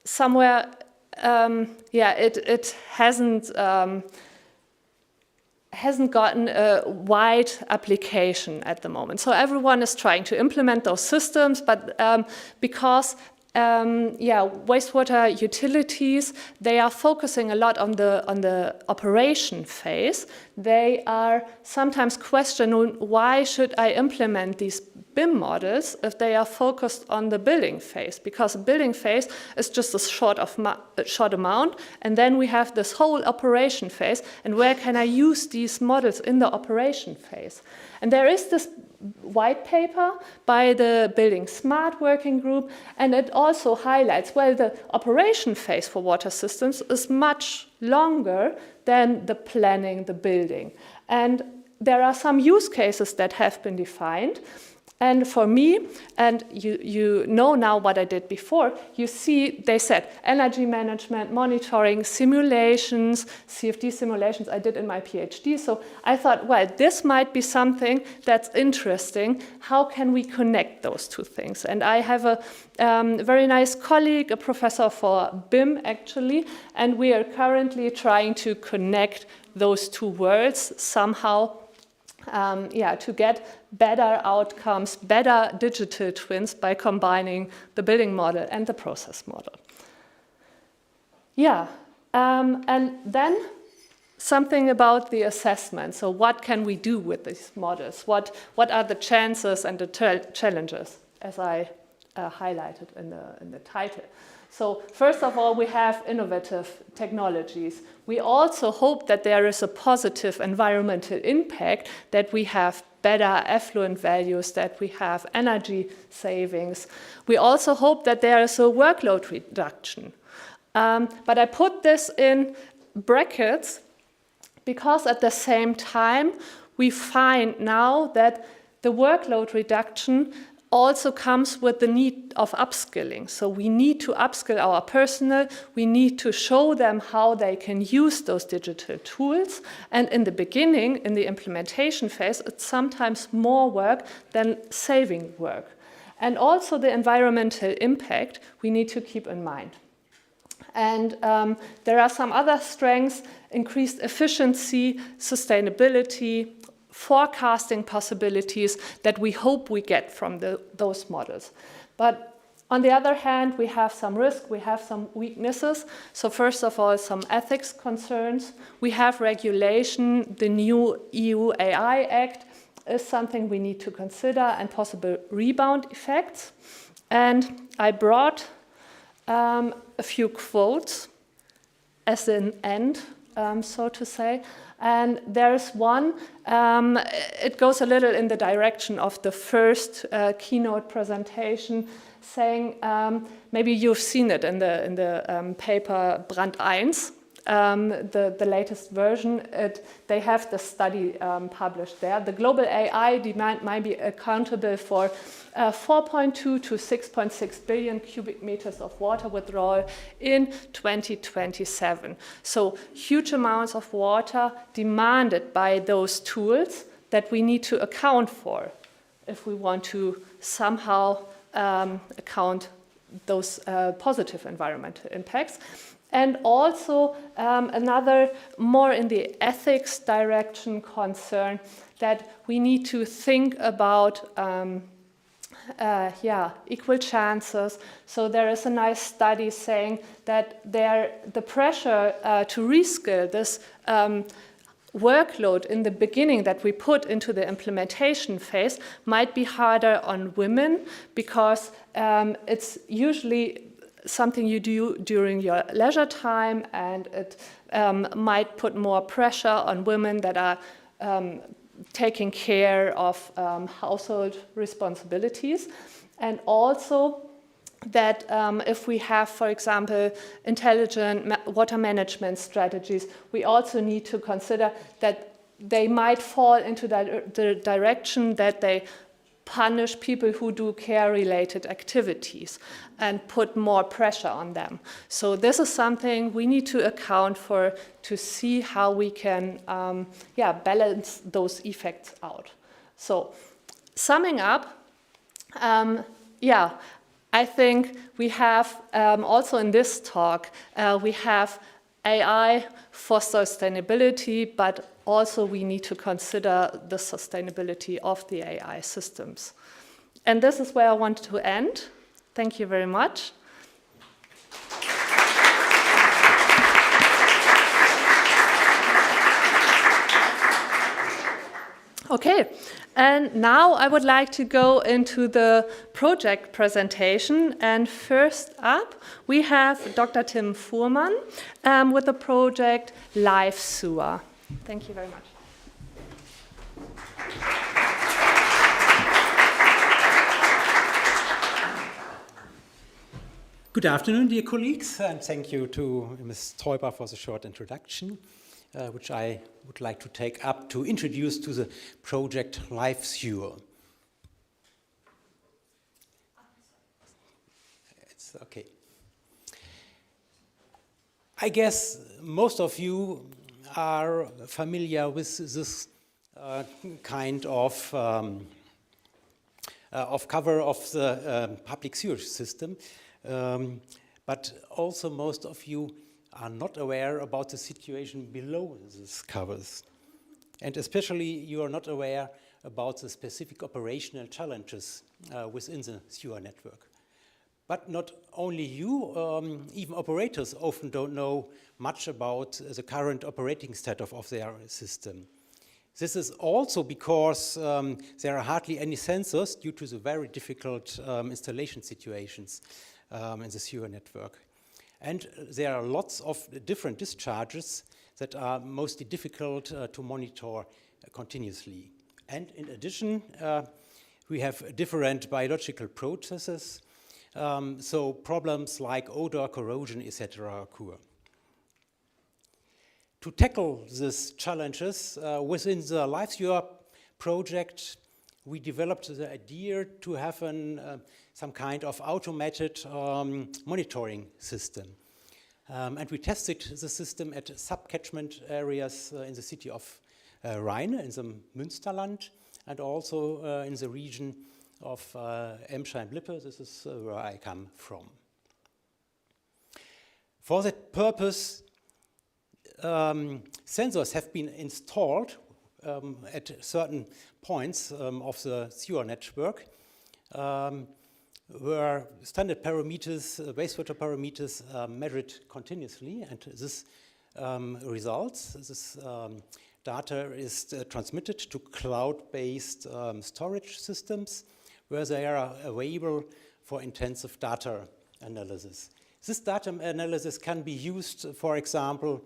somewhere, it hasn't gotten a wide application at the moment. So everyone is trying to implement those systems, but because wastewater utilities, they are focusing a lot on the operation phase. They are sometimes questioning, why should I implement these BIM models if they are focused on the building phase? Because the building phase is just a short amount, and then we have this whole operation phase, and where can I use these models in the operation phase? And there is this white paper by the Building Smart Working Group, and it also highlights, well, the operation phase for water systems is much longer than the planning, the building. And there are some use cases that have been defined. And for me, and you know now what I did before, you see they said energy management, monitoring, simulations, CFD simulations I did in my PhD. So I thought, well, this might be something that's interesting. How can we connect those two things? And I have a very nice colleague, a professor for BIM actually, and we are currently trying to connect those two worlds somehow. To get better outcomes, better digital twins by combining the building model and the process model. And then something about the assessment. So what can we do with these models? What are the chances and the challenges, as I highlighted in the title? So first of all, we have innovative technologies. We also hope that there is a positive environmental impact, that we have better effluent values, that we have energy savings. We also hope that there is a workload reduction. But I put this in brackets because at the same time, we find now that the workload reduction also comes with the need of upskilling. So we need to upskill our personnel, we need to show them how they can use those digital tools, and in the beginning, in the implementation phase, it's sometimes more work than saving work. And also the environmental impact we need to keep in mind. And there are some other strengths: increased efficiency, sustainability, forecasting possibilities that we hope we get from those models. But on the other hand, we have some risk, we have some weaknesses. So first of all, some ethics concerns. We have regulation. The new EU AI Act is something we need to consider, and possible rebound effects. And I brought a few quotes as an end, so to say. And there's one, it goes a little in the direction of the first keynote presentation, saying, maybe you've seen it in the paper Brand 1, the latest version. They have the study published there. The global AI demand might be accountable for 4.2 to 6.6 billion cubic meters of water withdrawal in 2027. So huge amounts of water demanded by those tools that we need to account for if we want to somehow account those positive environmental impacts. And also another more in the ethics direction concern, that we need to think about equal chances. So there is a nice study saying that the pressure to reskill this workload in the beginning that we put into the implementation phase might be harder on women, because it's usually something you do during your leisure time, and it might put more pressure on women that are taking care of household responsibilities. And also that if we have, for example, intelligent water management strategies, we also need to consider that they might fall into the direction that they punish people who do care-related activities and put more pressure on them. So this is something we need to account for to see how we can balance those effects out. So summing up, I think we have also in this talk, we have AI for sustainability, but also we need to consider the sustainability of the AI systems. And this is where I want to end. Thank you very much. Okay, and now I would like to go into the project presentation. And first up, we have Dr. Tim Fuhrmann with the project Live Sewer. Thank you very much. Good afternoon, dear colleagues, and thank you to Ms. Teuber for the short introduction, which I would like to take up to introduce to the project Live Sewer. It's okay. I guess most of you are familiar with this kind of cover of the public sewage system. But also most of you are not aware about the situation below these covers. And especially you are not aware about the specific operational challenges within the sewer network. But not only you, even operators often don't know much about the current operating status of their system. This is also because there are hardly any sensors due to the very difficult installation situations in the sewer network. And there are lots of different discharges that are mostly difficult to monitor continuously. And in addition, we have different biological processes, so problems like odor, corrosion, etc. occur. To tackle these challenges, within the LiveSewer project, we developed the idea to have some kind of automated monitoring system. And we tested the system at sub-catchment areas in the city of Rheine, in the Münsterland, and also in the region of Emscher and Lippe. This is where I come from. For that purpose, sensors have been installed at certain points of the sewer network, where standard parameters, wastewater parameters, are measured continuously, and this results. This data is transmitted to cloud-based storage systems, where they are available for intensive data analysis. This data analysis can be used, for example,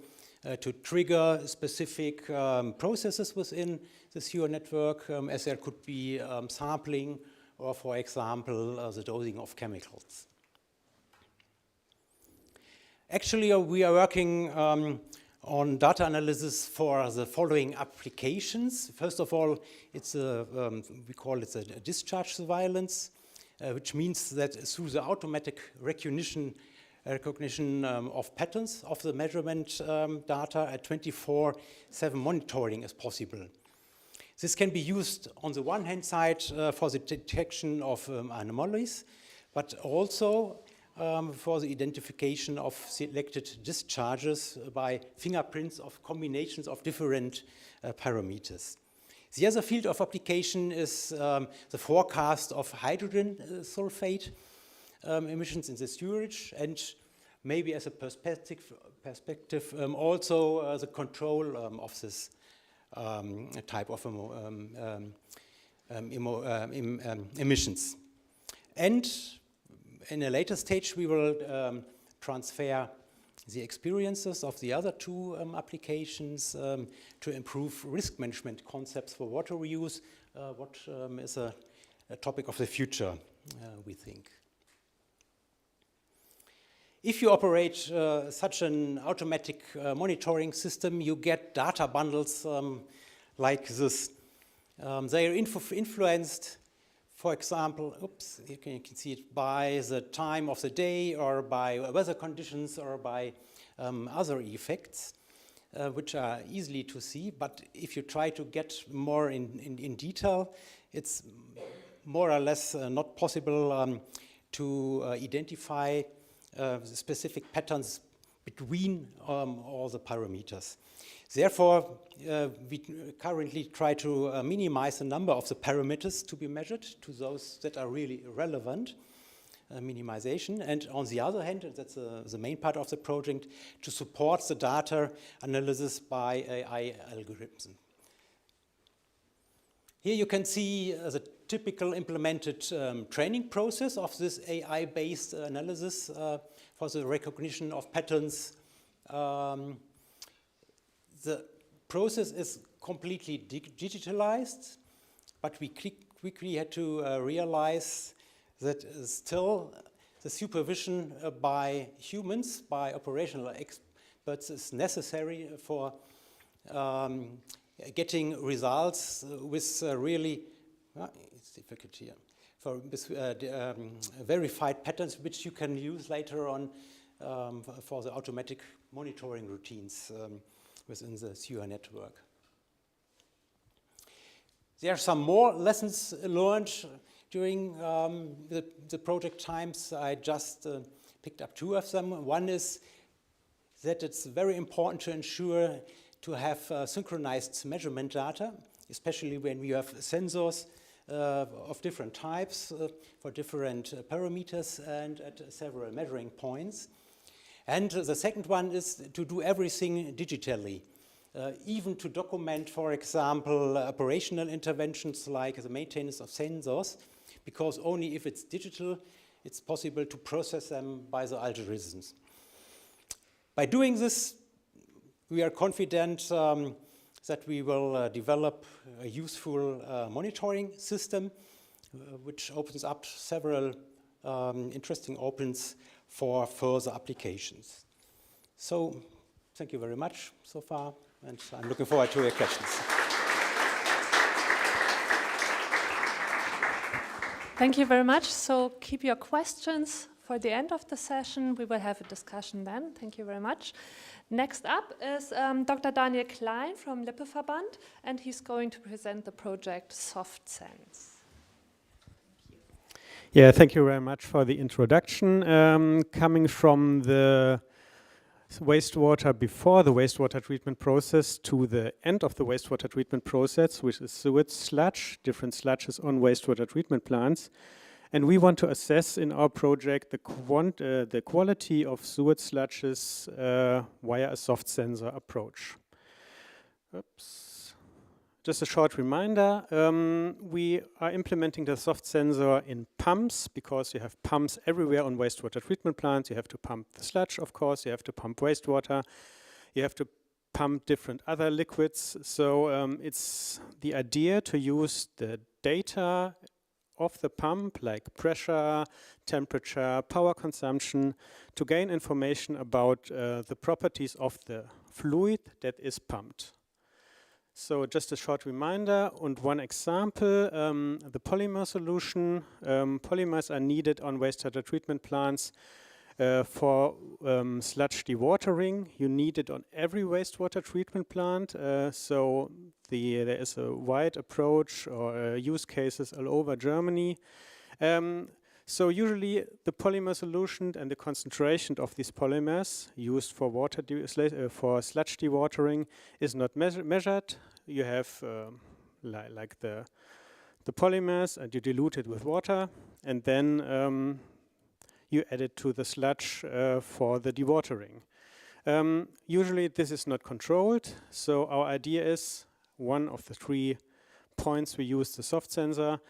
to trigger specific processes within the sewer network, as there could be sampling or, for example, the dosing of chemicals. Actually, we are working on data analysis for the following applications. First of all, it's we call it a discharge surveillance, which means that through the automatic recognition of patterns of the measurement data, at 24/7 monitoring is possible. This can be used on the one hand side for the detection of anomalies, but also for the identification of selected discharges by fingerprints of combinations of different parameters. The other field of application is the forecast of hydrogen sulfate emissions in the sewerage, and maybe as a perspective also the control of this type of emissions. And in a later stage, we will transfer the experiences of the other two applications to improve risk management concepts for water reuse, what is a topic of the future, we think. If you operate such an automatic monitoring system, you get data bundles like this. They are influenced, for example, you can see it by the time of the day or by weather conditions or by other effects, which are easily to see. But if you try to get more in detail, it's more or less not possible to identify specific patterns between all the parameters. Therefore, we currently try to minimize the number of the parameters to be measured to those that are really relevant, minimization. And on the other hand, that's the main part of the project, to support the data analysis by AI algorithms. Here you can see the typical implemented training process of this AI-based analysis for the recognition of patterns. The process is completely digitalized, but we quickly had to realize that still the supervision by humans, by operational experts, is necessary for getting results with really, it's difficult here, for verified patterns which you can use later on for the automatic monitoring routines within the sewer network. There are some more lessons learned during the project times. I just picked up two of them. One is that it's very important to ensure to have synchronized measurement data, especially when we have sensors of different types for different parameters and at several measuring points. And the second one is to do everything digitally. even to document, for example, operational interventions like the maintenance of sensors, because only if it's digital, it's possible to process them by the algorithms. By doing this, we are confident that we will develop a useful monitoring system, which opens up several interesting opens for further applications. So, thank you very much so far, and I'm looking forward to your questions. Thank you very much. So keep your questions for the end of the session. We will have a discussion then. Thank you very much. Next up is Dr. Daniel Klein from Lippeverband, and he's going to present the project SoftSense. Yeah, thank you very much for the introduction. Coming from the wastewater before the wastewater treatment process to the end of the wastewater treatment process, which is sewage sludge, different sludges on wastewater treatment plants. And we want to assess in our project the quality of sewage sludges via a soft sensor approach. Oops. Just a short reminder, we are implementing the soft sensor in pumps because you have pumps everywhere on wastewater treatment plants. You have to pump the sludge, of course, you have to pump wastewater, you have to pump different other liquids. So it's the idea to use the data of the pump, like pressure, temperature, power consumption, to gain information about the properties of the fluid that is pumped. So just a short reminder and one example, the polymer solution. Polymers are needed on wastewater treatment plants for sludge dewatering. You need it on every wastewater treatment plant. So there is a wide approach or use cases all over Germany. So usually the polymer solution and the concentration of these polymers used for for sludge dewatering is not measured. You have like the polymers and you dilute it with water, and then you add it to the sludge for the dewatering. Usually this is not controlled, so our idea is one of the 3 points we use the soft sensor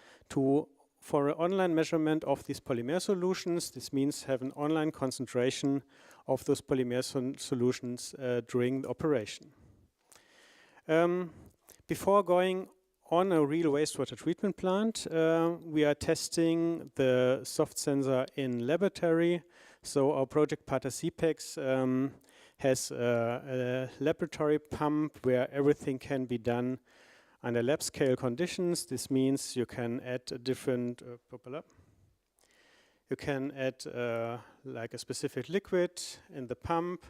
for an online measurement of these polymer solutions. This means have an online concentration of those polymer solutions during the operation. Before going on a real wastewater treatment plant, we are testing the soft sensor in laboratory. So our project partner CPEX has a laboratory pump where everything can be done under lab scale conditions. This means you can add a different you can add like a specific liquid in the pump.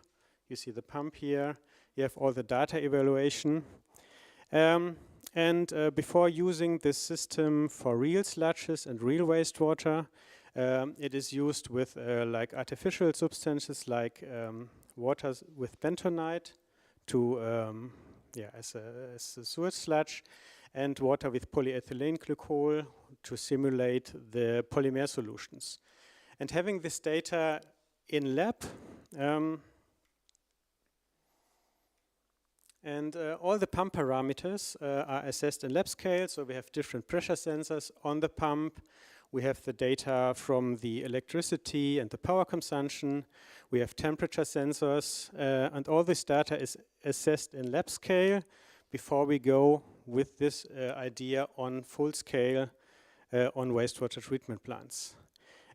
You see the pump here. You have all the data evaluation. Before using this system for real sludges and real wastewater, it is used with like artificial substances like water with bentonite to as a sewage sludge, and water with polyethylene glycol to simulate the polymer solutions. And having this data in lab, all the pump parameters are assessed in lab scale. So we have different pressure sensors on the pump. We have the data from the electricity and the power consumption. We have temperature sensors, and all this data is assessed in lab scale before we go with this idea on full scale on wastewater treatment plants.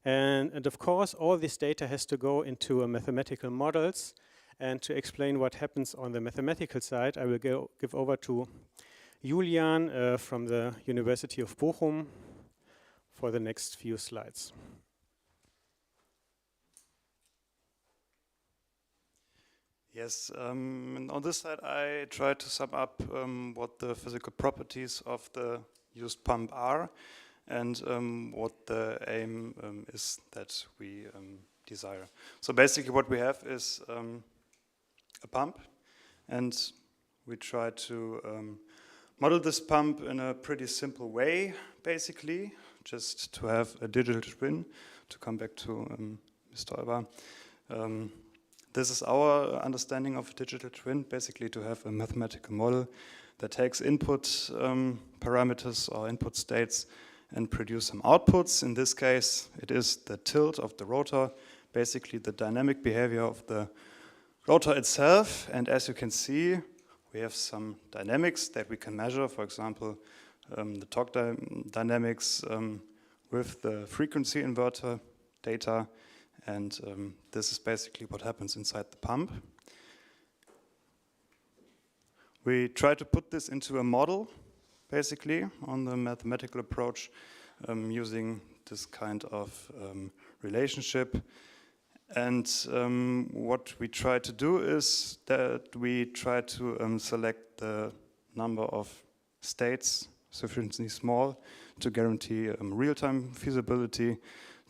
And of course, all this data has to go into mathematical models. And to explain what happens on the mathematical side, I will give over to Julian from the University of Bochum for the next few slides. Yes, and on this slide I tried to sum up what the physical properties of the used pump are and what the aim is that we desire. So basically what we have is a pump, and we try to model this pump in a pretty simple way, basically, just to have a digital twin, to come back to Mr. Alba. This is our understanding of a digital twin, basically to have a mathematical model that takes input parameters or input states and produce some outputs. In this case, it is the tilt of the rotor, basically the dynamic behavior of the rotor itself. And as you can see, we have some dynamics that we can measure. For example, the torque dynamics with the frequency inverter data. And this is basically what happens inside the pump. We try to put this into a model, basically, on the mathematical approach, using this kind of relationship. And what we try to do is that we try to select the number of states sufficiently small to guarantee real-time feasibility,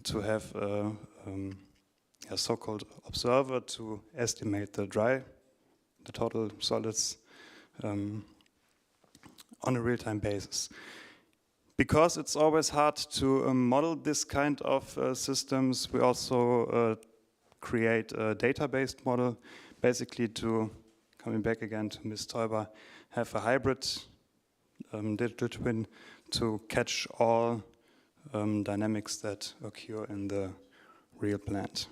to have a so-called observer to estimate the total solids on a real-time basis. Because it's always hard to model this kind of systems, we also create a data-based model, basically to, coming back again to Ms. Teuber, have a hybrid digital twin to catch all dynamics that occur in the real plant.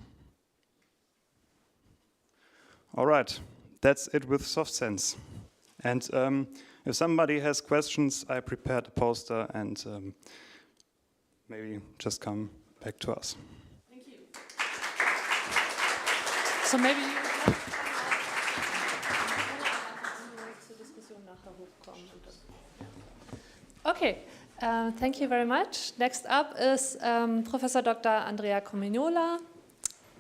All right, that's it with SoftSense. And if somebody has questions, I prepared a poster, and maybe just come back to us. Thank you. So maybe you Okay, thank you very much. Next up is Professor Dr. Andrea Comignola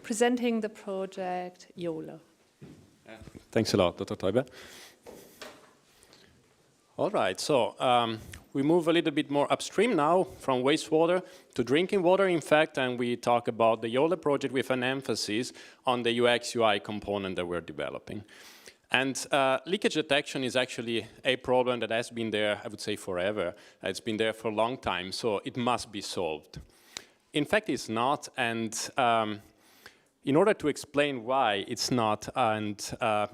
presenting the project YOLO. Thanks a lot, Dr. Teuber. All right, so we move a little bit more upstream now from wastewater to drinking water, in fact, and we talk about the YOLO project with an emphasis on the UX/UI component that we're developing. And leakage detection is actually a problem that has been there, I would say, forever. It's been there for a long time, so it must be solved. In fact, it's not, and in order to explain why it's not, and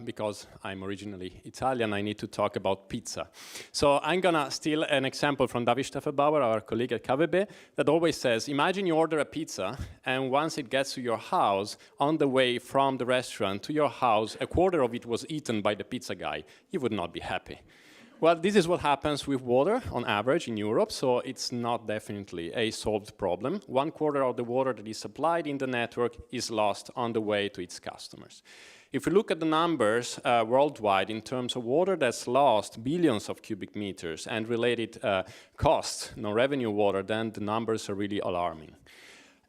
because I'm originally Italian, I need to talk about pizza. So I'm gonna steal an example from David Steffelbauer, our colleague at KWB, that always says, imagine you order a pizza, and once it gets to your house, on the way from the restaurant to your house, a quarter of it was eaten by the pizza guy. You would not be happy. Well, this is what happens with water on average in Europe, so it's not definitely a solved problem. 1/4 of the water that is supplied in the network is lost on the way to its customers. If we look at the numbers worldwide in terms of water that's lost, billions of cubic meters, and related costs, no-revenue water, then the numbers are really alarming.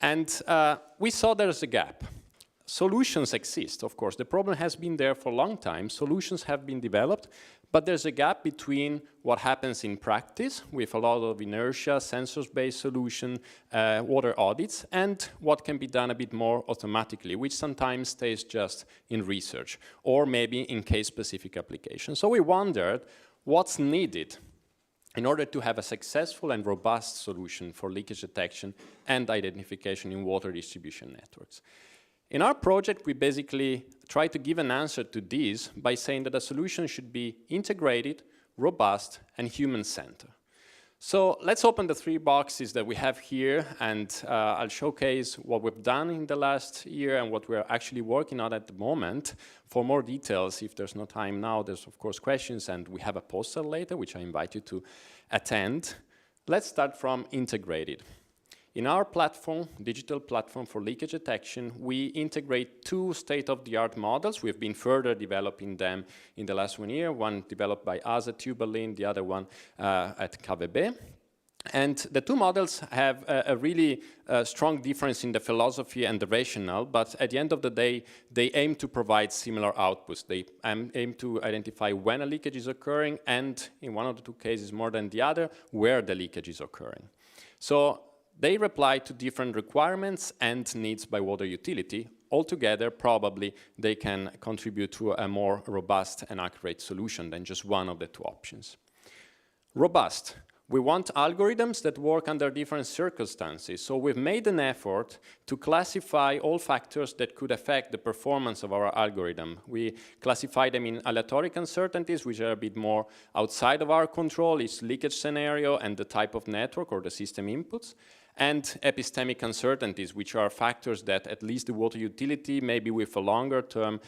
And we saw there's a gap. Solutions exist, of course. The problem has been there for a long time. Solutions have been developed, but there's a gap between what happens in practice with a lot of inertia, sensors-based solution, water audits, and what can be done a bit more automatically, which sometimes stays just in research, or maybe in case-specific applications. So we wondered what's needed in order to have a successful and robust solution for leakage detection and identification in water distribution networks. In our project, we basically try to give an answer to this by saying that a solution should be integrated, robust, and human-centered. So let's open the 3 boxes that we have here, and I'll showcase what we've done in the last year and what we're actually working on at the moment. For more details, if there's no time now, there's of course questions, and we have a poster later, which I invite you to attend. Let's start from integrated. In our platform, digital platform for leakage detection, we integrate 2 state-of-the-art models. We've been further developing them in the last 1 year, one developed by us at TU Berlin, the other one at KWB. And the 2 models have a really strong difference in the philosophy and the rationale, but at the end of the day, they aim to provide similar outputs. They aim to identify when a leakage is occurring, and in one of the 2 cases more than the other, where the leakage is occurring. So they reply to different requirements and needs by water utility. Altogether, probably, they can contribute to a more robust and accurate solution than just one of the 2 options. Robust. We want algorithms that work under different circumstances. So we've made an effort to classify all factors that could affect the performance of our algorithm. We classify them in aleatoric uncertainties, which are a bit more outside of our control, its leakage scenario and the type of network or the system inputs, and epistemic uncertainties, which are factors that at least the water utility, maybe with a longer term,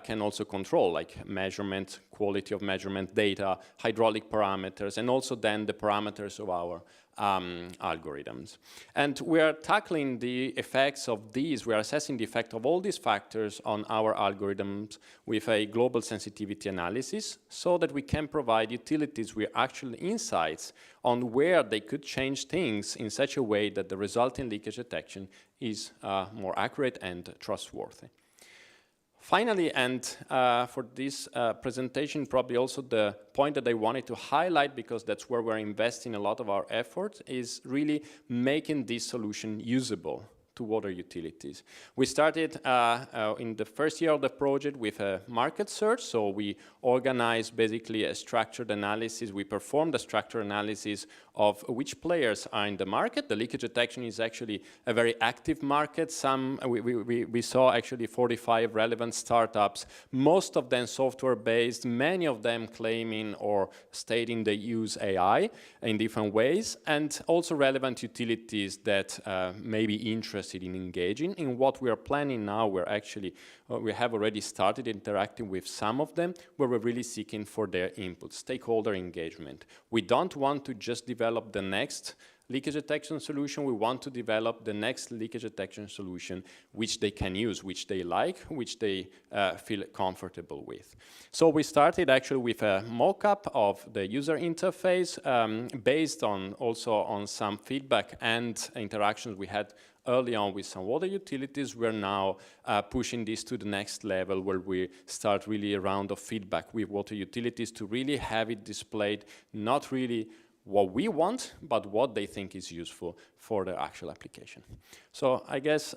can also control, like measurement, quality of measurement data, hydraulic parameters, and also then the parameters of our algorithms. And we are tackling the effects of these, we are assessing the effect of all these factors on our algorithms with a global sensitivity analysis so that we can provide utilities with actual insights on where they could change things in such a way that the resulting leakage detection is more accurate and trustworthy. Finally, and for this presentation, probably also the point that I wanted to highlight, because that's where we're investing a lot of our efforts, is really making this solution usable to water utilities. We started in the first year of the project with a market search, so we organized basically a structured analysis. We performed a structured analysis of which players are in the market. The leakage detection is actually a very active market. We saw actually 45 relevant startups, most of them software-based, many of them claiming or stating they use AI in different ways, and also relevant utilities that may be interested in engaging. In what we are planning now, we have already started interacting with some of them, where we're really seeking for their input, stakeholder engagement. We don't want to just develop the next leakage detection solution. We want to develop the next leakage detection solution which they can use, which they like, which they feel comfortable with. So we started actually with a mock-up of the user interface based on also on some feedback and interactions we had early on with some water utilities. We're now pushing this to the next level, where we start really a round of feedback with water utilities to really have it displayed, not really what we want, but what they think is useful for the actual application. So I guess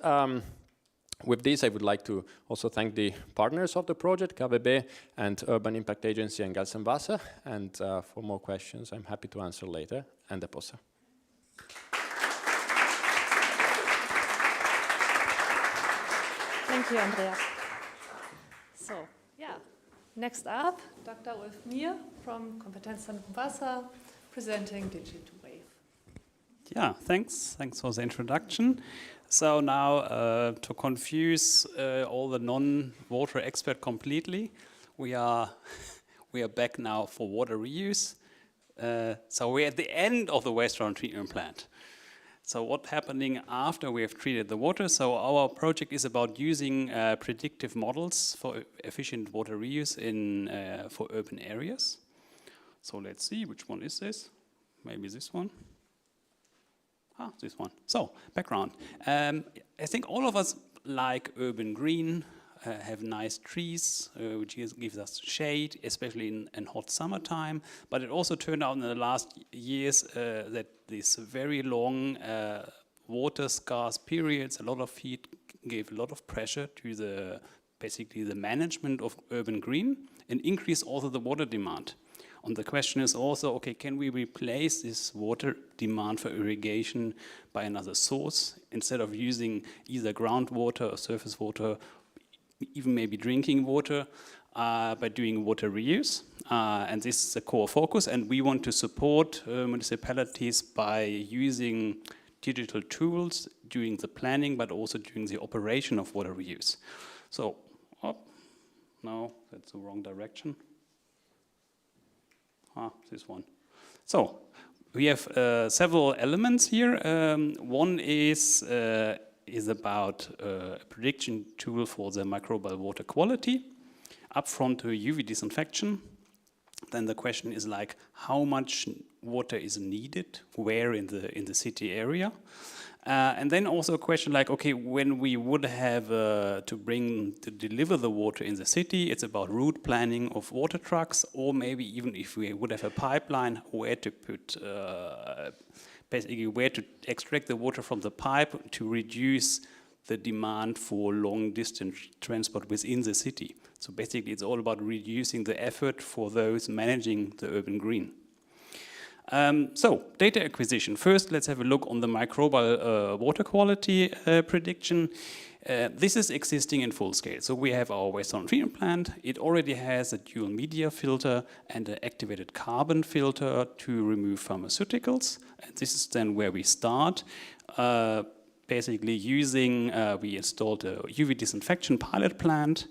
with this, I would like to also thank the partners of the project, KWB and Urban Impact Agency and Gemeinsam. And for more questions, I'm happy to answer later. And the poster. Thank you, Andreas. So, yeah, next up, Dr. Ulf Mier from Konferenztagen Wasser, presenting Digital Wave. Yeah, thanks for the introduction. So now, to confuse all the non-water expert completely, we are back now for water reuse. So we're at the end of the wastewater treatment plant. So what's happening after we have treated the water? So our project is about using predictive models for efficient water reuse for urban areas. So let's see, which one is this? Maybe this one. This one. So, background. I think all of us like urban green, have nice trees, which gives us shade, especially in hot summertime. But it also turned out in the last years that these very long water scarce periods, a lot of heat, gave a lot of pressure to basically the management of urban green and increase also the water demand. And the question is also, okay, can we replace this water demand for irrigation by another source instead of using either groundwater or surface water, even maybe drinking water, by doing water reuse? And this is the core focus, and we want to support municipalities by using digital tools during the planning, but also during the operation of water reuse. So, no, that's the wrong direction. This one. So, we have several elements here. One is about a prediction tool for the microbial water quality, upfront to UV disinfection. Then the question is like, how much water is needed, where in the city area? And then also a question like, okay, when we would have to deliver the water in the city, it's about route planning of water trucks, or maybe even if we would have a pipeline, where to put, basically where to extract the water from the pipe to reduce the demand for long distance transport within the city. So basically it's all about reducing the effort for those managing the urban green. So, data acquisition. First, let's have a look on the microbial water quality prediction. This is existing in full scale. So we have our wastewater treatment plant. It already has a dual media filter and an activated carbon filter to remove pharmaceuticals. And this is then where we start. Basically using, we installed a UV disinfection pilot plant.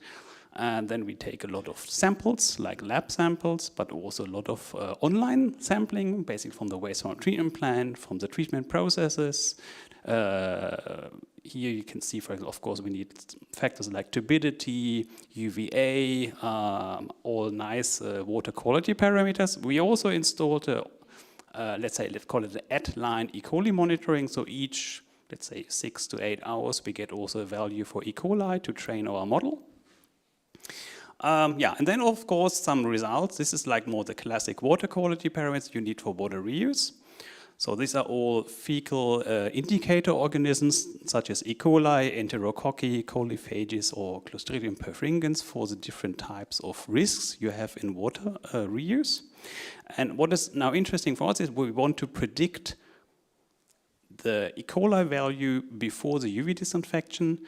And then we take a lot of samples, like lab samples, but also a lot of online sampling, basically from the wastewater treatment plant, from the treatment processes. Here you can see, for example, of course, we need factors like turbidity, UVA, all nice water quality parameters. We also installed, let's call it an at-line E. coli monitoring. So each, let's say, 6 to 8 hours, we get also a value for E. coli to train our model. And then, of course, some results. This is like more the classic water quality parameters you need for water reuse. So these are all fecal indicator organisms, such as E. coli, enterococci, coliphages, or Clostridium perfringens for the different types of risks you have in water reuse. And what is now interesting for us is we want to predict the E. coli value before the UV disinfection,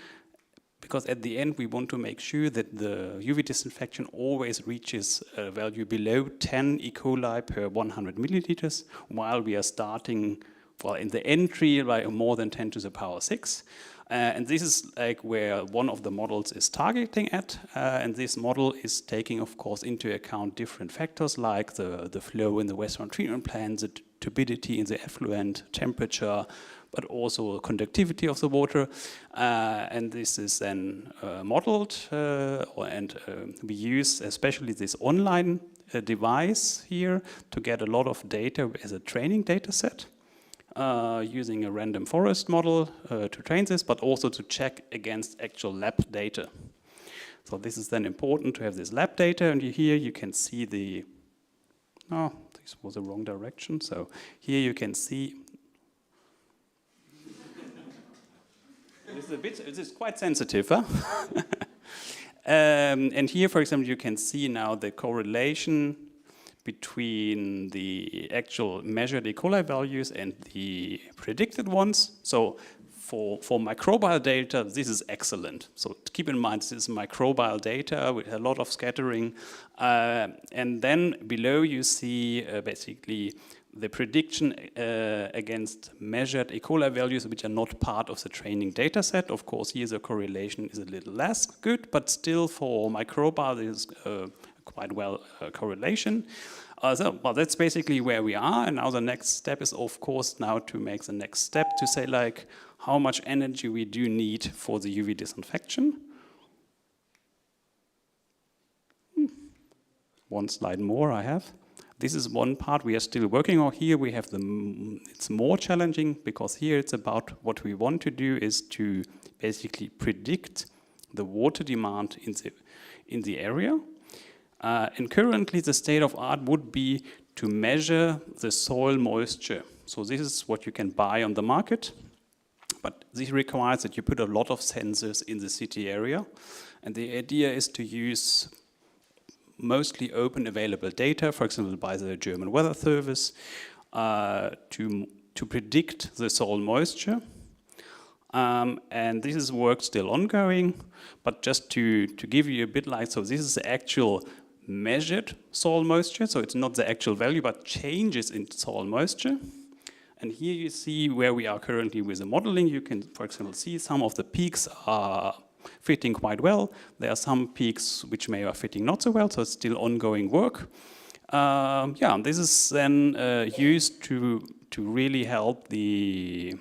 because at the end we want to make sure that the UV disinfection always reaches a value below 10 E. coli per 100 milliliters, while we are starting, well, in the entry by more than 10 to the power 6. And this is like where one of the models is targeting at, and this model is taking, of course, into account different factors like the flow in the wastewater treatment plant, the turbidity in the effluent, temperature, but also conductivity of the water. And this is then modeled, and we use especially this online device here to get a lot of data as a training data set, using a random forest model to train this, but also to check against actual lab data. So this is then important to have this lab data, and here you can see the, oh, this was the wrong direction. So here you can see, this is quite sensitive, huh? And here, for example, you can see now the correlation between the actual measured E. coli values and the predicted ones. So for microbial data, this is excellent. So keep in mind, this is microbial data with a lot of scattering. And then below you see basically the prediction against measured E. coli values which are not part of the training data set. Of course, here the correlation is a little less good, but still for microbial there is quite well correlation. Well, that's basically where we are, and now the next step is, of course, now to make the next step to say, like, how much energy we do need for the UV disinfection. One slide more I have. This is one part we are still working on. Here we have it's more challenging, because here it's about what we want to do is to basically predict the water demand in the area. And currently the state of art would be to measure the soil moisture. So this is what you can buy on the market, but this requires that you put a lot of sensors in the city area. And the idea is to use mostly open available data, for example, by the German Weather Service, to predict the soil moisture. And this is work still ongoing, but just to give you a bit like, so this is the actual measured soil moisture, so it's not the actual value, but changes in soil moisture. And here you see where we are currently with the modeling. You can, for example, see some of the peaks are fitting quite well. There are some peaks which may are fitting not so well, so it's still ongoing work. Yeah, this is then used to really help the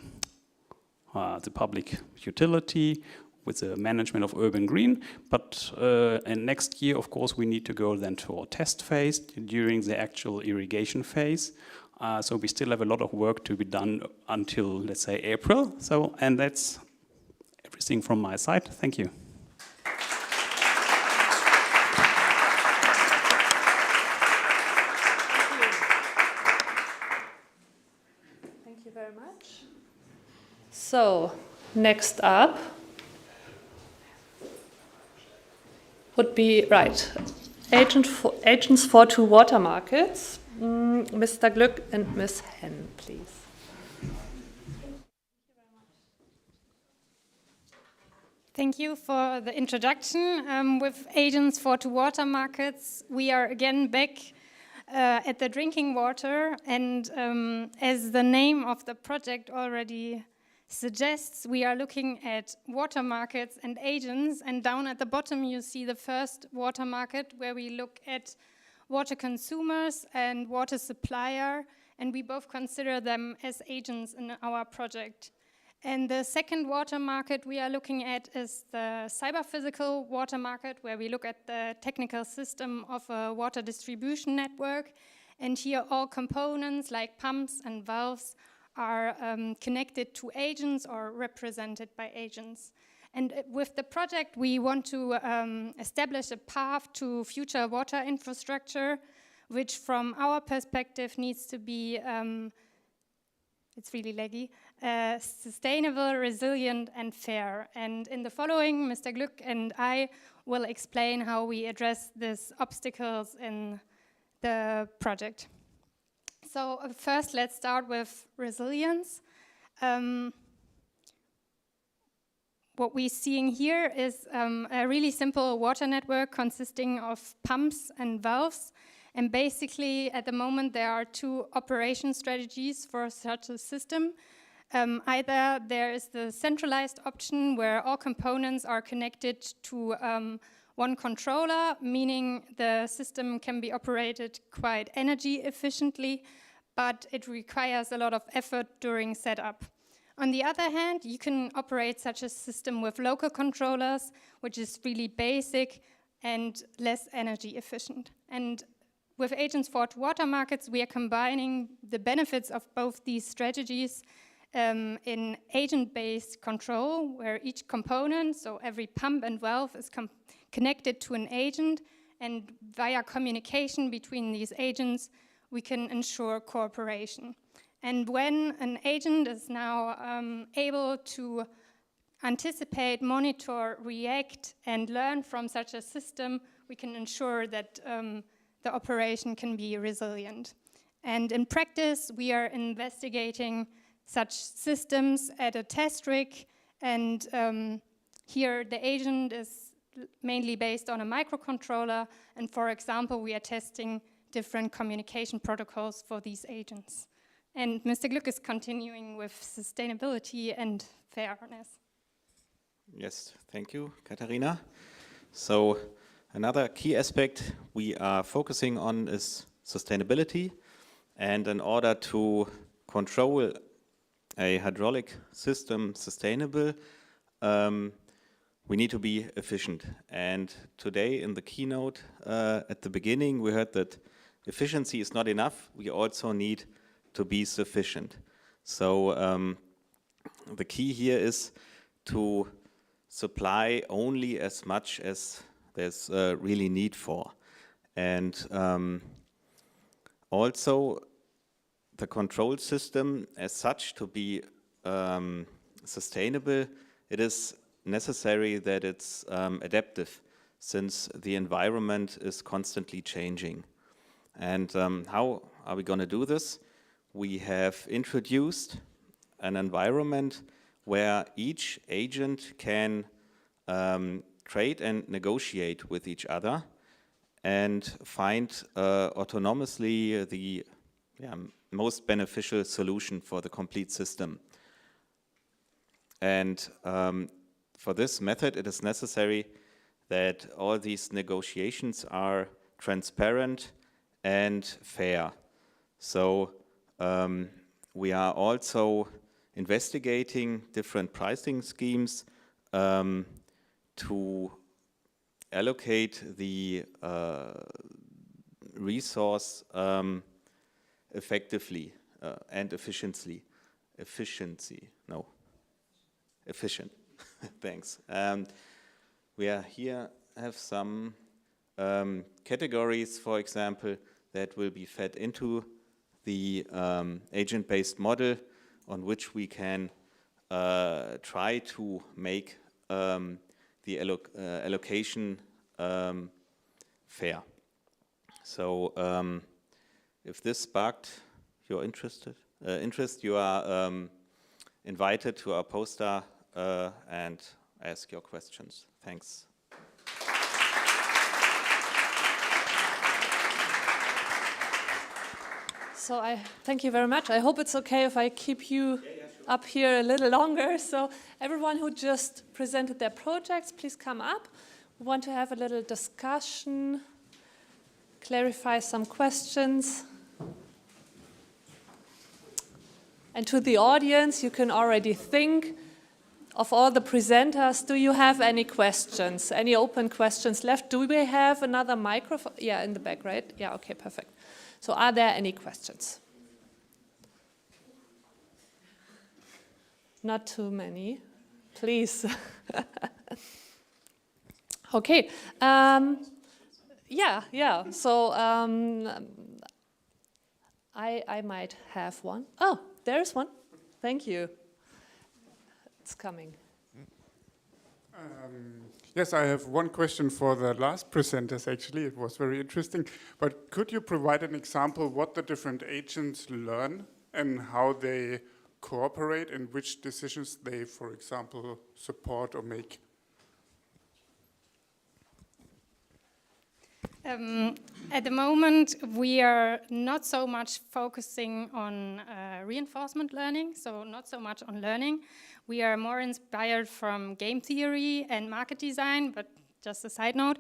public utility with the management of urban green. But and next year, of course, we need to go then to our test phase during the actual irrigation phase. So we still have a lot of work to be done until, let's say, April. So, and that's everything from my side. Thank you. Thank you very much. So, next up would be, right, agents for two water markets. Mr. Glück and Ms. Henn, please. Thank you for the introduction. With Agents for to Water Markets, we are again back at the drinking water, and as the name of the project already suggests, we are looking at water markets and agents, and down at the bottom you see the first water market where we look at water consumers and water supplier, and we both consider them as agents in our project. And the second water market we are looking at is the cyber-physical water market, where we look at the technical system of a water distribution network. And here all components like pumps and valves are connected to agents or represented by agents. And with the project, we want to establish a path to future water infrastructure, which from our perspective needs to be it's really laggy, sustainable, resilient, and fair. And in the following, Mr. Glück and I will explain how we address these obstacles in the project. So first, let's start with resilience. What we're seeing here is a really simple water network consisting of pumps and valves. And basically, at the moment, there are two operation strategies for such a system. Either there is the centralized option where all components are connected to one controller, meaning the system can be operated quite energy efficiently, but it requires a lot of effort during setup. On the other hand, you can operate such a system with local controllers, which is really basic and less energy efficient. And with Agents for Water Markets, we are combining the benefits of both these strategies in agent-based control, where each component, so every pump and valve, is connected to an agent, and via communication between these agents, we can ensure cooperation. And when an agent is now able to anticipate, monitor, react, and learn from such a system, we can ensure that the operation can be resilient. And in practice, we are investigating such systems at a test rig, and here the agent is mainly based on a microcontroller, and for example, we are testing different communication protocols for these agents. And Mr. Glück is continuing with sustainability and fairness. Yes, thank you, Katharina. So another key aspect we are focusing on is sustainability. And in order to control a hydraulic system sustainable, we need to be efficient. And today in the keynote at the beginning, we heard that efficiency is not enough. We also need to be sufficient. So the key here is to supply only as much as there's really need for. And also the control system as such to be sustainable, it is necessary that it's adaptive, since the environment is constantly changing. And how are we going to do this? We have introduced an environment where each agent can trade and negotiate with each other and find autonomously the most beneficial solution for the complete system. And for this method, it is necessary that all these negotiations are transparent and fair. So we are also investigating different pricing schemes to allocate the resource effectively and efficiently. Efficient. Thanks. We are here have some categories, for example, that will be fed into the agent-based model, on which we can try to make the allocation fair. So if this sparked your interest, you are invited to our poster and ask your questions. Thanks. So thank you very much. I hope it's okay if I keep you up here a little longer. So everyone who just presented their projects, please come up. We want to have a little discussion, clarify some questions. And to the audience, you can already think of all the presenters. Do you have any questions? Any open questions left? Do we have another microphone? Yeah, in the back, right? Yeah, okay, perfect. So are there any questions? Not too many, please. Okay. Yeah. So I might have one. Oh, there's one. Thank you. It's coming. Yes, I have one question for the last presenters, actually. It was very interesting. But could you provide an example what the different agents learn and how they cooperate and which decisions they, for example, support or make? At the moment, we are not so much focusing on reinforcement learning, so not so much on learning. We are more inspired from game theory and market design, but just a side note.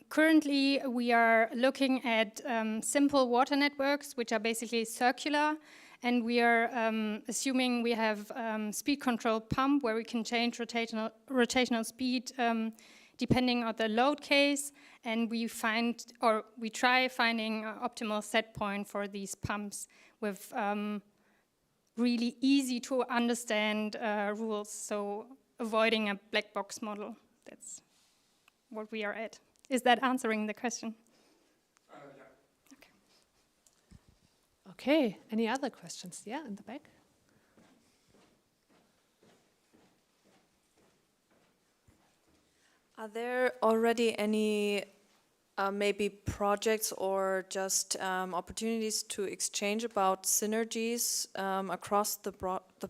Currently, we are looking at simple water networks, which are basically circular, and we are assuming we have speed-controlled pump where we can change rotational speed depending on the load case, and we try finding an optimal set point for these pumps with really easy to understand rules, so avoiding a black box model. That's what we are at. Is that answering the question? Yeah. Okay, any other questions? Yeah, in the back. Are there already any maybe projects or just opportunities to exchange about synergies across the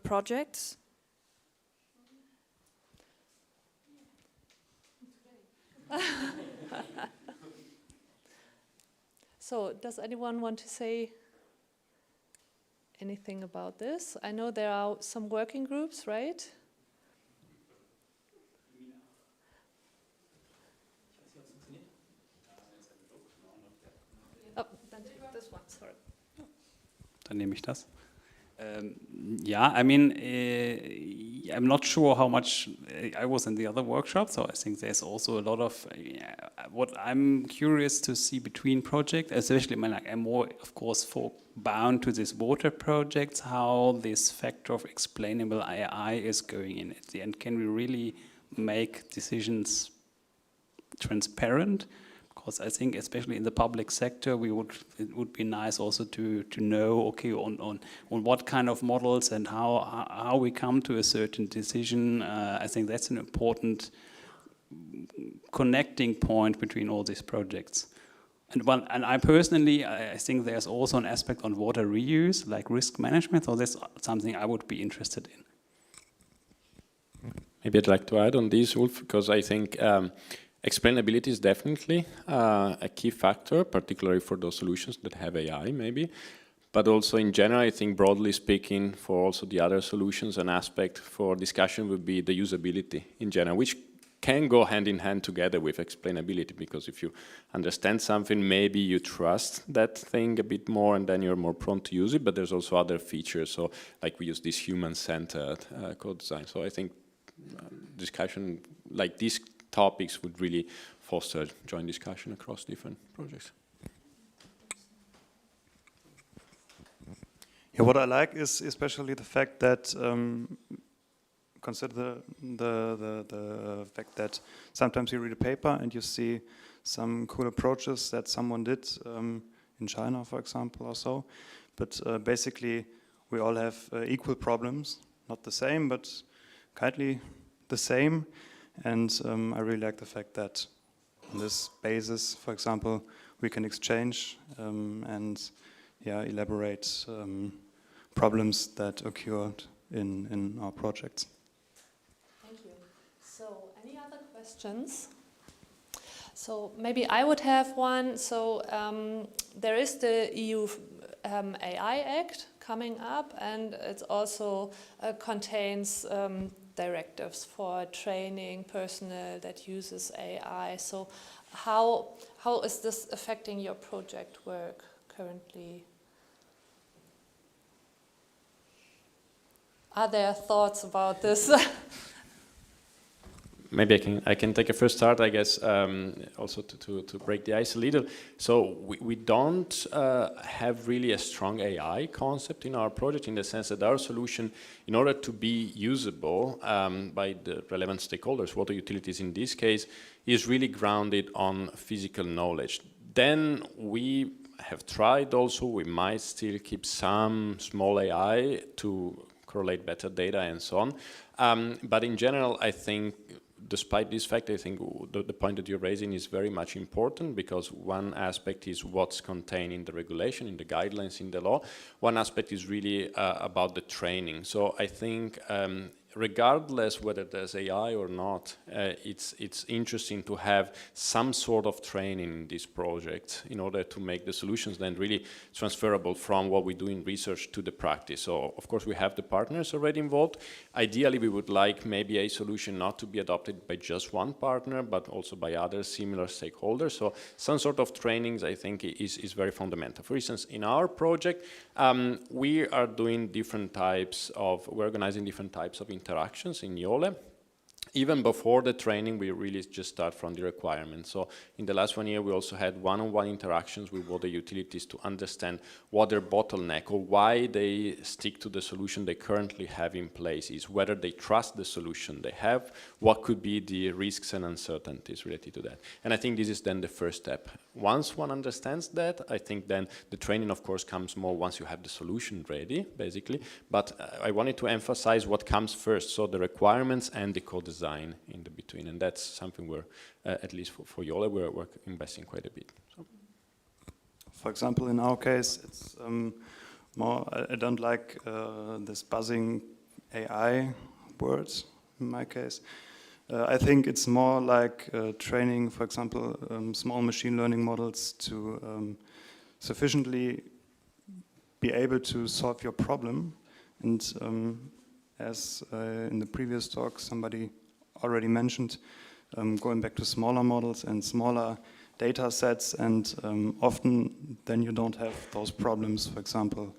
projects? So, does anyone want to say anything about this? I know there are some working groups, right? Dann nehme ich das. Yeah, I mean, I'm not sure how much I was in the other workshop, so I think there's also a lot of what I'm curious to see between projects, especially I'm more, of course, bound to these water projects, how this factor of explainable AI is going in at the end. Can we really make decisions transparent? Because I think, especially in the public sector, it would be nice also to know, okay, on what kind of models and how we come to a certain decision. I think that's an important connecting point between all these projects. And I personally, I think there's also an aspect on water reuse, like risk management. So that's something I would be interested in. Maybe I'd like to add on this, Ulf, because I think explainability is definitely a key factor, particularly for those solutions that have AI, maybe. But also in general, I think broadly speaking, for also the other solutions, an aspect for discussion would be the usability in general, which can go hand in hand together with explainability, because if you understand something, maybe you trust that thing a bit more and then you're more prone to use it, but there's also other features. So like we use this human-centered code design. So I think discussion like these topics would really foster joint discussion across different projects. Yeah, what I like is especially the fact that consider the fact that sometimes you read a paper and you see some cool approaches that someone did in China, for example, or so. But basically, we all have equal problems, not the same, but kindly the same. And I really like the fact that on this basis, for example, we can exchange and elaborate problems that occurred in our projects. Thank you. So, any other questions? So maybe I would have one. So there is the EU AI Act coming up, and it also contains directives for training personnel that uses AI. So how is this affecting your project work currently? Are there thoughts about this? Maybe I can take a first start, I guess, also to break the ice a little. So we don't have really a strong AI concept in our project, in the sense that our solution, in order to be usable by the relevant stakeholders, water utilities in this case, is really grounded on physical knowledge. Then we have tried also, we might still keep some small AI to correlate better data and so on. But in general, I think, despite this fact, I think the point that you're raising is very much important, because one aspect is what's contained in the regulation, in the guidelines, in the law. One aspect is really about the training. So I think regardless whether there's AI or not, it's interesting to have some sort of training in this project in order to make the solutions then really transferable from what we do in research to the practice. So of course we have the partners already involved. Ideally we would like maybe a solution not to be adopted by just one partner, but also by other similar stakeholders. So some sort of trainings, I think, is very fundamental. For instance, in our project, we are doing different types of, we're organizing different types of interactions in YOLE. Even before the training, we really just start from the requirements. So in the last 1 year, we also had one-on-one interactions with water utilities to understand what their bottleneck or why they stick to the solution they currently have in place is, whether they trust the solution they have, what could be the risks and uncertainties related to that. And I think this is then the first step. Once one understands that, I think then the training, of course, comes more once you have the solution ready, basically. But I wanted to emphasize what comes first, so the requirements and the co-design in the between. And that's something we're, at least for YOLE, we're investing quite a bit. So. For example, in our case, it's more, I don't like this buzzing AI words in my case. I think it's more like training, for example, small machine learning models to sufficiently be able to solve your problem. And as in the previous talk somebody already mentioned, going back to smaller models and smaller data sets, and often then you don't have those problems. For example,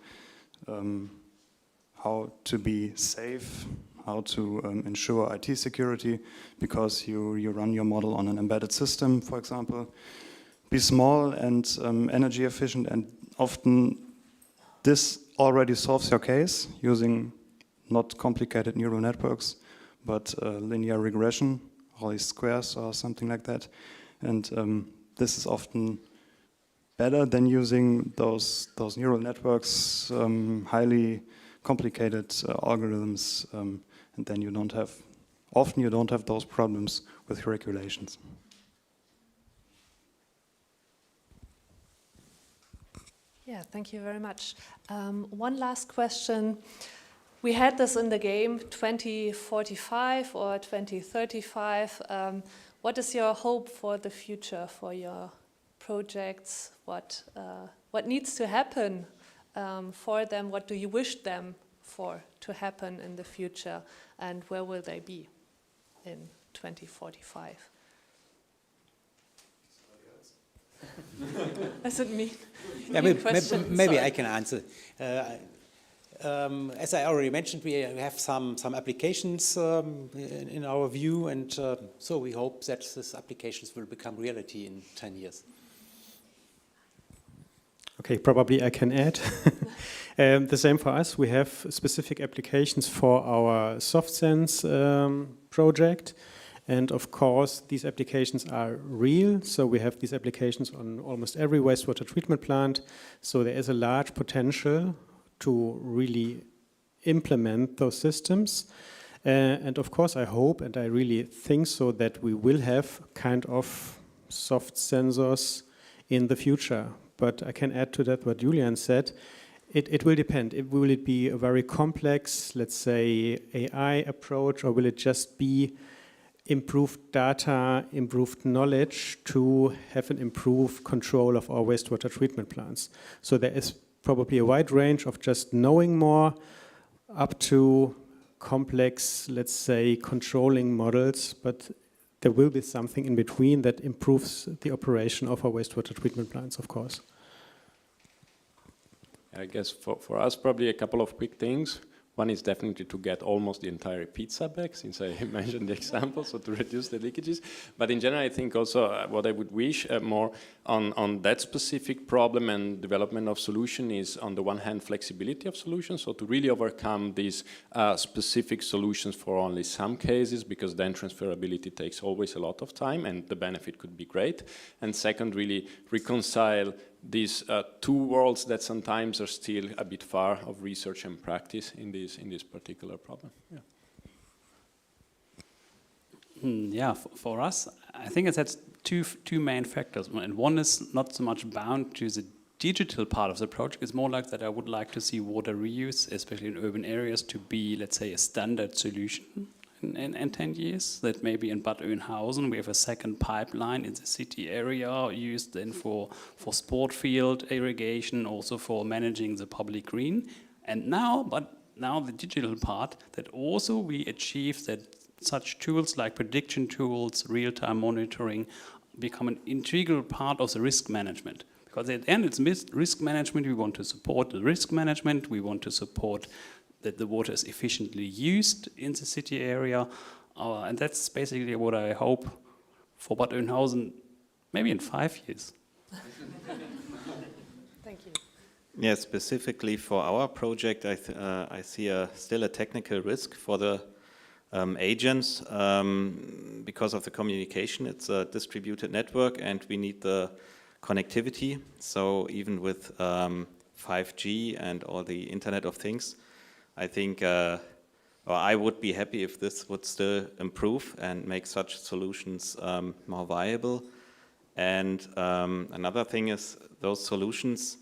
how to be safe, how to ensure IT security, because you run your model on an embedded system, for example. Be small and energy efficient, and often this already solves your case using not complicated neural networks, but linear regression, or least squares or something like that. And this is often better than using those neural networks, highly complicated algorithms, and then you don't have, often you don't have those problems with regulations. Yeah, thank you very much. One last question. We had this in the game 2045 or 2035. What is your hope for the future for your projects? What needs to happen for them? What do you wish them for to happen in the future? And where will they be in 2045? Does it mean? Yeah, maybe I can answer. As I already mentioned, we have some applications in our view, and so we hope that these applications will become reality in 10 years. Okay, probably I can add. The same for us. We have specific applications for our SoftSense project. And of course, these applications are real. So we have these applications on almost every wastewater treatment plant. So there is a large potential to really implement those systems. And of course, I hope, and I really think so, that we will have kind of soft sensors in the future. but I can add to that what Julian said. It will depend. Will it be a very complex, let's say, AI approach, or will it just be improved data, improved knowledge to have an improved control of our wastewater treatment plants? So there is probably a wide range of just knowing more up to complex, let's say, controlling models, but there will be something in between that improves the operation of our wastewater treatment plants, of course. I guess for us, probably a couple of quick things. One is definitely to get almost the entire pizza back, since I mentioned the example, so to reduce the leakages. But in general, I think also what I would wish more on that specific problem and development of solution is, on the one hand, flexibility of solutions, so to really overcome these specific solutions for only some cases, because then transferability takes always a lot of time and the benefit could be great. And second, really reconcile these two worlds that sometimes are still a bit far of research and practice in this particular problem. Yeah, for us, I think it has two main factors, and one is not so much bound to the digital part of the project. It's more like that I would like to see water reuse, especially in urban areas, to be, let's say, a standard solution in 10 years. That maybe in Bad Oeynhausen we have a second pipeline in the city area used then for sport field irrigation, also for managing the public green. And now the digital part, that also we achieve that such tools like prediction tools, real-time monitoring become an integral part of the risk management. Because at the end it's risk management, we want to support the risk management, we want to support that the water is efficiently used in the city area. And that's basically what I hope for Bad Oeynhausen, maybe in 5 years. Thank you. Yeah, specifically for our project, I see still a technical risk for the agents because of the communication. It's a distributed network and we need the connectivity. So even with 5G and all the Internet of Things, I think I would be happy if this would still improve and make such solutions more viable. And another thing is those solutions,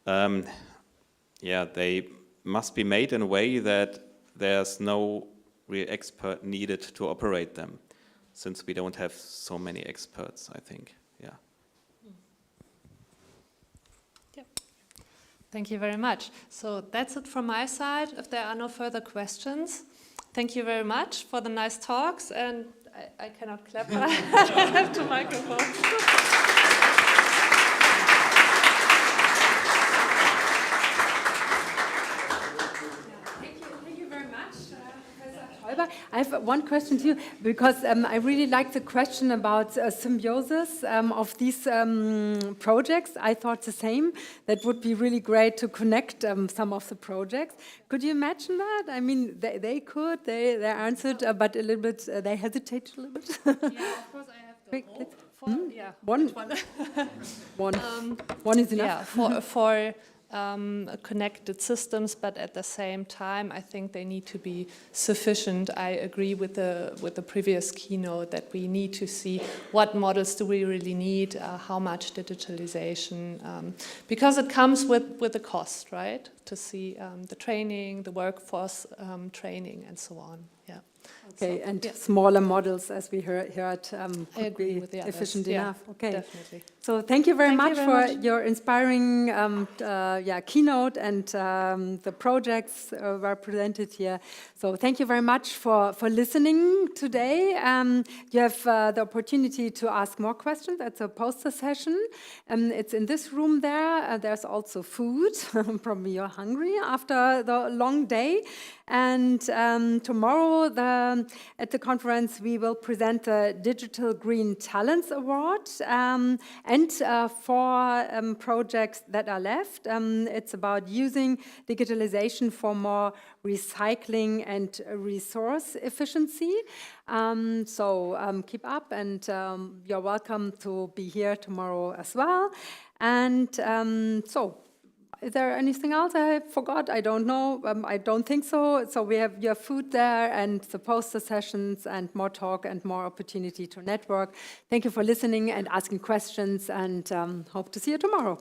they must be made in a way that there's no real expert needed to operate them, since we don't have so many experts, I think. Yeah. Thank you very much. So that's it from my side. If there are no further questions, thank you very much for the nice talks. And I cannot clap, but I have two microphones. I have one question to you, because I really like the question about symbiosis of these projects. I thought the same. That would be really great to connect some of the projects. Could you imagine that? I mean, they answered, but a little bit, they hesitated a little bit. Yeah, of course I have the hope. Yeah, one is enough. Yeah, for connected systems, but at the same time, I think they need to be sufficient. I agree with the previous keynote that we need to see what models do we really need, how much digitalization, because it comes with a cost, right? To see the training, the workforce training, and so on. Yeah. Okay, so, and smaller models, as we heard, I agree with the others. efficient enough. Okay, definitely. So thank you very much for your inspiring keynote, and the projects were presented here. So thank you very much for listening today. You have the opportunity to ask more questions at the poster session. It's in this room there. There's also food. Probably you're hungry after the long day. And tomorrow at the conference, we will present the Digital GreenTalents Award and 4 projects that are left. It's about using digitalization for more recycling and resource efficiency. So keep up, and you're welcome to be here tomorrow as well. And so, is there anything else I forgot? I don't know. I don't think so. So we have your food there and the poster sessions and more talk and more opportunity to network. Thank you for listening and asking questions, and hope to see you tomorrow.